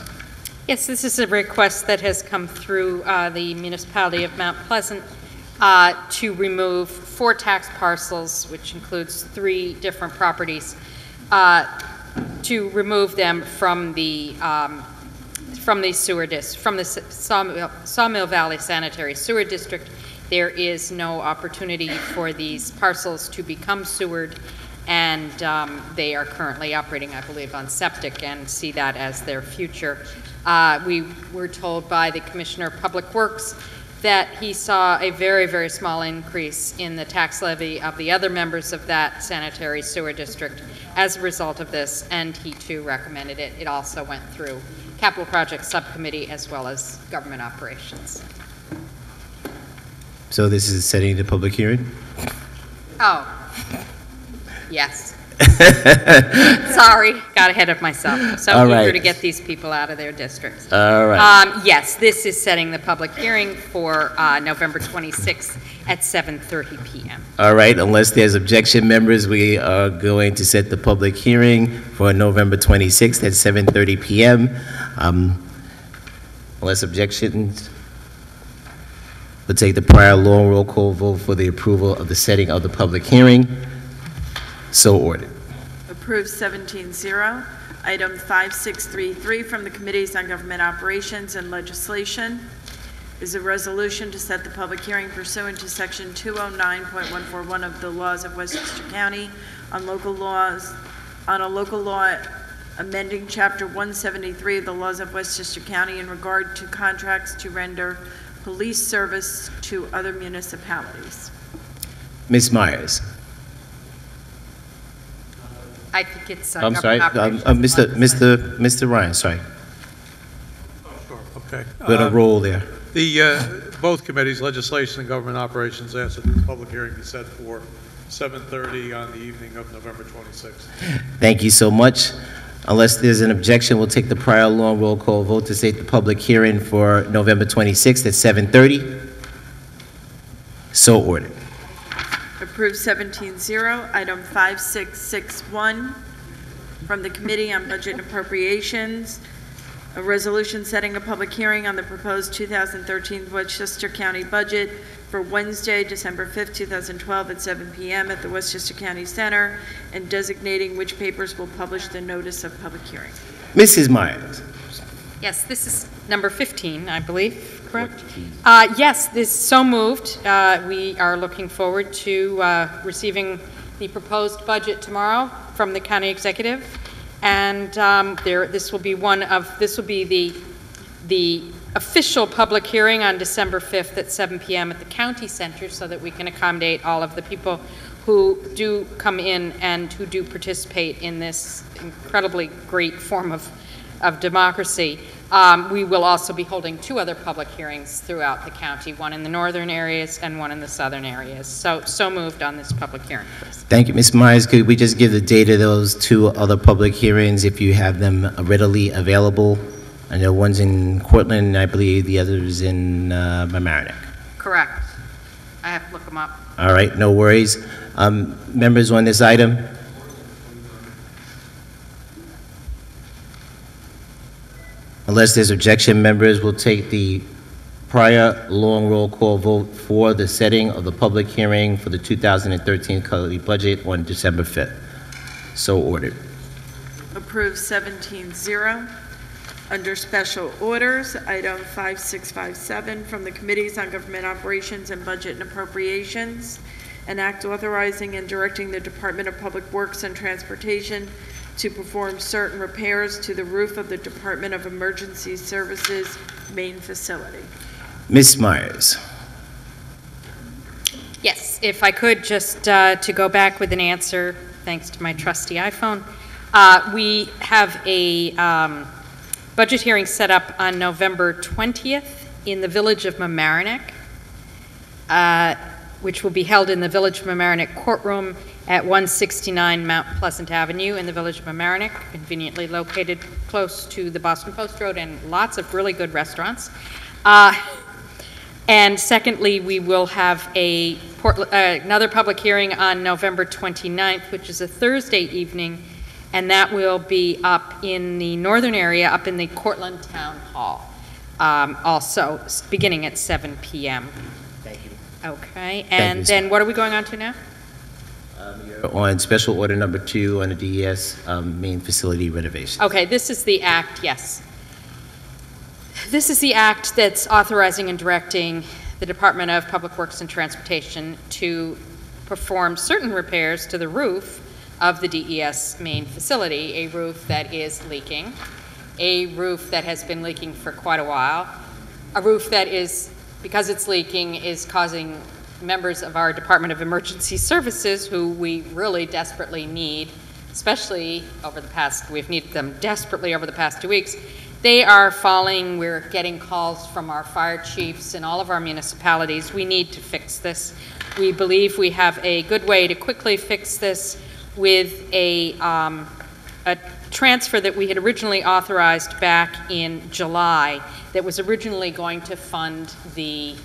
Yes, this is a request that has come through the municipality of Mount Pleasant to remove 4 tax parcels, which includes 3 different properties, to remove them from the sewer from the Sawmill Valley Sanitary Sewer District. There is no opportunity for these parcels to become sewered, and they are currently operating, I believe, on septic and see that as their future. We were told by the Commissioner of Public Works that he saw a very, very small increase in the tax levy of the other members of that sanitary sewer district as a result of this, and he too recommended it. It also went through Capital Projects Subcommittee as well as Government Operations. So this is setting the public hearing? Oh, yes. Sorry, got ahead of myself. So eager to get these people out of their districts. All right. Yes, this is setting the public hearing for November 26th at 7:30 p.m. All right, unless there's objection, members, we are going to set the public hearing for November 26th at 7:30 p.m. Unless objections, we'll take the prior long roll call vote for the approval of the setting of the public hearing. So ordered. Approved 17-0. Item 5633 from the Committees on Government Operations and Legislation is a resolution to set the public hearing pursuant to Section 209.141 of the laws of Westchester County on a local law amending Chapter 173 of the laws of Westchester County in regard to contracts to render police service to other municipalities. Ms. Myers. I think it's I'm sorry, Mr. Ryan, sorry. Oh, sure, okay. We're going to roll there. Both committees, Legislation and Government Operations, asked that the public hearing be set for 7:30 on the evening of November 26th. Thank you so much. Unless there's an objection, we'll take the prior long roll call vote to state the public hearing for November 26th at 7:30. So ordered. Approved 17-0. Item 5661 from the Committee on Budget and Appropriations, a resolution setting a public hearing on the proposed 2013 Westchester County budget for Wednesday, December 5th, 2012 at 7 p.m. at the Westchester County Center, and designating which papers will publish the notice of public hearing. Mrs. Myers. Yes, this is number 15, I believe, correct? Yes, this is so moved. We are looking forward to receiving the proposed budget tomorrow from the county executive, and this will be the official public hearing on December 5th at 7 p.m. at the county center, so that we can accommodate all of the people who do come in and who do participate in this incredibly great form of democracy. We will also be holding 2 other public hearings throughout the county, one in the northern areas and one in the southern areas. So moved on this public hearing, please. Thank you, Ms. Myers. Could we just give the date of those 2 other public hearings if you have them readily available? I know one's in Cortland, I believe the other's in Mamaroneck. Correct. I have to look them up. All right, no worries. Members on this item? Unless there's objection, members will take the prior long roll call vote for the setting of the public hearing for the 2013 county budget on December 5th. So ordered. Approved 17-0. Under special orders, item 5657 from the Committees on Government Operations and Budget and Appropriations, an act authorizing and directing the Department of Public Works and Transportation to perform certain repairs to the roof of the Department of Emergency Services main facility. Ms. Myers. Yes, if I could just to go back with an answer, thanks to my trusty iPhone. We have a budget hearing set up on November 20th in the village of Mamaroneck, which will be held in the Village of Mamaroneck courtroom at 169 Mount Pleasant Avenue in the Village of Mamaroneck, conveniently located close to the Boston Post Road and lots of really good restaurants. And secondly, we will have another public hearing on November 29th, which is a Thursday evening, and that will be up in the northern area, up in the Cortland Town Hall, also beginning at 7 p.m. Thank you. Okay, and then what are we going on to now? You're on special order number 2 on the DES main facility renovation. Okay, this is the act, yes. This is the act that's authorizing and directing the Department of Public Works and Transportation to perform certain repairs to the roof of the DES main facility, a roof that is leaking, a roof that has been leaking for quite a while, a roof that is, because it's leaking, is causing members of our Department of Emergency Services, who we really desperately need, especially over the past, we've needed them desperately over the past 2 weeks. They are falling. We're getting calls from our fire chiefs in all of our municipalities. We need to fix this. We believe we have a good way to quickly fix this with a transfer that we had originally authorized back in July that was originally going to fund the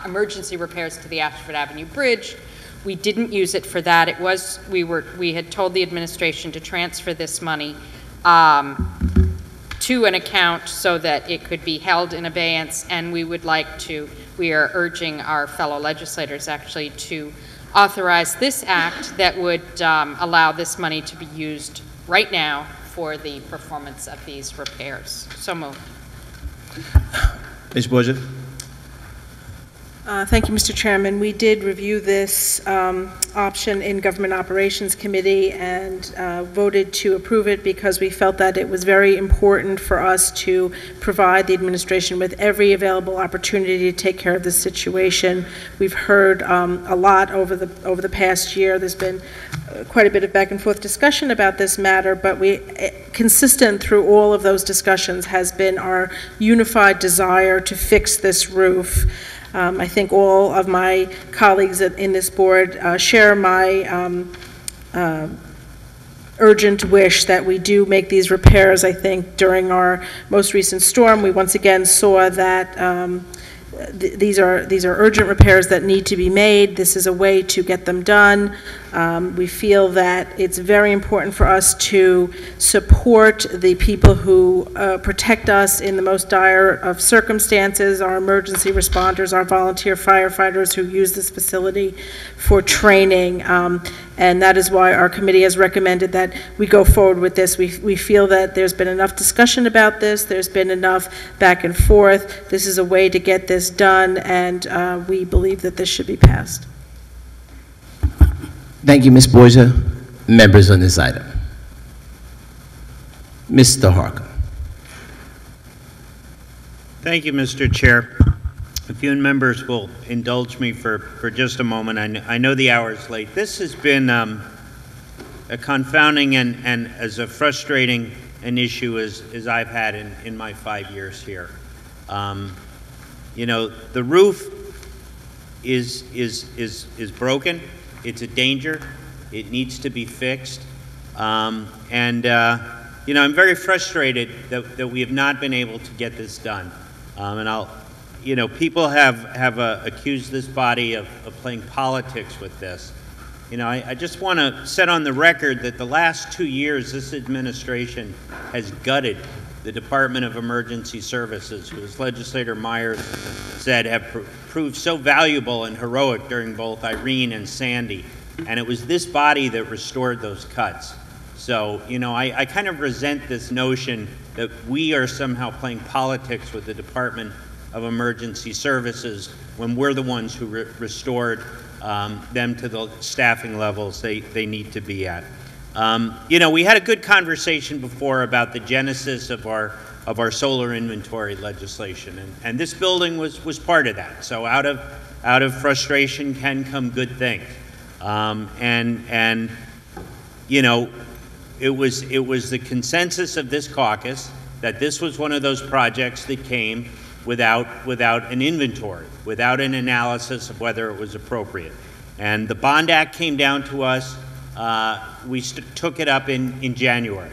emergency repairs to the Ashford Avenue Bridge. We didn't use it for that. It was, we had told the administration to transfer this money to an account so that it could be held in abeyance, and we would like to, we are urging our fellow legislators actually to authorize this act that would allow this money to be used right now for the performance of these repairs. So moved. Ms. Borgia. Thank you, Mr. Chairman. We did review this option in Government Operations Committee and voted to approve it because we felt that it was very important for us to provide the administration with every available opportunity to take care of this situation. We've heard a lot over the past year. There's been quite a bit of back and forth discussion about this matter, but consistent through all of those discussions has been our unified desire to fix this roof. I think all of my colleagues in this board share my urgent wish that we do make these repairs. I think during our most recent storm, we once again saw that these are urgent repairs that need to be made. This is a way to get them done. We feel that it's very important for us to support the people who protect us in the most dire of circumstances, our emergency responders, our volunteer firefighters who use this facility for training. And that is why our committee has recommended that we go forward with this. We feel that there's been enough discussion about this. There's been enough back and forth. This is a way to get this done, and we believe that this should be passed. Thank you, Ms. Borgia. Members on this item. Mr. Harker. Thank you, Mr. Chair. If you members will indulge me for just a moment, I know the hour is late. This has been a confounding and as a frustrating an issue as I've had in my 5 years here. You know, the roof is broken. It's a danger. It needs to be fixed. You know, I'm very frustrated that we have not been able to get this done. You know, people have accused this body of playing politics with this. You know, I just want to set on the record that the last 2 years, this administration has gutted the Department of Emergency Services, who, as Legislator Myers said, have proved so valuable and heroic during both Irene and Sandy. And it was this body that restored those cuts. So, you know, I kind of resent this notion that we are somehow playing politics with the Department of Emergency Services when we're the ones who restored them to the staffing levels they need to be at. You know, we had a good conversation before about the genesis of our solar inventory legislation, and this building was part of that. So out of frustration can come good things, and you know, it was the consensus of this caucus that this was one of those projects that came without an inventory, without an analysis of whether it was appropriate. And the Bond Act came down to us. We took it up in January.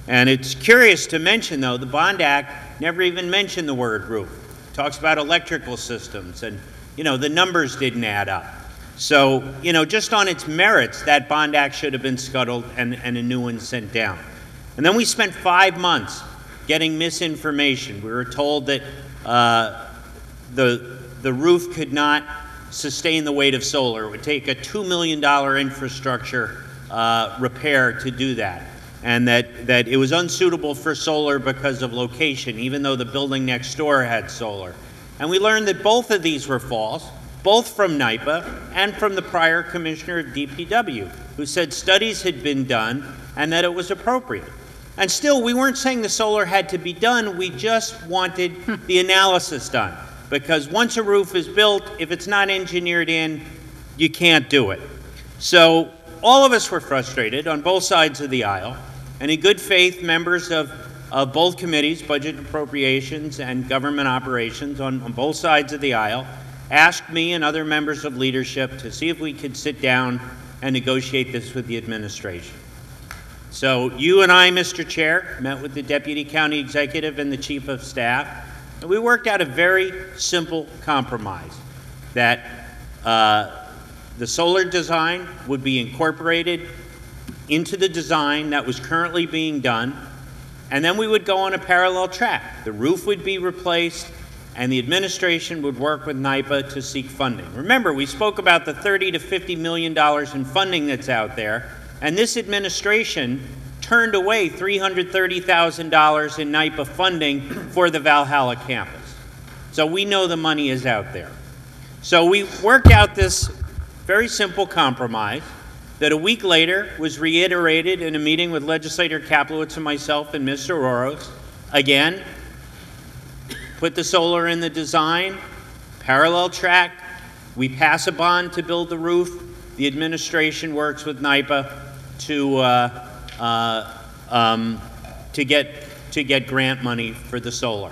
And it's curious to mention, though, the Bond Act never even mentioned the word roof. It talks about electrical systems, and, you know, the numbers didn't add up. So, you know, just on its merits, that Bond Act should have been scuttled and a new one sent down. And then we spent 5 months getting misinformation. We were told that the roof could not sustain the weight of solar. It would take a $2 million infrastructure repair to do that, and that it was unsuitable for solar because of location, even though the building next door had solar. And we learned that both of these were false, both from NYPA and from the prior commissioner of DPW, who said studies had been done and that it was appropriate. And still, we weren't saying the solar had to be done, we just wanted the analysis done. Because once a roof is built, if it's not engineered in, you can't do it. So all of us were frustrated on both sides of the aisle, and in good faith, members of both committees, Budget and Appropriations and Government Operations on both sides of the aisle, asked me and other members of leadership to see if we could sit down and negotiate this with the administration. So you and I, Mr. Chair, met with the Deputy County Executive and the Chief of Staff, and we worked out a very simple compromise that the solar design would be incorporated into the design that was currently being done, and then we would go on a parallel track. The roof would be replaced, and the administration would work with NYPA to seek funding. Remember, we spoke about the $30 to $50 million in funding that's out there, and this administration turned away $330,000 in NYPA funding for the Valhalla campus. So we know the money is out there. So we worked out this very simple compromise that a week later was reiterated in a meeting with Legislator Kaplowitz and myself and Mr. Oros. Again, put the solar in the design, parallel track, we pass a bond to build the roof, the administration works with NYPA to get grant money for the solar.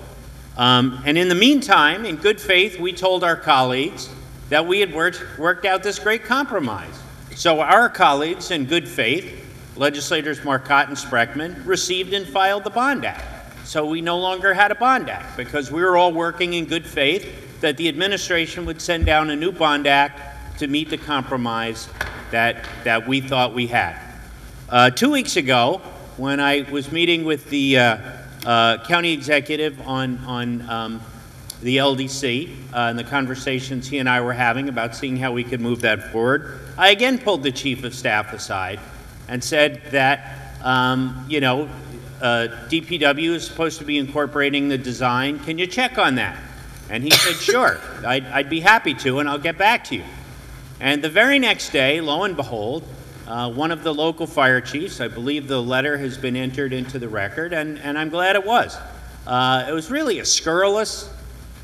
And in the meantime, in good faith, we told our colleagues that we had worked out this great compromise. So our colleagues, in good faith, legislators Marcotte and Spreckman received and filed the Bond Act. So we no longer had a Bond Act because we were all working in good faith that the administration would send down a new Bond Act to meet the compromise that we thought we had. 2 weeks ago, when I was meeting with the county executive on the LDC and the conversations he and I were having about seeing how we could move that forward, I again pulled the chief of staff aside and said that, DPW is supposed to be incorporating the design. Can you check on that? And he said, sure, I'd be happy to, and I'll get back to you. And the very next day, lo and behold, one of the local fire chiefs, I believe the letter has been entered into the record, and I'm glad it was. It was really a scurrilous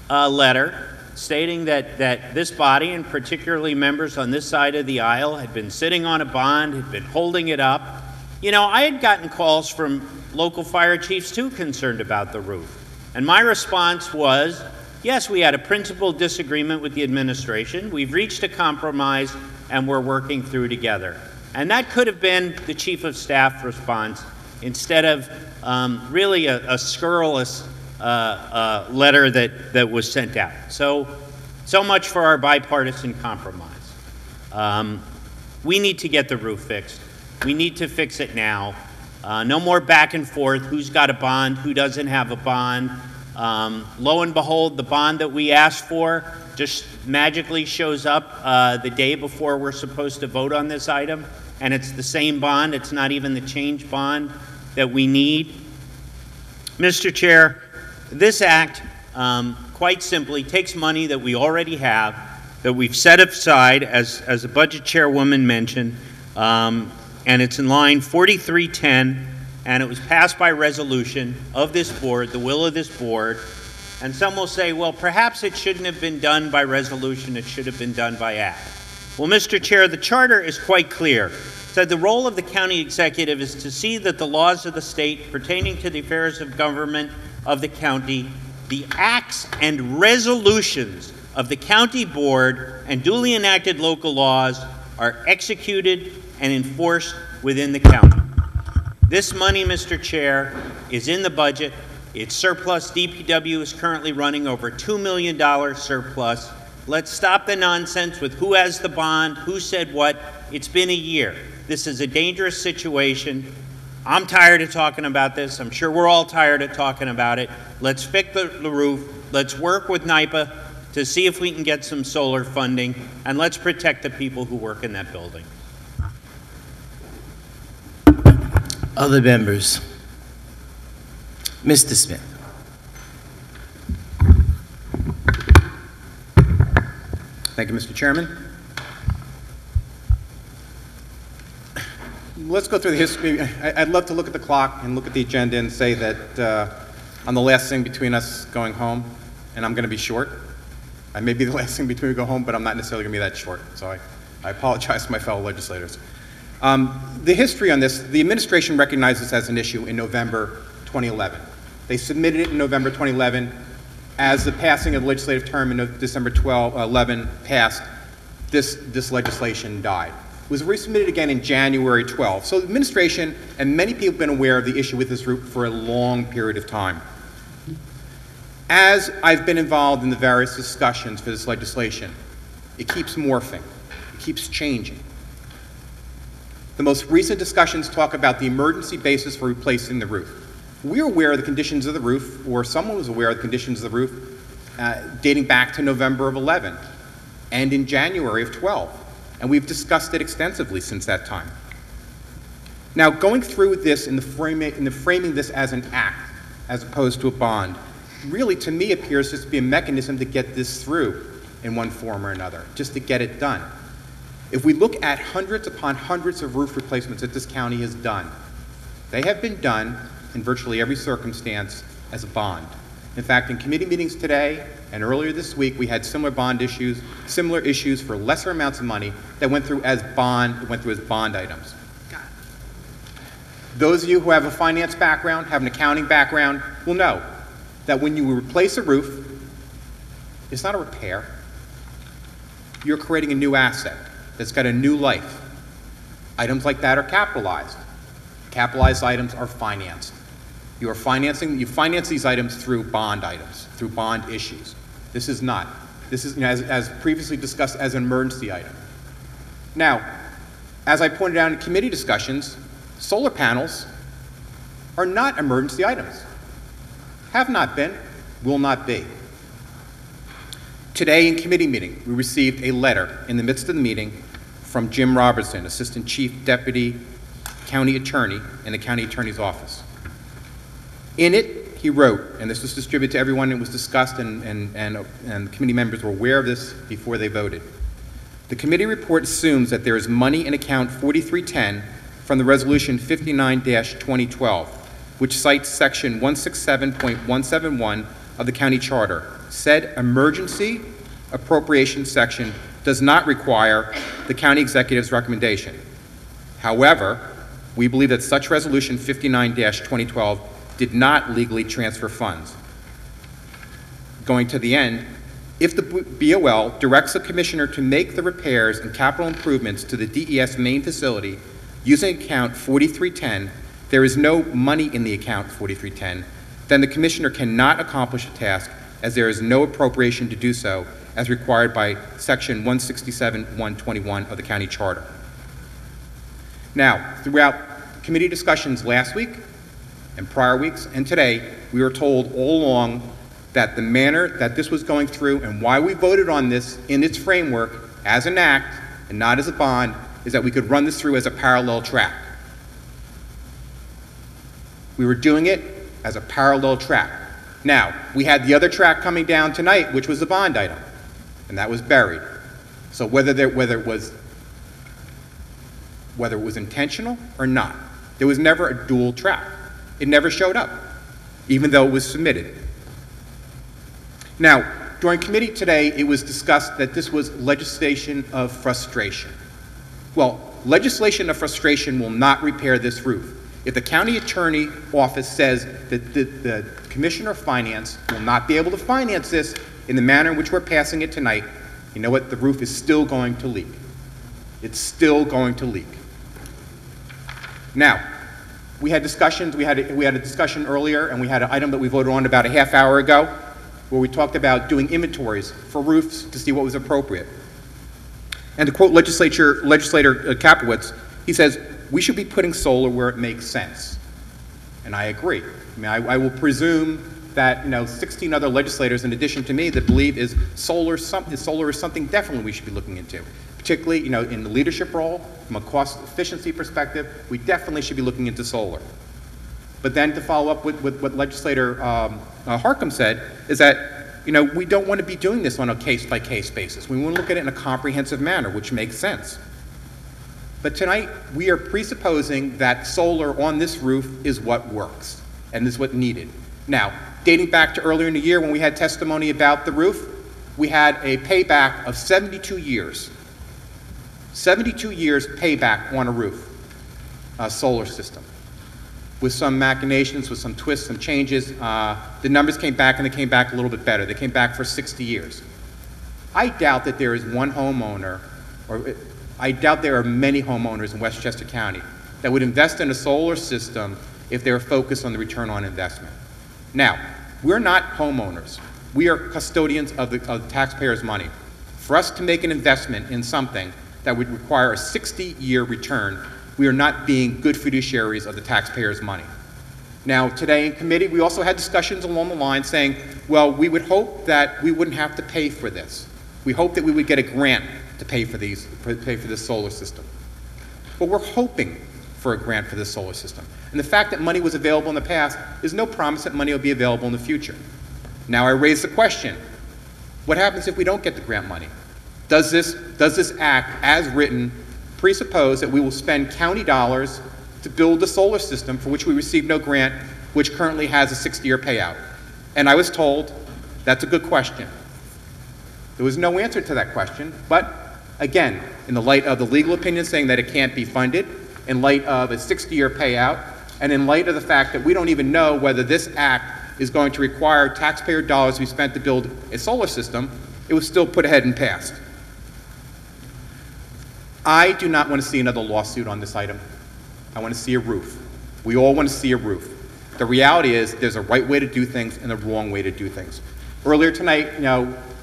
letter stating that this body, and particularly members on this side of the aisle, had been sitting on a bond, had been holding it up. You know, I had gotten calls from local fire chiefs too concerned about the roof. And my response was, yes, we had a principled disagreement with the administration. We've reached a compromise, and we're working through together. And that could have been the chief of staff response instead of really a scurrilous letter that was sent out. So much for our bipartisan compromise. We need to get the roof fixed. We need to fix it now. No more back and forth, who's got a bond, who doesn't have a bond. Lo and behold, the bond that we asked for just magically shows up the day before we're supposed to vote on this item, and it's the same bond. It's not even the change bond that we need. Mr. Chair, this act quite simply takes money that we already have, that we've set aside, as the budget chairwoman mentioned, and it's in line 4310, and it was passed by resolution of this board, the will of this board. And some will say, well, perhaps it shouldn't have been done by resolution, it should have been done by act. Well, Mr. Chair, the charter is quite clear. It said the role of the county executive is to see that the laws of the state pertaining to the affairs of government of the county, the acts and resolutions of the county board, and duly enacted local laws are executed and enforced within the county. This money, Mr. Chair, is in the budget. It's surplus. DPW is currently running over $2 million surplus. Let's stop the nonsense with who has the bond, who said what. It's been a year. This is a dangerous situation. I'm tired of talking about this. I'm sure we're all tired of talking about it. Let's fix the roof. Let's work with NYPA to see if we can get some solar funding, and let's protect the people who work in that building. Other members. Mr. Smith. Thank you, Mr. Chairman. Let's go through the history. I'd love to look at the clock and look at the agenda and say that I'm the last thing between us going home, and I'm going to be short. I may be the last thing between we go home, but I'm not necessarily going to be that short. So I apologize to my fellow legislators. The history on this, the administration recognized this as an issue in November 2011. They submitted it in November 2011. As the passing of the legislative term in December 2011 passed, this legislation died. It was resubmitted again in January 12. So the administration and many people have been aware of the issue with this route for a long period of time. As I've been involved in the various discussions for this legislation, it keeps morphing, it keeps changing. The most recent discussions talk about the emergency basis for replacing the roof. We're aware of the conditions of the roof, or someone was aware of the conditions of the roof, dating back to November of 11 and in January of 12. And we've discussed it extensively since that time. Now, going through this in the framing this as an act, as opposed to a bond, really to me appears just to be a mechanism to get this through in one form or another, just to get it done. If we look at hundreds upon hundreds of roof replacements that this county has done, they have been done in virtually every circumstance as a bond. In fact, in committee meetings today and earlier this week, we had similar issues for lesser amounts of money that went through as bond items. Those of you who have a finance background, have an accounting background, will know that when you replace a roof, it's not a repair. You're creating a new asset that's got a new life. Items like that are capitalized. Capitalized items are financed. You finance these items through bond items, through bond issues. This is not. This is, as previously discussed, as an emergency item. Now, as I pointed out in committee discussions, solar panels are not emergency items. Have not been, will not be. Today in committee meeting, we received a letter in the midst of the meeting from Jim Robertson, Assistant Chief Deputy County Attorney in the County Attorney's Office. In it, he wrote, and this was distributed to everyone, it was discussed, and the committee members were aware of this before they voted. The committee report assumes that there is money in account 4310 from the resolution 59-2012, which cites section 167.171 of the county charter. Said emergency appropriation section does not require the county executive's recommendation. However, we believe that such resolution 59-2012 did not legally transfer funds. Going to the end, if the BOL directs the commissioner to make the repairs and capital improvements to the DES main facility using account 4310, there is no money in the account 4310, then the commissioner cannot accomplish the task as there is no appropriation to do so as required by section 167.121 of the county charter. Now, throughout committee discussions last week and prior weeks and today, we were told all along that the manner that this was going through and why we voted on this in its framework as an act and not as a bond is that we could run this through as a parallel track. We were doing it as a parallel track. Now, we had the other track coming down tonight, which was the bond item, and that was buried. So whether it was intentional or not, there was never a dual track. It never showed up, even though it was submitted. Now, during committee today, it was discussed that this was legislation of frustration. Well, legislation of frustration will not repair this roof. If the county attorney office says that the commissioner of finance will not be able to finance this in the manner in which we're passing it tonight, you know what? The roof is still going to leak. It's still going to leak. Now, we had discussions. We had a discussion earlier, and we had an item that we voted on about a half hour ago, where we talked about doing inventories for roofs to see what was appropriate. And to quote Legislator Kapowitz, he says, "We should be putting solar where it makes sense." And I agree. I mean, I will presume that 16 other legislators, in addition to me, that believe solar is something definitely we should be looking into. Particularly, in the leadership role, from a cost efficiency perspective, we definitely should be looking into solar. But then to follow up with what Legislator Harcum said, is that we don't want to be doing this on a case-by-case basis. We want to look at it in a comprehensive manner, which makes sense. But tonight, we are presupposing that solar on this roof is what works and is what needed. Now, dating back to earlier in the year when we had testimony about the roof, we had a payback of 72 years. 72 years payback on a roof, a solar system. With some machinations, with some twists, some changes, the numbers came back, and they came back a little bit better. They came back for 60 years. I doubt that there is one homeowner, or I doubt there are many homeowners in Westchester County that would invest in a solar system if they were focused on the return on investment. Now, we're not homeowners. We are custodians of the taxpayers' money. For us to make an investment in something that would require a 60-year return, we are not being good fiduciaries of the taxpayers' money. Now, today in committee, we also had discussions along the line saying, well, we would hope that we wouldn't have to pay for this. We hope that we would get a grant to pay for this solar system. But we're hoping for a grant for this solar system. And the fact that money was available in the past is no promise that money will be available in the future. Now I raise the question, what happens if we don't get the grant money? Does this act, as written, presuppose that we will spend county dollars to build the solar system for which we receive no grant, which currently has a 60-year payout? And I was told that's a good question. There was no answer to that question, but again, in the light of the legal opinion saying that it can't be funded, in light of a 60-year payout, and in light of the fact that we don't even know whether this act is going to require taxpayer dollars to be spent to build a solar system, it was still put ahead and passed. I do not want to see another lawsuit on this item. I want to see a roof. We all want to see a roof. The reality is there's a right way to do things and a wrong way to do things. Earlier tonight,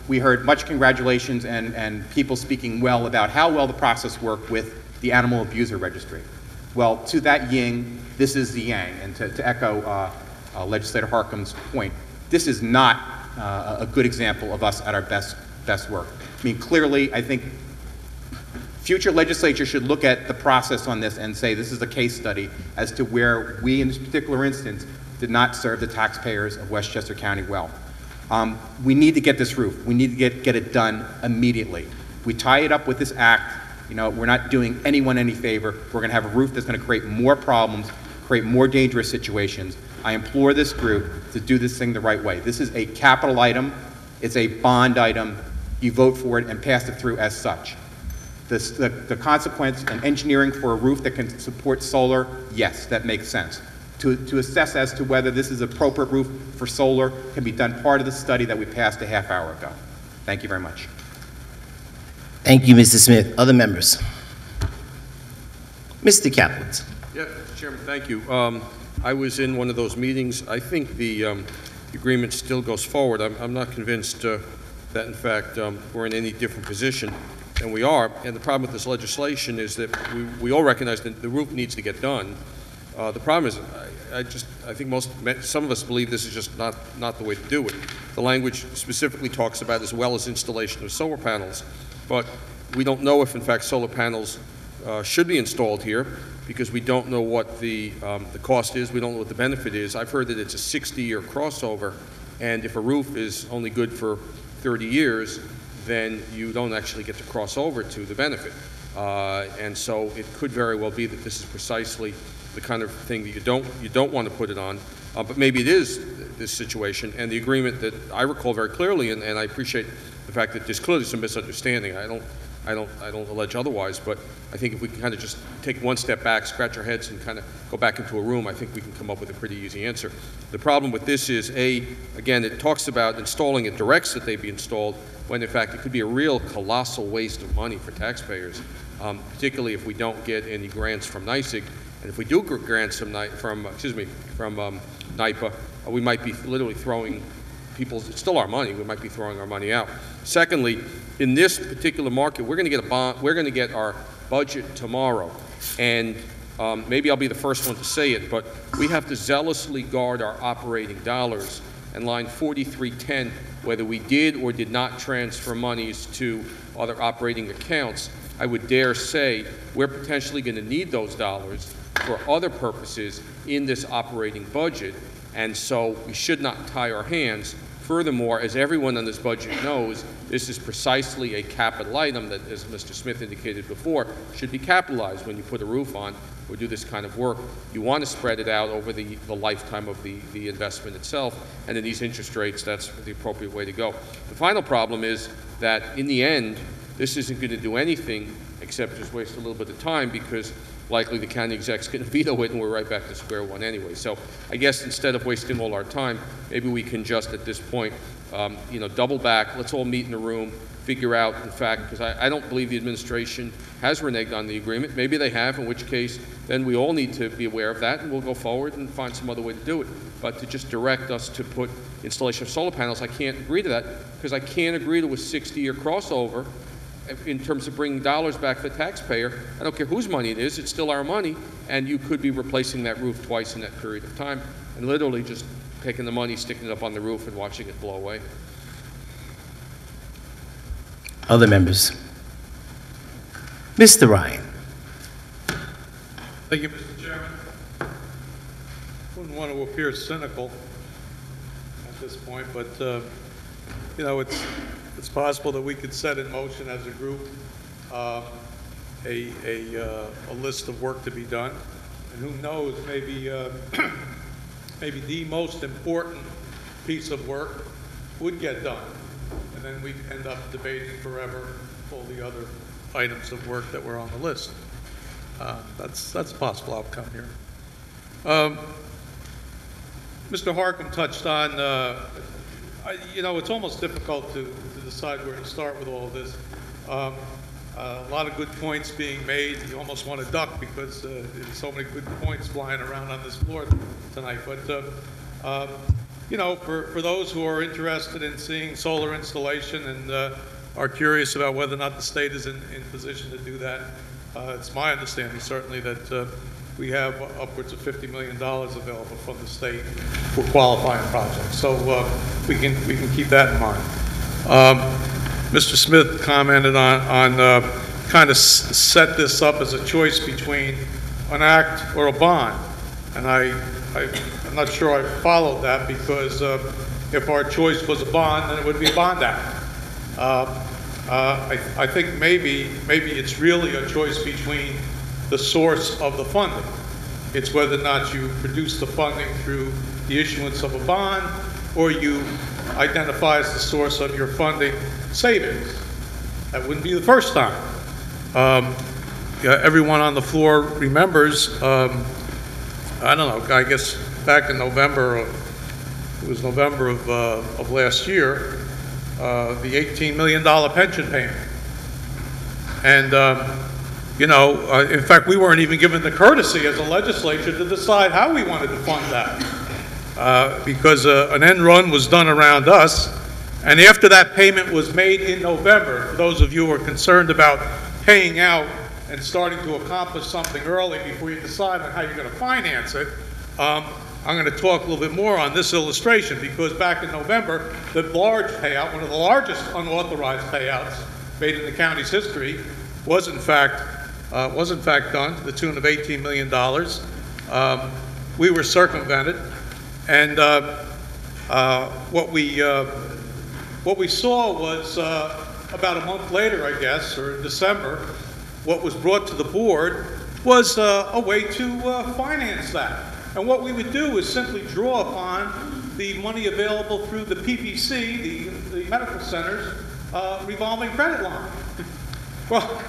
we heard much congratulations and people speaking well about how well the process worked with the Animal Abuser Registry. Well, to that yin, this is the yang. And to echo Legislator Harkin's point, this is not a good example of us at our best work. I mean, clearly, I think future legislatures should look at the process on this and say this is a case study as to where we, in this particular instance, did not serve the taxpayers of Westchester County well. We need to get this roof. We need to get it done immediately. We tie it up with this act, we're not doing anyone any favor. We're going to have a roof that's going to create more problems, create more dangerous situations. I implore this group to do this thing the right way. This is a capital item. It's a bond item. You vote for it and pass it through as such. The consequence and engineering for a roof that can support solar, yes, that makes sense. To assess as to whether this is an appropriate roof for solar can be done part of the study that we passed a half hour ago. Thank you very much. Thank you, Mr. Smith. Other members? Mr. Kaplitz. Yeah, Mr. Chairman, thank you. I was in one of those meetings. I think the agreement still goes forward. I'm not convinced that, in fact, we're in any different position than we are. And the problem with this legislation is that we all recognize that the roof needs to get done. The problem is, I think some of us believe this is just not the way to do it. The language specifically talks about as well as installation of solar panels, but we don't know if, in fact, solar panels should be installed here because we don't know what the cost is, we don't know what the benefit is. I've heard that it's a 60-year crossover, and if a roof is only good for 30 years, then you don't actually get to cross over to the benefit. And so it could very well be that this is precisely the kind of thing that you don't want to put it on, but maybe it is this situation. And the agreement that I recall very clearly, and I appreciate the fact that there's clearly some misunderstanding. I don't allege otherwise, but I think if we can kind of just take one step back, scratch our heads, and kind of go back into a room, I think we can come up with a pretty easy answer. The problem with this is, again, it talks about installing, it directs that they be installed, when in fact it could be a real colossal waste of money for taxpayers, particularly if we don't get any grants from NYSEG. And if we do get grants from NYPA, we might be literally throwing it's still our money, we might be throwing our money out. Secondly, in this particular market, we're going to get a bond, we're going to get our budget tomorrow. And maybe I'll be the first one to say it, but we have to zealously guard our operating dollars. And line 4310, whether we did or did not transfer monies to other operating accounts, I would dare say we're potentially going to need those dollars for other purposes in this operating budget, and so we should not tie our hands. Furthermore, as everyone on this budget knows, this is precisely a capital item that, as Mr. Smith indicated before, should be capitalized when you put a roof on or do this kind of work. You want to spread it out over the lifetime of the investment itself, and in these interest rates, that's the appropriate way to go. The final problem is that in the end, this isn't going to do anything except just waste a little bit of time, because likely the county exec's going to veto it and we're right back to square one anyway. So I guess instead of wasting all our time, maybe we can just at this point, double back, let's all meet in a room, figure out, in fact, because I don't believe the administration has reneged on the agreement. Maybe they have, in which case then we all need to be aware of that, and we'll go forward and find some other way to do it. But to just direct us to put installation of solar panels, I can't agree to that, because I can't agree to a 60-year crossover in terms of bringing dollars back to the taxpayer. I don't care whose money it is, it's still our money, and you could be replacing that roof twice in that period of time, and literally just taking the money, sticking it up on the roof, and watching it blow away. Other members? Mr. Ryan. Thank you, Mr. Chairman. I wouldn't want to appear cynical at this point, but it's possible that we could set in motion as a group a list of work to be done, and who knows, maybe maybe the most important piece of work would get done, and then we end up debating forever all the other items of work that were on the list. That's a possible outcome here. Mr. Harkin touched on, it's almost difficult to decide where to start with all of this. A lot of good points being made. You almost want to duck because there's so many good points flying around on this floor tonight. But, you know, for those who are interested in seeing solar installation and are curious about whether or not the state is in position to do that, it's my understanding certainly that we have upwards of $50 million available from the state for qualifying projects. So we can keep that in mind. Mr. Smith commented on kind of set this up as a choice between an act or a bond. And I'm not sure I followed that, because if our choice was a bond, then it would be a bond act. I think maybe it's really a choice between the source of the funding. It's whether or not you produce the funding through the issuance of a bond, or you identify as the source of your funding savings. That wouldn't be the first time. Everyone on the floor remembers, I don't know, I guess back in November, it was November of last year, the $18 million pension payment. And, you know, in fact, we weren't even given the courtesy as a legislature to decide how we wanted to fund that, because an end run was done around us. And after that payment was made in November, for those of you who are concerned about paying out and starting to accomplish something early before you decide on how you're going to finance it, I'm going to talk a little bit more on this illustration, because back in November, the large payout, one of the largest unauthorized payouts made in the county's history, was in fact done to the tune of $18 million. We were circumvented, and what we saw was about a month later, I guess, or in December, what was brought to the board was a way to finance that. And what we would do is simply draw upon the money available through the PPC, the medical center's revolving credit line. Well,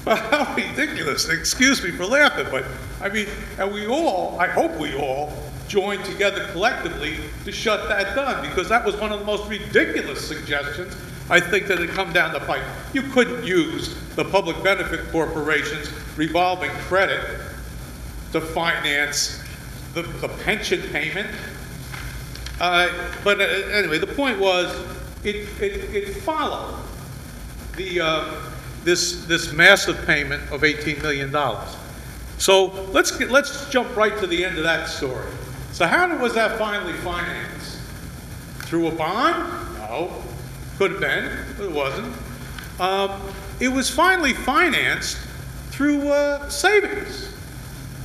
how ridiculous. Excuse me for laughing, but I mean, and we all, I hope we all, joined together collectively to shut that down, because that was one of the most ridiculous suggestions I think that had come down the pipe. You couldn't use the Public Benefit Corporation's revolving credit to finance the pension payment. But anyway, the point was, it followed this massive payment of $18 million. So let's jump right to the end of that story. So how was that finally financed? Through a bond? No. Could have been, but it wasn't. It was finally financed through savings,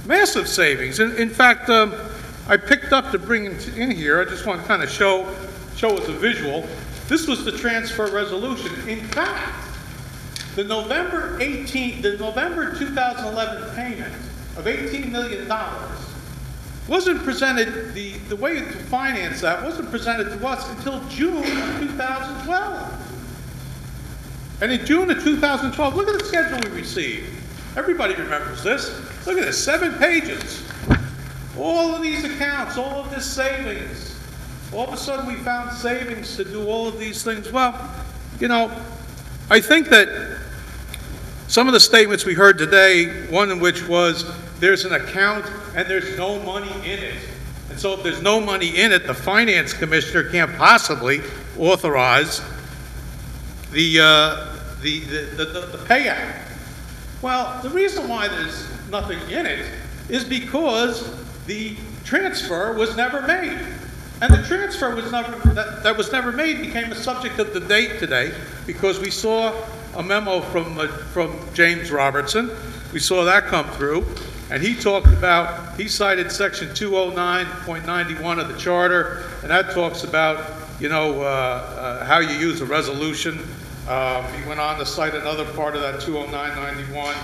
massive savings. In fact, I picked up to bring in here, I just want to kind of show us a visual. This was the transfer resolution. In fact, the November 2011 payment of $18 million wasn't presented, the way to finance that wasn't presented to us until June of 2012. And in June of 2012, look at the schedule we received. Everybody remembers this. Look at this, 7 pages. All of these accounts, all of this savings. All of a sudden we found savings to do all of these things. Well, you know, I think that some of the statements we heard today, one in which was there's an account and there's no money in it. And so if there's no money in it, the finance commissioner can't possibly authorize the payout. Well, the reason why there's nothing in it is because the transfer was never made. And the transfer was never, that was never made became a subject of debate today, because we saw a memo from James Robertson. We saw that come through, and he talked about, he cited section 209.91 of the charter, and that talks about, you know, how you use a resolution. He went on to cite another part of that 209.91,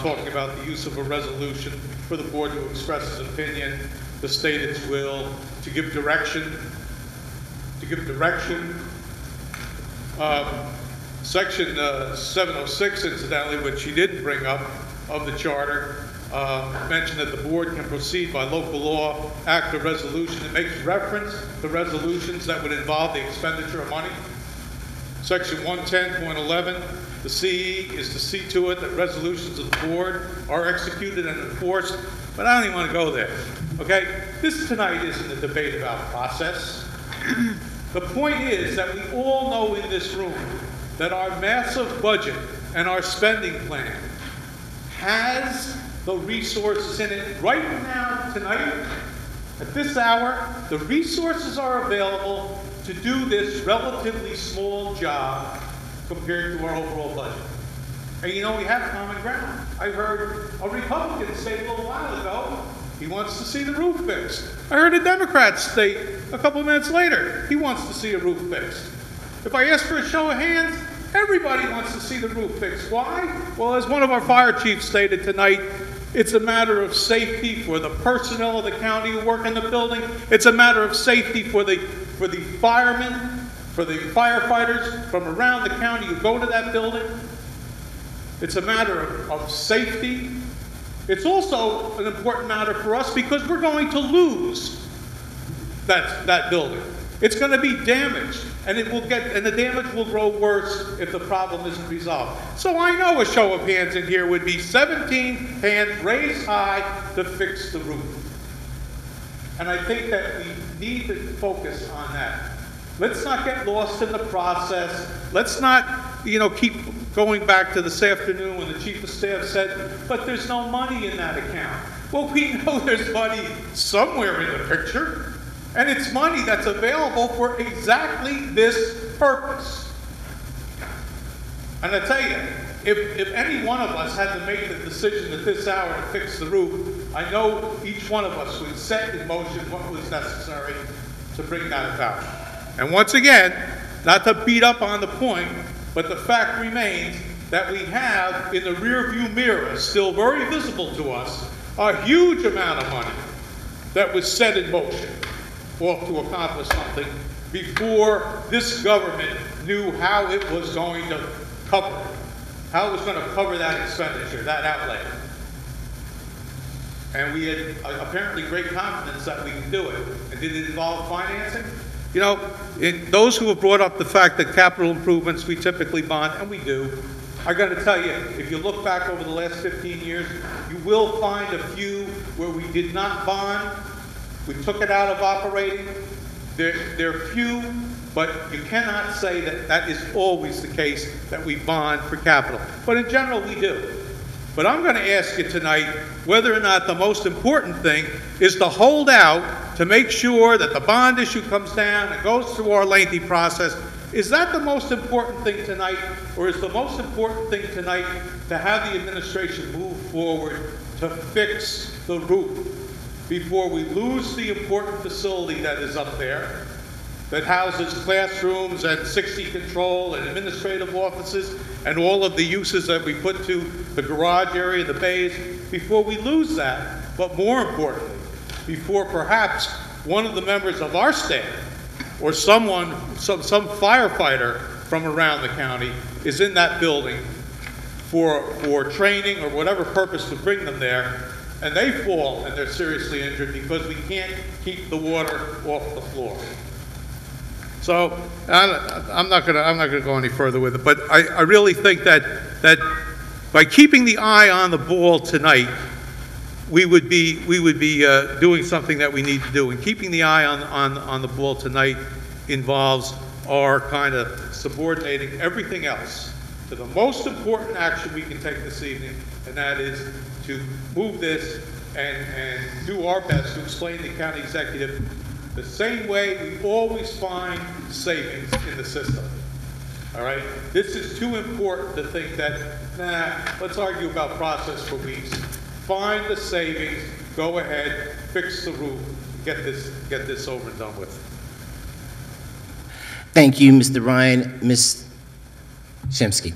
talking about the use of a resolution for the board to express its opinion, to state its will, to give direction. Section 706, incidentally, which he didn't bring up, of the charter, mentioned that the board can proceed by local law, act or resolution. It makes reference to resolutions that would involve the expenditure of money. Section 110.11 The CE is to see to it that resolutions of the board are executed and enforced, but I don't even want to go there, okay? This tonight isn't a debate about process. The point is that we all know in this room that our massive budget and our spending plan has the resources in it. Right now, tonight, at this hour, the resources are available to do this relatively small job compared to our overall budget. And you know, we have common ground. I heard a Republican say a little while ago, he wants to see the roof fixed. I heard a Democrat state a couple of minutes later, he wants to see a roof fixed. If I ask for a show of hands, everybody wants to see the roof fixed. Why? Well, as one of our fire chiefs stated tonight, it's a matter of safety for the personnel of the county who work in the building. It's a matter of safety for the firemen, for the firefighters from around the county who go to that building. It's a matter of safety. It's also an important matter for us because we're going to lose that building. It's going to be damaged, and the damage will grow worse if the problem isn't resolved. So I know a show of hands in here would be 17 hands raised high to fix the roof. And I think that we need to focus on that. Let's not get lost in the process. Let's not, keep going back to this afternoon when the chief of staff said, but there's no money in that account. Well, we know there's money somewhere in the picture. And it's money that's available for exactly this purpose. And I tell you, if any one of us had to make the decision at this hour to fix the roof, I know each one of us would set in motion what was necessary to bring that about. And once again, not to beat up on the point, but the fact remains that we have in the rearview mirror, still very visible to us, a huge amount of money that was set in motion to accomplish something before this government knew how it was going to cover it, how it was going to cover that expenditure, that outlay. And we had apparently great confidence that we could do it. And did it involve financing? Those who have brought up the fact that capital improvements we typically bond, and we do, I got to tell you, if you look back over the last 15 years, you will find a few where we did not bond. We took it out of operating. There are few, but you cannot say that that is always the case, that we bond for capital. But in general, we do. But I'm going to ask you tonight whether or not the most important thing is to hold out to make sure that the bond issue comes down and goes through our lengthy process. Is that the most important thing tonight, or is the most important thing tonight to have the administration move forward to fix the roof before we lose the important facility that is up there, that houses classrooms and 60 control and administrative offices and all of the uses that we put to the garage area, the bays, before we lose that, but more importantly, before perhaps one of the members of our staff or some firefighter from around the county is in that building for training or whatever purpose to bring them there, and they fall and they're seriously injured because we can't keep the water off the floor. So I'm not going to go any further with it, but I really think that by keeping the eye on the ball tonight, we would be doing something that we need to do. And keeping the eye on the ball tonight involves our kind of subordinating everything else to the most important action we can take this evening, and that is to move this and do our best to explain to the county executive the same way we always find savings in the system. All right? This is too important to think that, let's argue about process for weeks. Find the savings, go ahead, fix the roof, get this over and done with. Thank you, Mr. Ryan. Ms. Shemsky.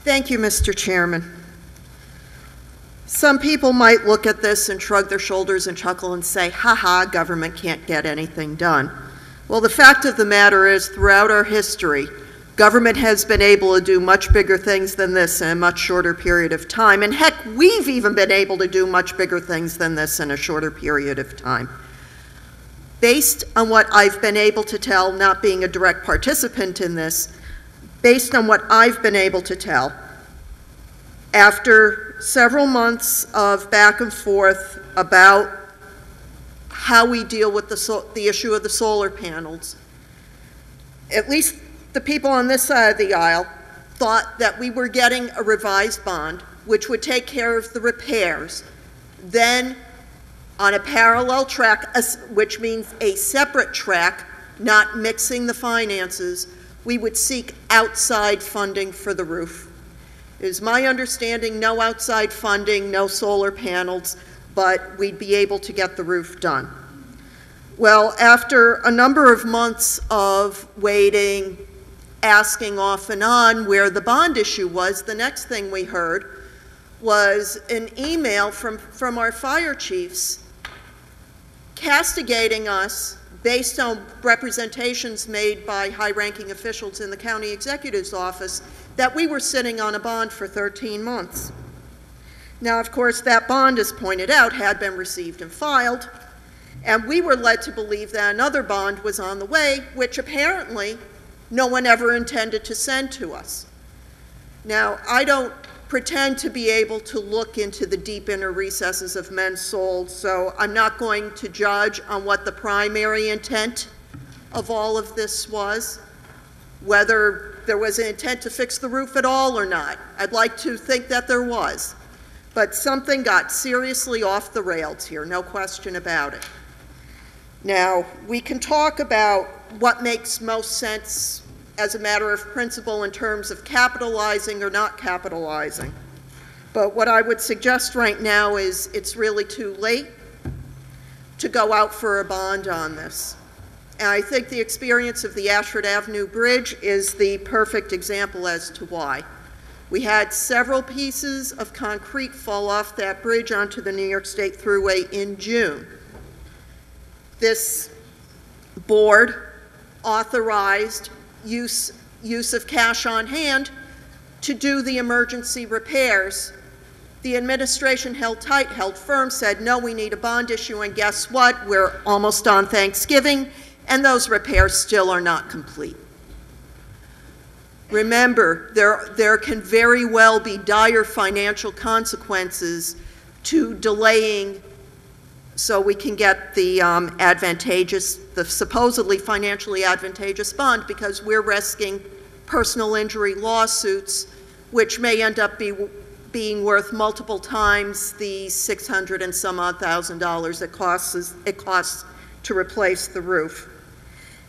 Thank you, Mr. Chairman. Some people might look at this and shrug their shoulders and chuckle and say, ha, government can't get anything done. Well, the fact of the matter is, throughout our history, government has been able to do much bigger things than this in a much shorter period of time. And heck, we've even been able to do much bigger things than this in a shorter period of time. Based on what I've been able to tell, not being a direct participant in this, based on what I've been able to tell, after several months of back and forth about how we deal with the issue of the solar panels, at least the people on this side of the aisle thought that we were getting a revised bond, which would take care of the repairs. Then, on a parallel track, which means a separate track, not mixing the finances, we would seek outside funding for the roof. It is my understanding, no outside funding, no solar panels, but we'd be able to get the roof done. Well, after a number of months of waiting, asking off and on where the bond issue was, the next thing we heard was an email from our fire chiefs castigating us based on representations made by high-ranking officials in the county executive's office that we were sitting on a bond for 13 months. Now, of course, that bond, as pointed out, had been received and filed, and we were led to believe that another bond was on the way, which apparently no one ever intended to send to us. Now, I don't pretend to be able to look into the deep inner recesses of men's souls, so I'm not going to judge on what the primary intent of all of this was, whether there was an intent to fix the roof at all or not. I'd like to think that there was, but something got seriously off the rails here, no question about it. Now, we can talk about what makes most sense as a matter of principle in terms of capitalizing or not capitalizing. But what I would suggest right now is it's really too late to go out for a bond on this. And I think the experience of the Ashford Avenue Bridge is the perfect example as to why. We had several pieces of concrete fall off that bridge onto the New York State Thruway in June. This board authorized use of cash on hand to do the emergency repairs. The administration held tight, held firm, said, no, we need a bond issue, and guess what? We're almost on Thanksgiving, and those repairs still are not complete. Remember, there can very well be dire financial consequences to delaying so we can get the the supposedly financially advantageous bond, because we're risking personal injury lawsuits, which may end up being worth multiple times the $600 and some odd thousand it costs to replace the roof.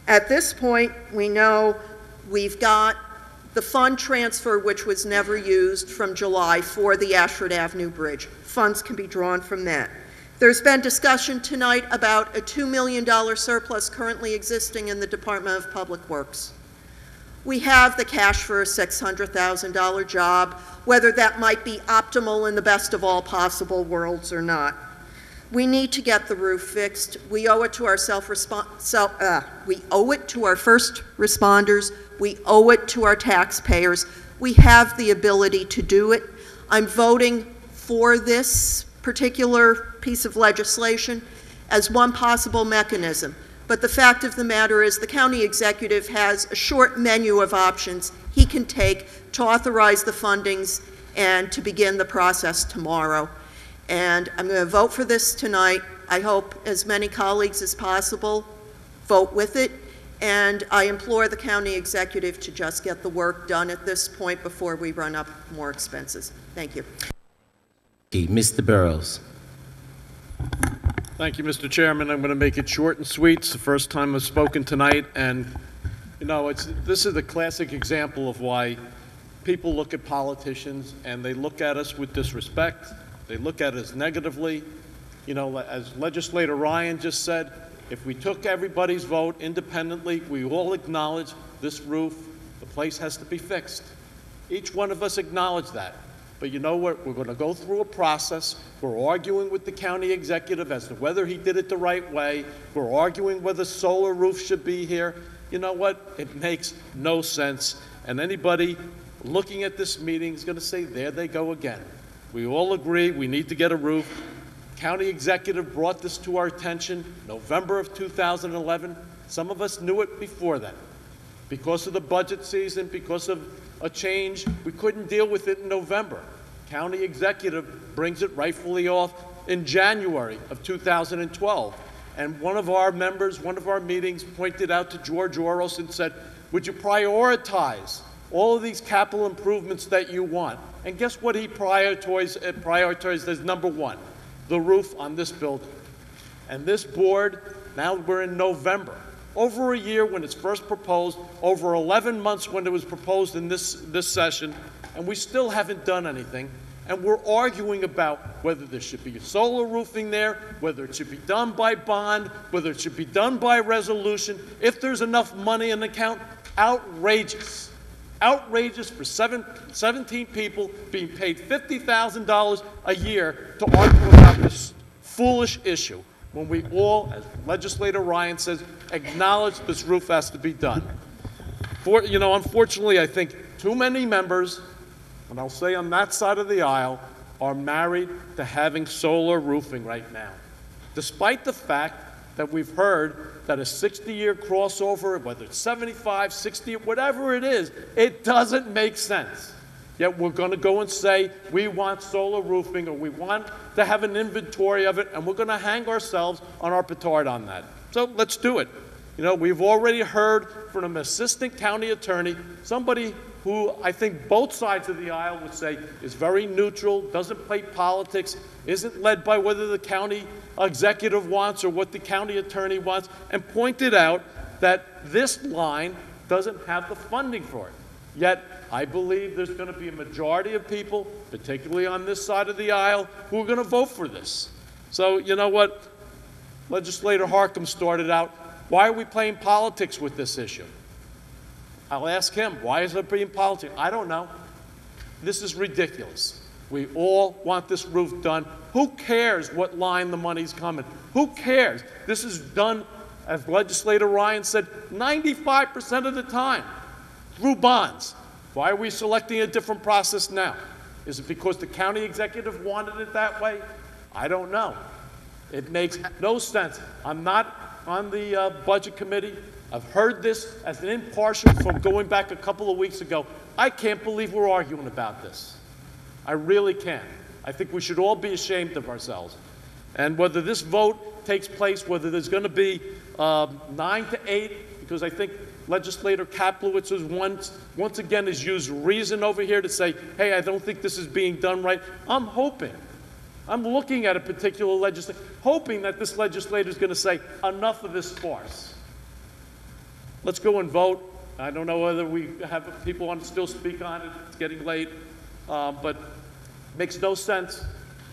At this point, we know we've got the fund transfer, which was never used, from July for the Ashford Avenue Bridge. Funds can be drawn from that. There's been discussion tonight about a $2 million surplus currently existing in the Department of Public Works. We have the cash for a $600,000 job, whether that might be optimal in the best of all possible worlds or not. We need to get the roof fixed. We owe it to our we owe it to our first responders. We owe it to our taxpayers. We have the ability to do it. I'm voting for this particular piece of legislation as one possible mechanism. But the fact of the matter is the county executive has a short menu of options he can take to authorize the fundings and to begin the process tomorrow. And I'm going to vote for this tonight. I hope as many colleagues as possible vote with it. And I implore the county executive to just get the work done at this point before we run up more expenses. Thank you. Mr. Burrows. Thank you, Mr. Chairman. I'm going to make it short and sweet. It's the first time I've spoken tonight, and you know, this is a classic example of why people look at politicians and they look at us with disrespect. They look at us negatively. You know, as Legislator Ryan just said, if we took everybody's vote independently, we all acknowledge this roof, the place has to be fixed. Each one of us acknowledge that. But you know what? We're going to go through a process. We're arguing with the county executive as to whether he did it the right way. We're arguing whether solar roofs should be here. You know what? It makes no sense. And anybody looking at this meeting is going to say, there they go again. We all agree we need to get a roof. county executive brought this to our attention November of 2011. Some of us knew it before then. Because of the budget season, because of a change, we couldn't deal with it in November. County executive brings it rightfully off in January of 2012. And one of our members, one of our meetings, pointed out to George Oros and said, would you prioritize all of these capital improvements that you want? And guess what he prioritized as number one? The roof on this building. And this board, now we're in November, over a year when it's first proposed, over 11 months when it was proposed in this session, and we still haven't done anything. And we're arguing about whether there should be solar roofing there, whether it should be done by bond, whether it should be done by resolution, if there's enough money in the account. Outrageous. Outrageous for 17 people being paid $50,000 a year to argue about this foolish issue, when we all, as Legislator Ryan says, acknowledge this roof has to be done. Unfortunately, I think too many members, and I'll say on that side of the aisle, are married to having solar roofing right now. Despite the fact that we've heard that a 60-year crossover, whether it's 75, 60, whatever it is, it doesn't make sense. Yet we're going to go and say we want solar roofing, or we want to have an inventory of it, and we're going to hang ourselves on our petard on that. So let's do it. We've already heard from an assistant county attorney, somebody who I think both sides of the aisle would say is very neutral, doesn't play politics, isn't led by whether the county executive wants or what the county attorney wants, and pointed out that this line doesn't have the funding for it. Yet, I believe there's going to be a majority of people, particularly on this side of the aisle, who are going to vote for this. So, you know what? Legislator Harcum started out, why are we playing politics with this issue? I'll ask him, why is it being politics? I don't know. This is ridiculous. We all want this roof done. Who cares what line the money's coming? Who cares? This is done, as Legislator Ryan said, 95% of the time through bonds. Why are we selecting a different process now? Is it because the county executive wanted it that way? I don't know. It makes no sense. I'm not on the budget committee. I've heard this as an impartial from going back a couple of weeks ago. I can't believe we're arguing about this. I really can't. I think we should all be ashamed of ourselves. And whether this vote takes place, whether there's going to be 9 to 8, because I think Legislator Kaplowitz is once again has used reason over here to say, hey, I don't think this is being done right. I'm hoping, I'm looking at a particular legislator, hoping that this legislator is going to say, enough of this farce. Let's go and vote. I don't know whether we have people want to still speak on it. It's getting late. But it makes no sense.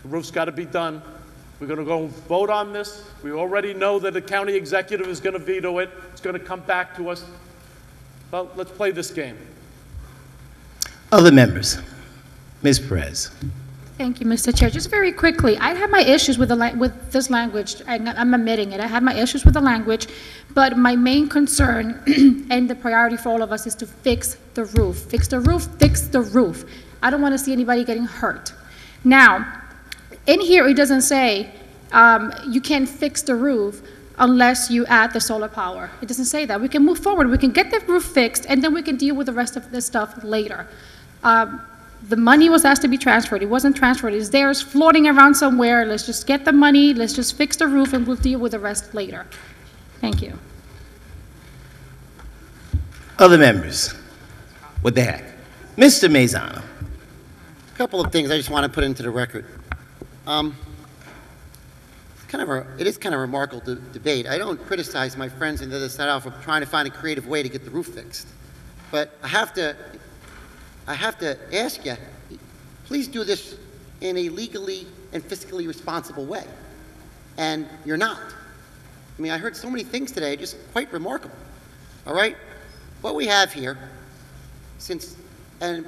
The roof's got to be done. We're going to go vote on this. We already know that the county executive is going to veto it. It's going to come back to us. Well, let's play this game. Other members. Ms. Perez. Thank you, Mr. Chair. Just very quickly, I have my issues with this language. I'm admitting it. I have my issues with the language, but my main concern and the priority for all of us is to fix the roof. Fix the roof, fix the roof. I don't want to see anybody getting hurt. Now, in here it doesn't say you can't fix the roof unless you add the solar power. It doesn't say that. We can move forward. We can get the roof fixed, and then we can deal with the rest of this stuff later. The money was asked to be transferred. It wasn't transferred. It's there. It's floating around somewhere. Let's just get the money. Let's just fix the roof, and we'll deal with the rest later. Thank you. Other members. What the heck? Mr. Mazzano. A couple of things I just want to put into the record. It is kind of a remarkable debate. I don't criticize my friends in the other side for trying to find a creative way to get the roof fixed. But I have to ask you, please do this in a legally and fiscally responsible way. And you're not. I mean, I heard so many things today, just quite remarkable. All right? What we have here,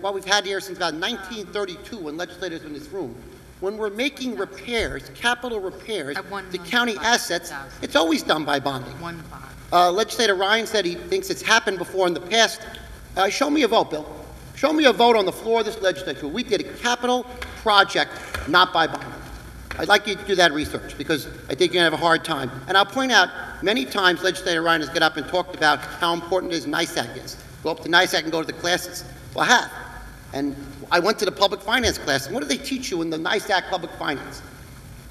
what we've had here since about 1932 when legislators were in this room, when we're making repairs, capital repairs, to county assets, it's always done by bonding. Legislator Ryan said he thinks it's happened before in the past. Show me a vote, Bill. Show me a vote on the floor of this legislature. We did a capital project, not by bonding. I'd like you to do that research, because I think you're going to have a hard time. And I'll point out, many times Legislator Ryan has got up and talked about how important his NISAC is. Go up to NISAC and go to the classes. Well, I have. And I went to the public finance class, and what do they teach you in the NISAC public finance?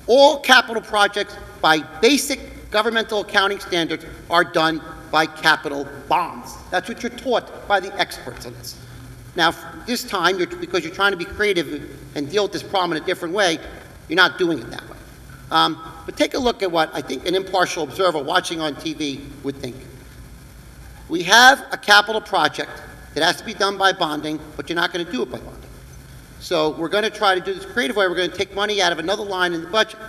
All capital projects by basic governmental accounting standards are done by capital bonds. That's what you're taught by the experts on this. Now, this time, because you're trying to be creative and deal with this problem in a different way, you're not doing it that way. But take a look at what I think an impartial observer watching on TV would think. We have a capital project that has to be done by bonding, but you're not going to do it by bonding. So we're going to try to do this creative way. We're going to take money out of another line in the budget.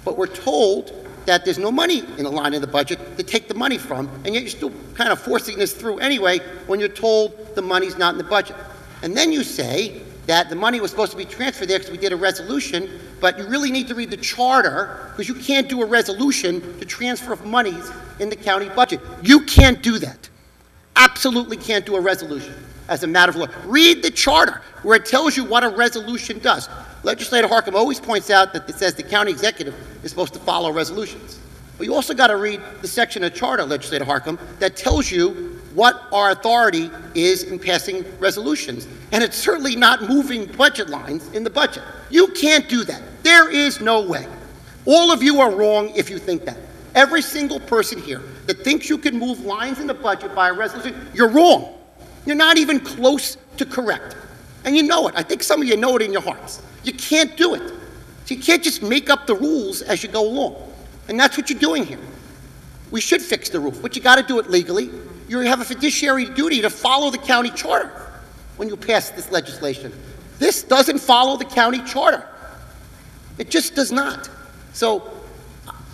But we're told that there's no money in the line in the budget to take the money from, and yet you're still kind of forcing this through anyway when you're told the money's not in the budget. And then you say that the money was supposed to be transferred there because we did a resolution, but you really need to read the charter because you can't do a resolution to transfer of monies in the county budget. You can't do that. Absolutely can't do a resolution as a matter of law. Read the charter where it tells you what a resolution does. Legislator Harcum always points out that it says the county executive is supposed to follow resolutions. But you also got to read the section of charter, Legislator Harcum, that tells you what our authority is in passing resolutions. And it's certainly not moving budget lines in the budget. You can't do that. There is no way. All of you are wrong if you think that. Every single person here that thinks you can move lines in the budget by a resolution, you're wrong. You're not even close to correct. And you know it. I think some of you know it in your hearts. You can't do it. So you can't just make up the rules as you go along. And that's what you're doing here. We should fix the roof, but you got to do it legally. You have a fiduciary duty to follow the county charter when you pass this legislation. This doesn't follow the county charter. It just does not. So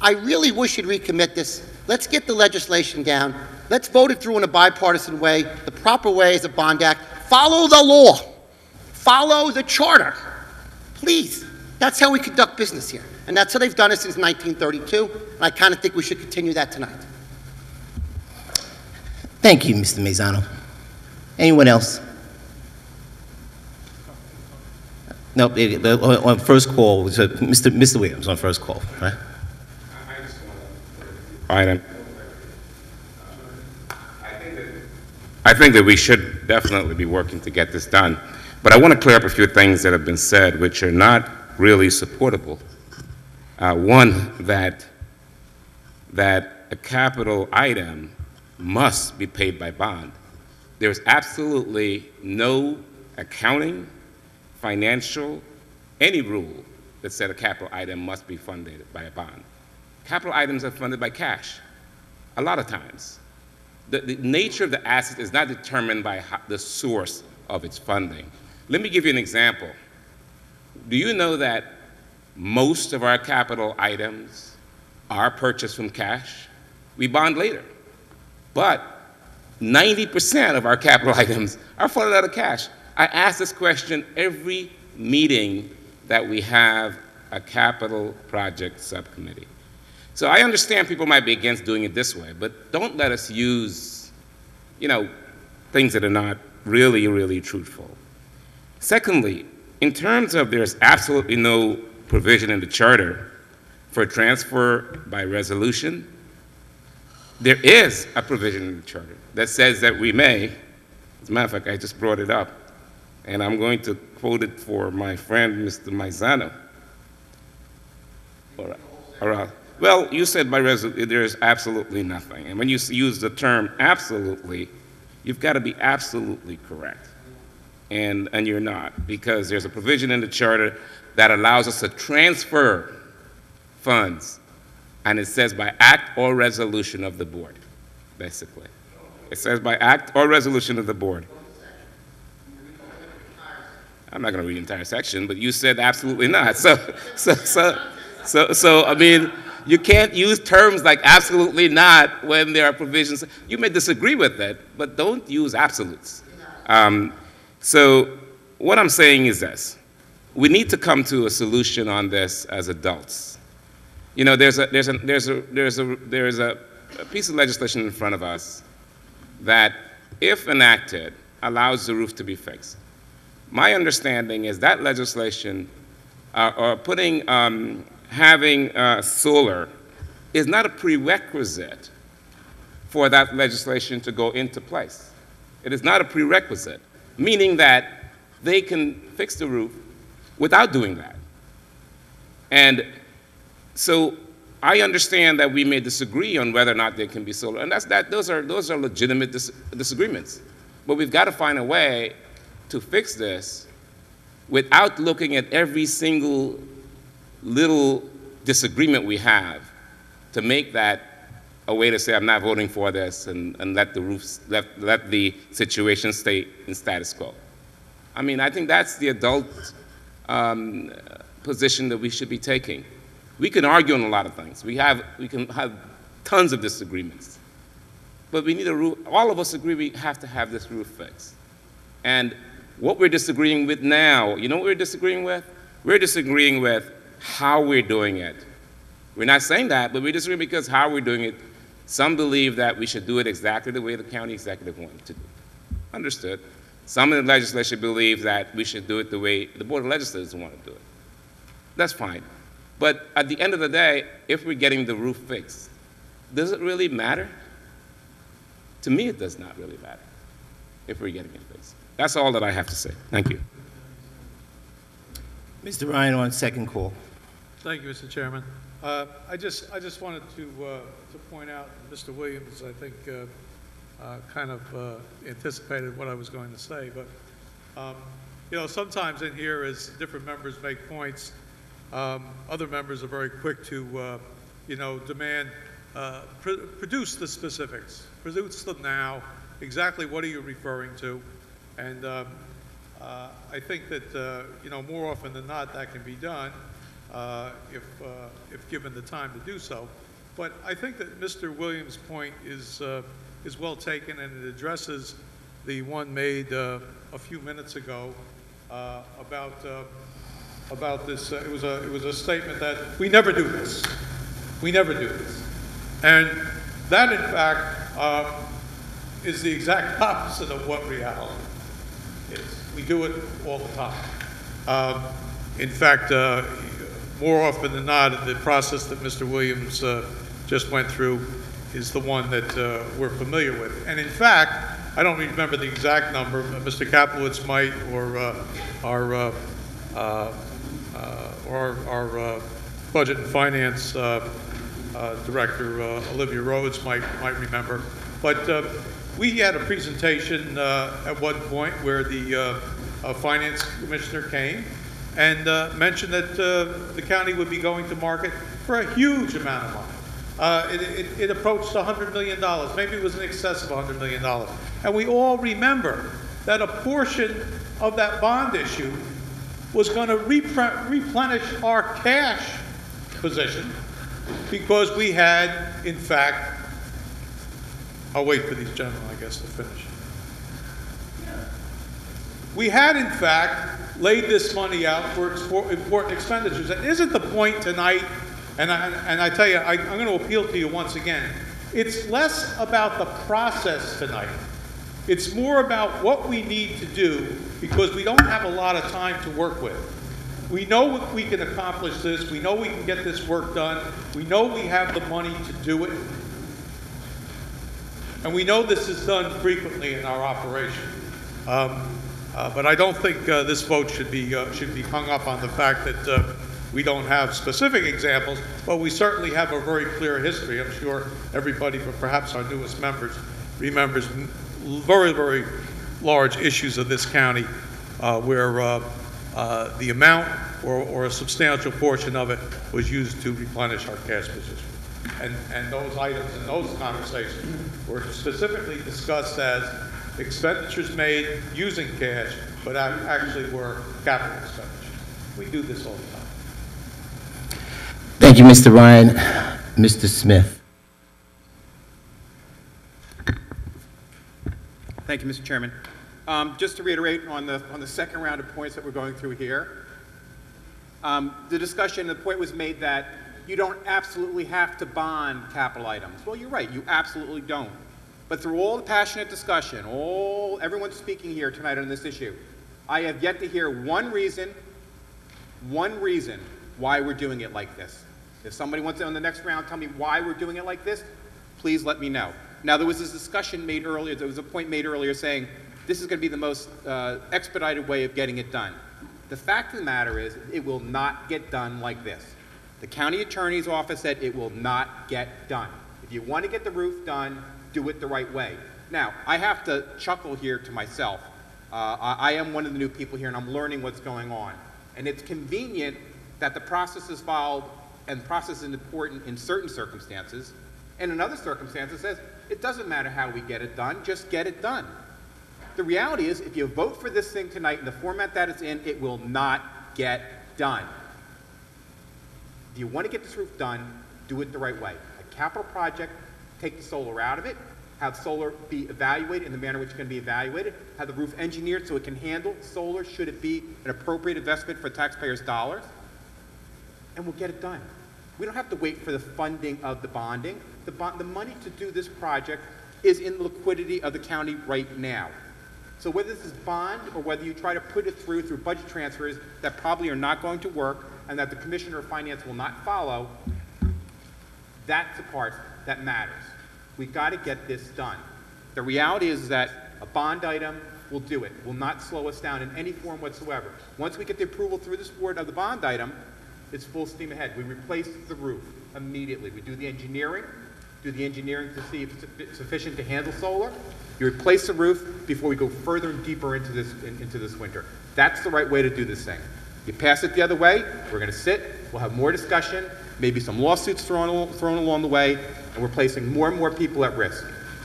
I really wish you'd recommit this. Let's get the legislation down. Let's vote it through in a bipartisan way. The proper way is a bond act. Follow the law. Follow the charter. Please. That's how we conduct business here. And that's how they've done it since 1932. And I kind of think we should continue that tonight. Thank you, Mr. Mazzano. Anyone else? No, on first call, was Mr. Williams on first call, right? I think that we should definitely be working to get this done. But I want to clear up a few things that have been said which are not really supportable. One, that a capital item must be paid by bond. There's absolutely no accounting, financial, any rule that said a capital item must be funded by a bond. Capital items are funded by cash, a lot of times. The nature of the asset is not determined by the source of its funding. Let me give you an example. Do you know that most of our capital items are purchased from cash? We bond later. But 90% of our capital items are funded out of cash. I ask this question every meeting that we have a capital project subcommittee. So I understand people might be against doing it this way, but don't let us use, things that are not really, really truthful. Secondly, in terms of there's absolutely no provision in the charter for transfer by resolution, there is a provision in the charter that says that we may, as a matter of fact, I just brought it up, and I'm going to quote it for my friend, Mr. Mazzano. All right. Well, you said by resolution, there's absolutely nothing. And when you use the term absolutely, you've got to be absolutely correct. And you're not, because there's a provision in the charter that allows us to transfer funds, and it says by act or resolution of the board, basically. It says by act or resolution of the board. I'm not going to read the entire section, but you said absolutely not. So I mean, you can't use terms like absolutely not when there are provisions. You may disagree with it, but don't use absolutes. So what I'm saying is this. We need to come to a solution on this as adults. There's a piece of legislation in front of us that, if enacted, allows the roof to be fixed. My understanding is that legislation, or putting having solar is not a prerequisite for that legislation to go into place. It is not a prerequisite, meaning that they can fix the roof without doing that. And so I understand that we may disagree on whether or not there can be solar, and those are legitimate disagreements. But we've got to find a way to fix this without looking at every single little disagreement we have to make that a way to say I'm not voting for this and let the situation stay in status quo. I mean, I think that's the adult position that we should be taking. We can argue on a lot of things. We can have tons of disagreements. But we need a roof. All of us agree we have to have this roof fixed. And what we're disagreeing with now, you know what we're disagreeing with? We're disagreeing with how we're doing it. We're not saying that, but we're disagreeing because how we're doing it. Some believe that we should do it exactly the way the county executive wanted to do it. Understood. Some in the legislature believe that we should do it the way the Board of Legislators want to do it. That's fine. But at the end of the day, if we're getting the roof fixed, does it really matter? To me, it does not really matter if we're getting it fixed. That's all that I have to say. Thank you. Mr. Ryan on second call. Thank you, Mr. Chairman. I just wanted to point out, Mr. Williams, I think, kind of anticipated what I was going to say. But, you know, sometimes in here, as different members make points, other members are very quick to, you know, demand, produce the specifics. Produce them now. Exactly what are you referring to? And I think that, you know, more often than not, that can be done if given the time to do so. But I think that Mr. Williams' point is well taken, and it addresses the one made a few minutes ago about this. It was a statement that we never do this. We never do this. And that, in fact, is the exact opposite of what reality is. We do it all the time. In fact, more often than not, the process that Mr. Williams just went through is the one that we're familiar with. And in fact, I don't remember the exact number, Mr. Kaplowitz might, or our Budget and Finance Director, Olivia Rhodes, might remember. But we had a presentation at one point where the Finance Commissioner came and mentioned that the county would be going to market for a huge amount of money. It approached $100 million. Maybe it was in excess of $100 million. And we all remember that a portion of that bond issue was going to replenish our cash position because we had, in fact, I'll wait for these gentlemen, I guess, to finish. We had, in fact, laid this money out for important expenditures. And isn't the point tonight, and I tell you, I'm going to appeal to you once again, it's less about the process tonight. It's more about what we need to do because we don't have a lot of time to work with. We know we can accomplish this. We know we can get this work done. We know we have the money to do it. And we know this is done frequently in our operation. But I don't think this vote should be hung up on the fact that we don't have specific examples, but we certainly have a very clear history. I'm sure everybody, but perhaps our newest members, remembers very, very large issues of this county where the amount or a substantial portion of it was used to replenish our cash position. And those items and those conversations were specifically discussed as expenditures made using cash, but actually were capital expenditures. We do this all the time. Thank you, Mr. Ryan. Mr. Smith. Thank you, Mr. Chairman. Just to reiterate on the second round of points that we're going through here, the discussion, the point was made that you don't absolutely have to bond capital items. Well, you're right, you absolutely don't. But through all the passionate discussion, everyone speaking here tonight on this issue, I have yet to hear one reason why we're doing it like this. If somebody wants to, on the next round, tell me why we're doing it like this, please let me know. Now, there was this discussion made earlier, there was a point made earlier saying this is going to be the most expedited way of getting it done. The fact of the matter is, it will not get done like this. The county attorney's office said it will not get done. If you want to get the roof done, do it the right way. Now, I have to chuckle here to myself. I am one of the new people here, and I'm learning what's going on. And it's convenient that the process is followed, and the process is important in certain circumstances, and in other circumstances says, it doesn't matter how we get it done, just get it done. The reality is, if you vote for this thing tonight in the format that it's in, it will not get done. If you want to get this roof done, do it the right way. A capital project, take the solar out of it, have solar be evaluated in the manner which it can be evaluated, have the roof engineered so it can handle solar should it be an appropriate investment for taxpayers' dollars, and we'll get it done. We don't have to wait for the funding of the bonding. The money to do this project is in the liquidity of the county right now. So whether this is bond or whether you try to put it through budget transfers that probably are not going to work and that the Commissioner of Finance will not follow, that's the part that matters. We've got to get this done. The reality is that a bond item will do it, will not slow us down in any form whatsoever. Once we get the approval through this board of the bond item, it's full steam ahead. We replace the roof immediately. We do the engineering to see if it's sufficient to handle solar. You replace the roof before we go further and deeper into this winter. That's the right way to do this thing. You pass it the other way, we're going to sit, we'll have more discussion, maybe some lawsuits thrown along the way, and we're placing more and more people at risk.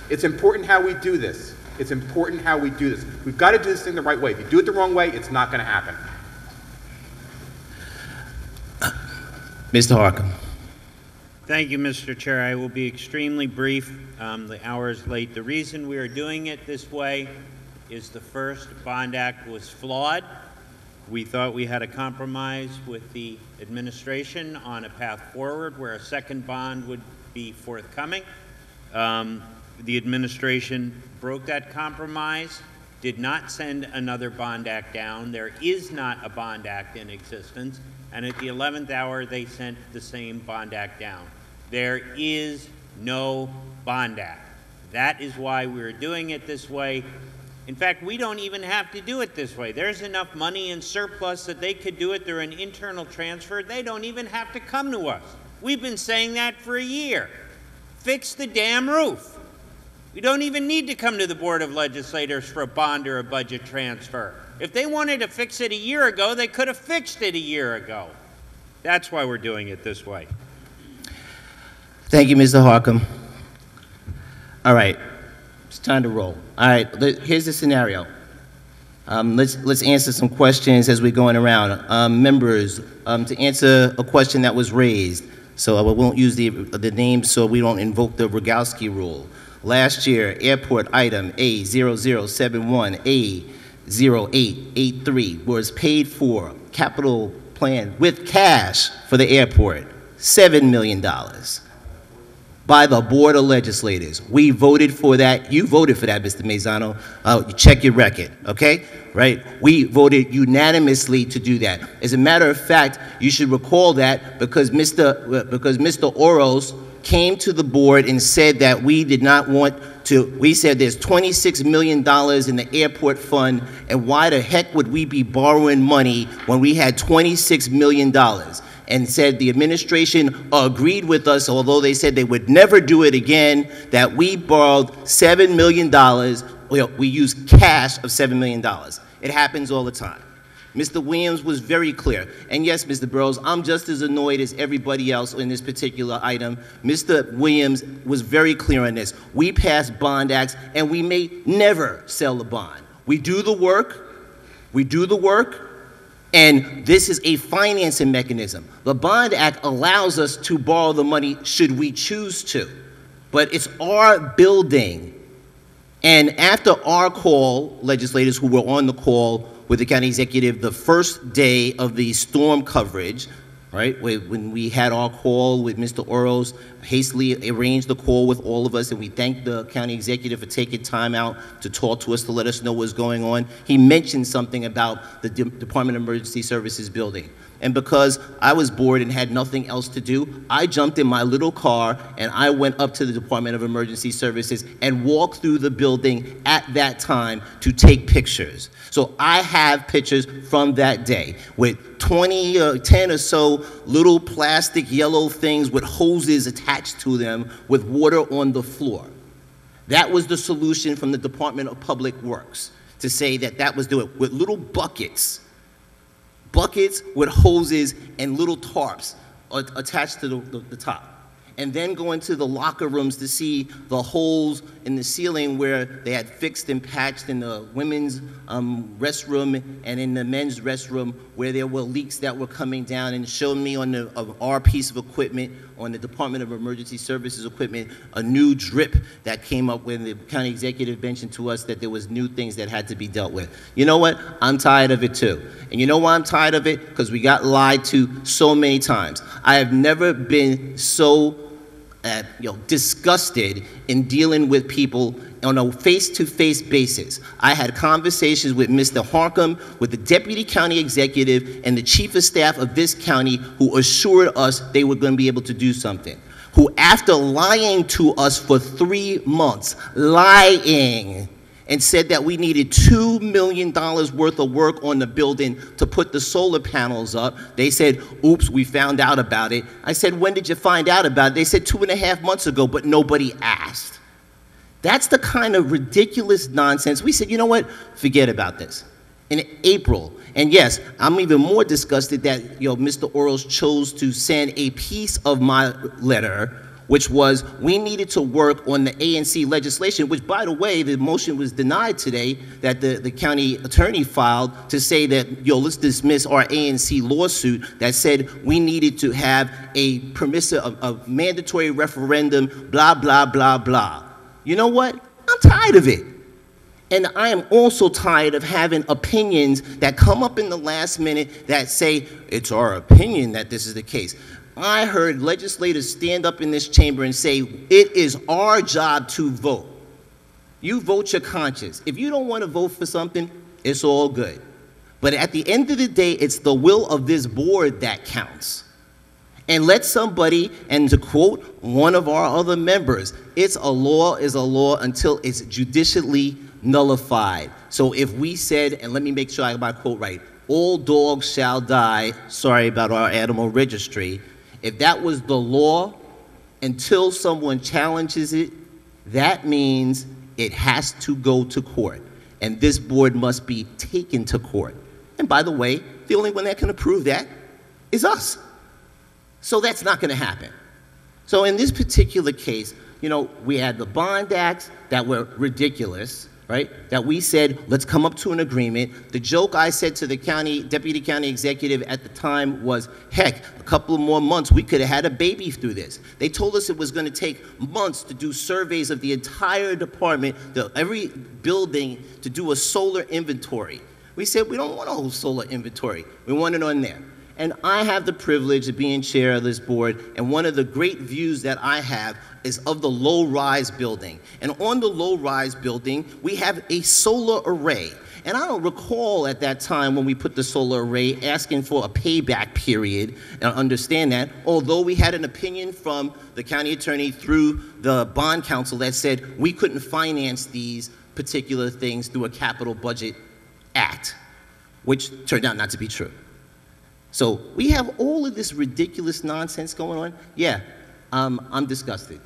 It's important how we do this. It's important how we do this. We've got to do this thing the right way. If you do it the wrong way, it's not going to happen. Mr. Harcum. Thank you, Mr. Chair. I will be extremely brief. The hour is late. The reason we are doing it this way is the first bond act was flawed. We thought we had a compromise with the administration on a path forward where a second bond would be forthcoming. The administration broke that compromise, did not send another bond act down. There is not a bond act in existence. And at the 11th hour, they sent the same bond act down. There is no bond act. That is why we're doing it this way. In fact, we don't even have to do it this way. There's enough money in surplus that they could do it through an internal transfer. They don't even have to come to us. We've been saying that for a year. Fix the damn roof. We don't even need to come to the Board of Legislators for a bond or a budget transfer. If they wanted to fix it a year ago, they could have fixed it a year ago. That's why we're doing it this way. Thank you, Mr. Harcum. All right, it's time to roll. All right, here's the scenario. Let's answer some questions as we're going around. Members, to answer a question that was raised, so I won't use the name so we don't invoke the Rogalski rule. Last year, airport item A0071A0883 was paid for capital plan with cash for the airport, $7 million by the Board of Legislators. We voted for that. You voted for that, Mr. Mazzano. Check your record, okay? Right? We voted unanimously to do that. As a matter of fact, you should recall that because Mr. Oros came to the board and said that we did not want to, we said there's $26 million in the airport fund, and why the heck would we be borrowing money when we had $26 million? And said the administration agreed with us, although they said they would never do it again, that we borrowed $7 million, we used cash of $7 million. It happens all the time. Mr. Williams was very clear. And yes, Mr. Burrows, I'm just as annoyed as everybody else in this particular item. Mr. Williams was very clear on this. We pass bond acts, and we may never sell a bond. We do the work, and this is a financing mechanism. The Bond Act allows us to borrow the money should we choose to, but it's our building. And after our call, legislators who were on the call with the county executive the first day of the storm coverage, right? When we had our call with Mr. Oros, hastily arranged the call with all of us, and we thanked the county executive for taking time out to talk to us to let us know what's going on. He mentioned something about the Department of Emergency Services building. And because I was bored and had nothing else to do, I jumped in my little car and I went up to the Department of Emergency Services and walked through the building at that time to take pictures. So I have pictures from that day with 10 or so little plastic yellow things with hoses attached to them with water on the floor. That was the solution from the Department of Public Works, to say that that was doing it with little buckets with hoses and little tarps attached to the top. And then go into the locker rooms to see the holes in the ceiling where they had fixed and patched in the women's restroom and in the men's restroom where there were leaks that were coming down, and showed me on our piece of equipment, on the Department of Emergency Services equipment, a new drip that came up when the county executive mentioned to us that there was new things that had to be dealt with. You know what? I'm tired of it too. And you know why I'm tired of it? Because we got lied to so many times. I have never been so disgusted in dealing with people on a face-to-face basis. I had conversations with Mr. Harcum, with the deputy county executive, and the chief of staff of this county, who assured us they were going to be able to do something. Who, after lying to us for 3 months, lying, and said that we needed $2 million worth of work on the building to put the solar panels up. They said, oops, we found out about it. I said, when did you find out about it? They said 2.5 months ago, but nobody asked. That's the kind of ridiculous nonsense. We said, you know what? Forget about this. In April, and yes, I'm even more disgusted that Mr. Oros chose to send a piece of my letter, which was we needed to work on the ANC legislation, which, by the way, the motion was denied today that the county attorney filed to say that, let's dismiss our ANC lawsuit that said we needed to have a mandatory referendum, blah, blah, blah, blah. You know what? I'm tired of it. And I am also tired of having opinions that come up in the last minute that say, it's our opinion that this is the case. I heard legislators stand up in this chamber and say, it is our job to vote. You vote your conscience. If you don't want to vote for something, it's all good. But at the end of the day, it's the will of this board that counts. And let somebody, and to quote one of our other members, it's a law is a law until it's judicially nullified. So if we said, and let me make sure I got my quote right, all dogs shall die, sorry about our animal registry, if that was the law, until someone challenges it, that means it has to go to court. And this board must be taken to court. And by the way, the only one that can approve that is us. So that's not going to happen. So in this particular case, we had the bond acts that were ridiculous, right? That we said, let's come up to an agreement. The joke I said to the deputy county executive at the time was, heck, a couple of more months, we could have had a baby through this. They told us it was going to take months to do surveys of the entire department, every building, to do a solar inventory. We said, we don't want a whole solar inventory. We want it on there. And I have the privilege of being chair of this board, and one of the great views that I have is of the low-rise building. And on the low-rise building, we have a solar array. And I don't recall at that time when we put the solar array asking for a payback period, and I understand that, although we had an opinion from the county attorney through the bond council that said we couldn't finance these particular things through a capital budget act, which turned out not to be true. So we have all of this ridiculous nonsense going on. Yeah, I'm disgusted.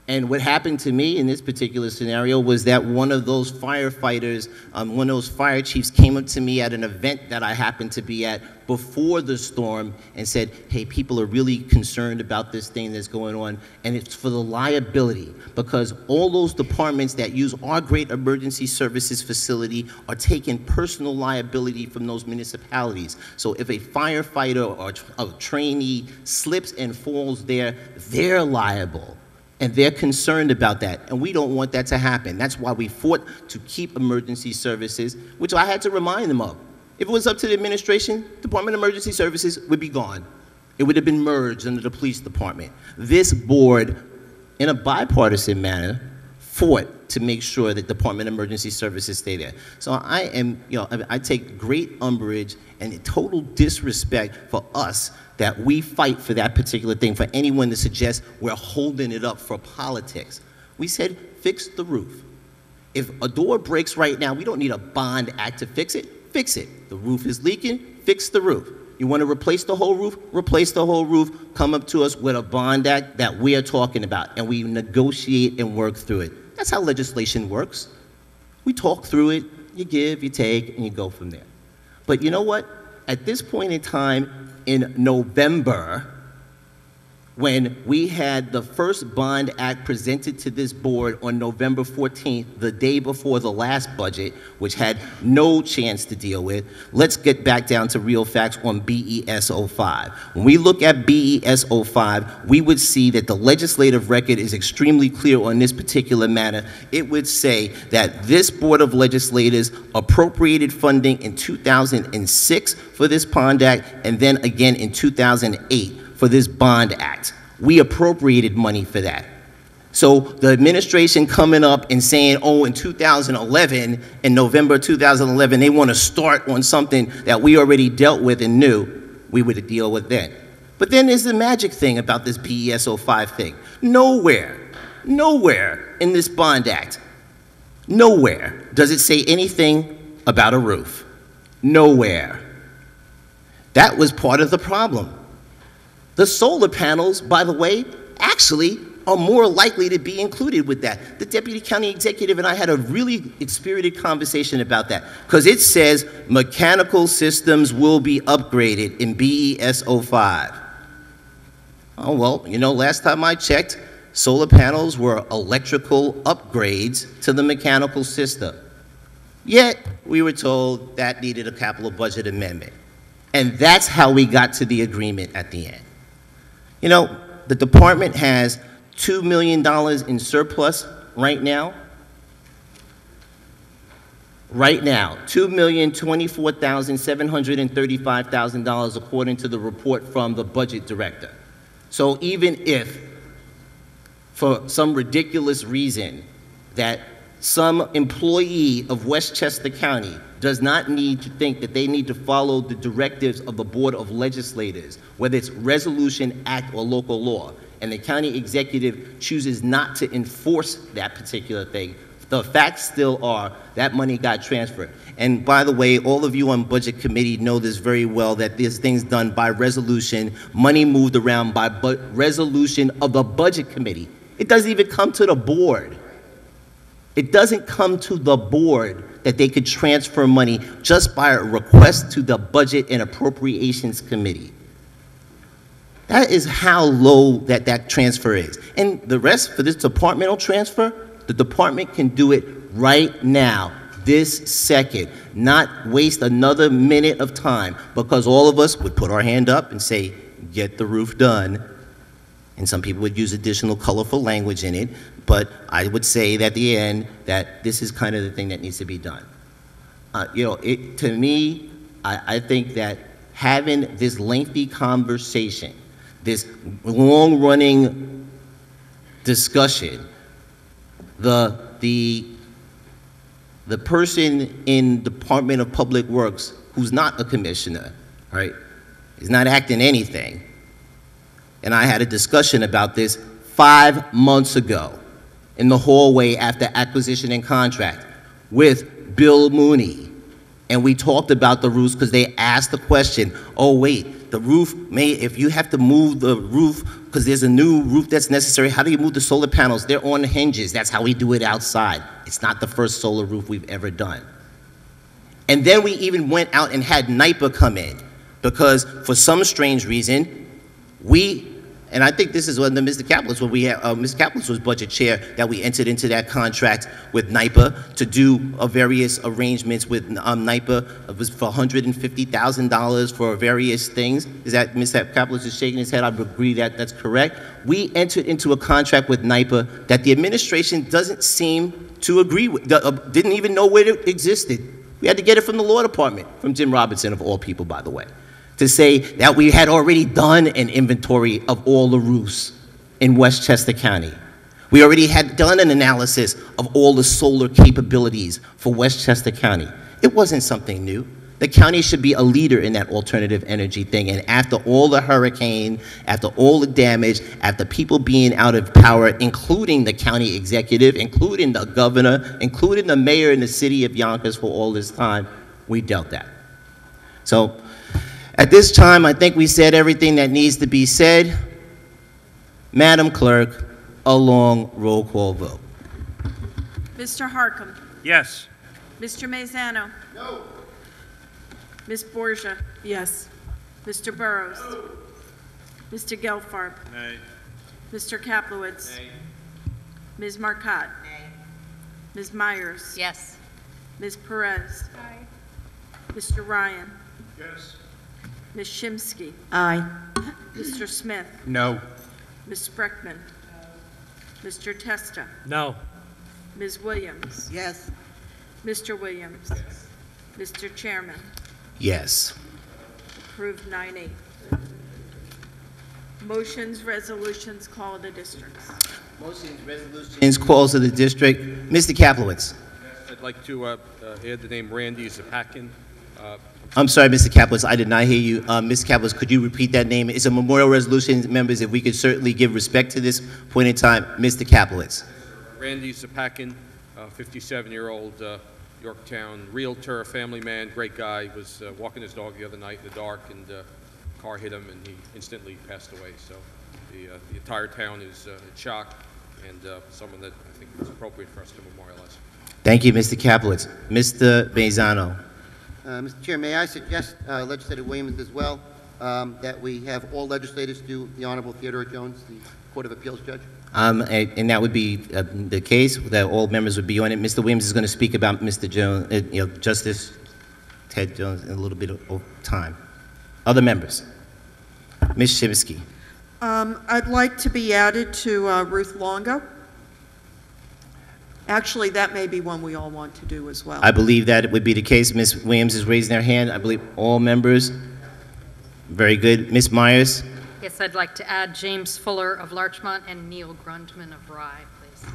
And what happened to me in this particular scenario was that one of those firefighters, one of those fire chiefs came up to me at an event that I happened to be at before the storm and said, hey, people are really concerned about this thing that's going on, and it's for the liability, because all those departments that use our great emergency services facility are taking personal liability from those municipalities. So if a firefighter or a trainee slips and falls there, they're liable. And they're concerned about that, and we don't want that to happen. That's why we fought to keep emergency services, which I had to remind them of. If it was up to the administration, Department of Emergency Services would be gone. It would have been merged under the police department. This board, in a bipartisan manner, fought to make sure that Department of Emergency Services stay there. So I am, I take great umbrage and total disrespect for us that we fight for that particular thing, for anyone to suggest we're holding it up for politics. We said, fix the roof. If a door breaks right now, we don't need a bond act to fix it. Fix it. The roof is leaking, fix the roof. You want to replace the whole roof? Replace the whole roof. Come up to us with a bond act that we are talking about, and we negotiate and work through it. That's how legislation works. We talk through it, you give, you take, and you go from there. But you know what? At this point in time, in November, when we had the first bond act presented to this board on November 14th, the day before the last budget, which had no chance to deal with, let's get back down to real facts on BES 05. When we look at BES 05, we would see that the legislative record is extremely clear on this particular matter. It would say that this Board of Legislators appropriated funding in 2006 for this bond act, and then again in 2008. For this bond act. We appropriated money for that. So the administration coming up and saying, oh, in 2011, in November 2011, they want to start on something that we already dealt with and knew we would deal with then. But then there's the magic thing about this BES 05 thing. Nowhere in this bond act, nowhere does it say anything about a roof. Nowhere. That was part of the problem. The solar panels, by the way, actually are more likely to be included with that. The deputy county executive and I had a really spirited conversation about that, because it says mechanical systems will be upgraded in BES 05. Oh, well, last time I checked, solar panels were electrical upgrades to the mechanical system. Yet, we were told that needed a capital budget amendment. And that's how we got to the agreement at the end. The department has $2 million in surplus right now. Right now, $2,024,735,000 according to the report from the budget director. So even if, for some ridiculous reason, that some employee of Westchester County does not need to think that they need to follow the directives of the Board of Legislators, whether it's resolution, act, or local law, and the county executive chooses not to enforce that particular thing, the facts still are that money got transferred. And by the way, all of you on Budget Committee know this very well, that this thing's done by resolution, money moved around by resolution of the Budget Committee. It doesn't even come to the board. It doesn't come to the board that they could transfer money just by a request to the Budget and Appropriations Committee. That is how low that transfer is. And the rest, for this departmental transfer, the department can do it right now, this second, not waste another minute of time, because all of us would put our hand up and say, get the roof done. And some people would use additional colorful language in it, but I would say that at the end that this is kind of the thing that needs to be done. To me, I think that having this lengthy conversation, this long-running discussion, the person in Department of Public Works who's not a commissioner, right, is not acting anything. And I had a discussion about this 5 months ago in the hallway after acquisition and contract with Bill Mooney. And we talked about the roofs because they asked the question, oh wait, the roof if you have to move the roof because there's a new roof that's necessary, how do you move the solar panels? They're on hinges, that's how we do it outside. It's not the first solar roof we've ever done. And then we even went out and had NYPA come in because for some strange reason, and I think this is when Mr. Kaplis, when we had, Mr. Kaplis was budget chair, that we entered into that contract with NYPA to do various arrangements with NYPA. It was for $150,000 for various things. Is that, Mr. Kaplis is shaking his head, I agree that that's correct. We entered into a contract with NYPA that the administration doesn't seem to agree with, didn't even know where it existed. We had to get it from the law department, from Jim Robinson of all people, by the way. to say that we had already done an inventory of all the roofs in Westchester County. We already had done an analysis of all the solar capabilities for Westchester County. It wasn't something new. The county should be a leader in that alternative energy thing, and after all the hurricane, after all the damage, after people being out of power, including the county executive, including the governor, including the mayor in the city of Yonkers for all this time, we dealt that. So, at this time, I think we said everything that needs to be said. Madam Clerk, a long roll call vote. Mr. Harcum. Yes. Mr. Mazzano. No. Ms. Borgia. Yes. Mr. Burrows. Mr. Gelfarb. Nay. Mr. Kaplowitz. Ms. Marcotte. Ms. Myers. Yes. Ms. Perez. Mr. Ryan. Yes. Ms. Shimsky. Aye. Mr. Smith. No. Ms. Spreckman. Mr. Testa. No. Ms. Williams. Yes. Mr. Williams. Mr. Chairman. Yes. Approved 9-8. Motions, resolutions, call of the districts. Motions, resolutions, calls of the district. Mr. Kaplowitz. I'd like to add the name Randy Zapakin. I'm sorry, Mr. Kaplowitz, I did not hear you. Mr. Kaplowitz, could you repeat that name? It's a memorial resolution, members, if we could certainly give respect to this point in time. Mr. Kaplowitz. Randy Zapakin, 57-year-old Yorktown realtor, family man, great guy, was walking his dog the other night in the dark, and car hit him, and he instantly passed away. So the entire town is in shock, and someone that I think is appropriate for us to memorialize. Thank you, Mr. Kaplowitz. Mr. Mazzano. Mr. Chair, may I suggest, Legislator Williams as well, that we have all legislators do the Honorable Theodore Jones, the Court of Appeals judge? And that would be the case, that all members would be on it. Mr. Williams is going to speak about Mr. Jones, Justice Ted Jones in a little bit of time. Other members? Ms. Shimsky. I'd like to be added to Ruth Longo. Actually, that may be one we all want to do as well. I believe that it would be the case. Ms. Williams is raising her hand. I believe all members. Very good. Ms. Myers? Yes, I'd like to add James Fuller of Larchmont and Neil Grundman of Rye, please.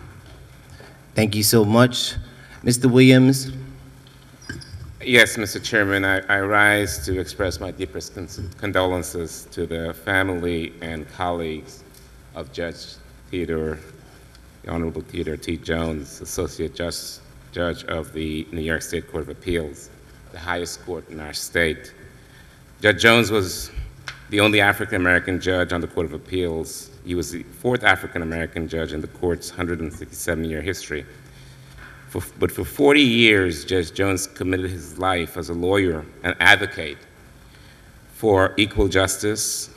Thank you so much. Mr. Williams? Yes, Mr. Chairman, I rise to express my deepest condolences to the family and colleagues of Judge Theodore, the Honorable Theodore T. Jones, Associate Judge of the New York State Court of Appeals, the highest court in our state. Judge Jones was the only African-American judge on the Court of Appeals. He was the fourth African-American judge in the court's 167-year history. But for 40 years, Judge Jones committed his life as a lawyer and advocate for equal justice,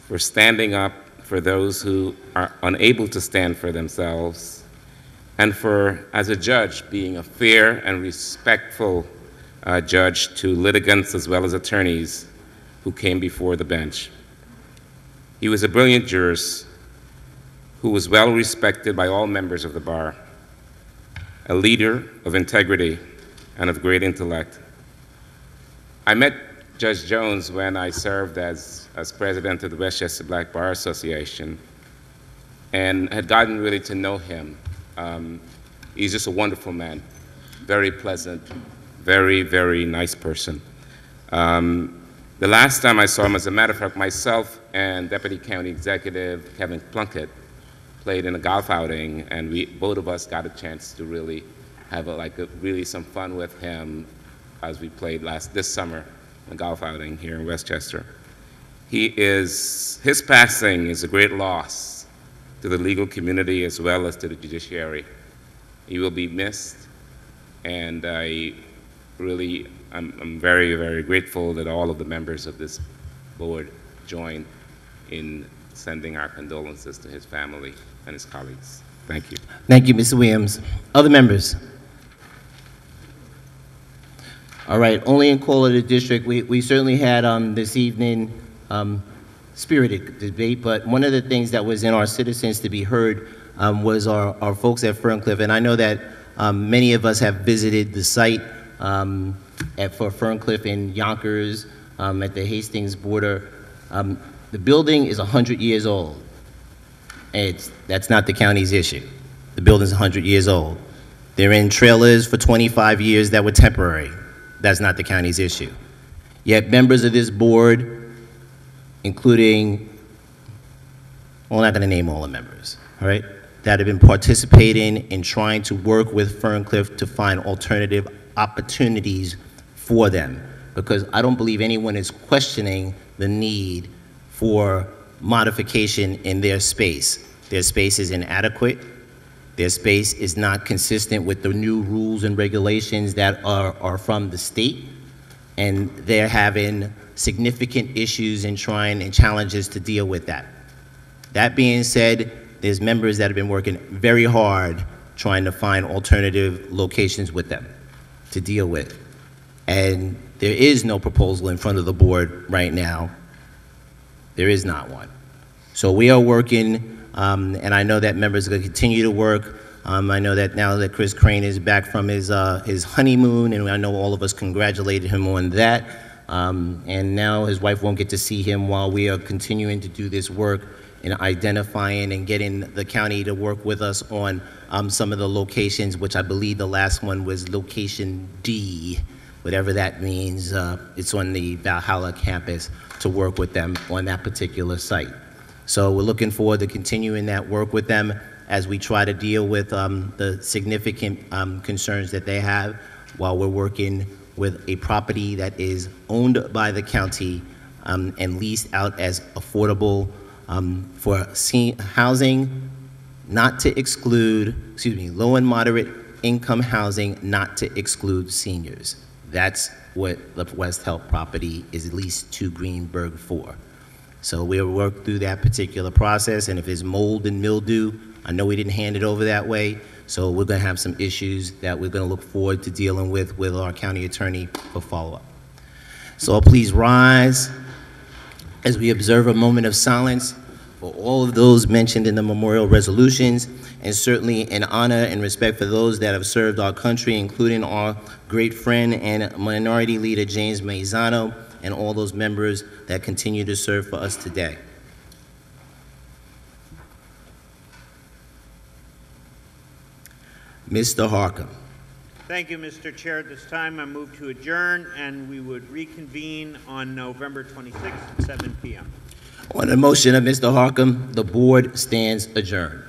for standing up for those who are unable to stand for themselves, and for, as a judge, being a fair and respectful judge to litigants as well as attorneys who came before the bench. He was a brilliant jurist who was well respected by all members of the bar, a leader of integrity and of great intellect. I met Judge Jones when I served as president of the Westchester Black Bar Association and had gotten really to know him. He's just a wonderful man, very pleasant, very, very nice person. The last time I saw him, as a matter of fact, myself and Deputy County Executive Kevin Plunkett played in a golf outing, and both of us got a chance to really have really some fun with him as we played this summer, a golf outing here in Westchester. His passing is a great loss to the legal community as well as to the judiciary. He will be missed, and I'm very, very grateful that all of the members of this board joined in sending our condolences to his family and his colleagues. Thank you. Thank you, Mr. Williams. Other members? All right, only in call of the district. We certainly had this evening spirited debate, but one of the things that was in our citizens to be heard was our folks at Ferncliff, and I know that many of us have visited the site for Ferncliff in Yonkers, at the Hastings border. The building is 100 years old. That's not the county's issue. The building's 100 years old. They're in trailers for 25 years that were temporary. That's not the county's issue. Yet members of this board, including, well, I'm not gonna name all the members, all right, that have been participating in trying to work with Ferncliff to find alternative opportunities for them. Because I don't believe anyone is questioning the need for modification in their space. Their space is inadequate. Their space is not consistent with the new rules and regulations that are from the state. And they're having significant issues and challenges to deal with that. That being said, there's members that have been working very hard trying to find alternative locations with them to deal with. And there is no proposal in front of the board right now. There is not one. So we are working, and I know that members are going to continue to work. I know that now that Chris Crane is back from his honeymoon, and I know all of us congratulated him on that. And now his wife won't get to see him while we are continuing to do this work in identifying and getting the county to work with us on some of the locations, which I believe the last one was location D, whatever that means. It's on the Valhalla campus, to work with them on that particular site. So we're looking forward to continuing that work with them as we try to deal with the significant concerns that they have while we're working with a property that is owned by the county and leased out as affordable for housing, not to exclude, low and moderate income housing, not to exclude seniors. That's what the West Health property is leased to Greenberg for. So we'll work through that particular process, and if there's mold and mildew, I know we didn't hand it over that way, so we're gonna have some issues that we're gonna look forward to dealing with our county attorney for follow-up. So please rise as we observe a moment of silence for all of those mentioned in the memorial resolutions, and certainly in honor and respect for those that have served our country, including our great friend and Minority Leader James Maizano, and all those members that continue to serve for us today. Mr. Harcum. Thank you, Mr. Chair. At this time, I move to adjourn, and we would reconvene on November 26th at 7 p.m. On the motion of Mr. Harcum, the board stands adjourned.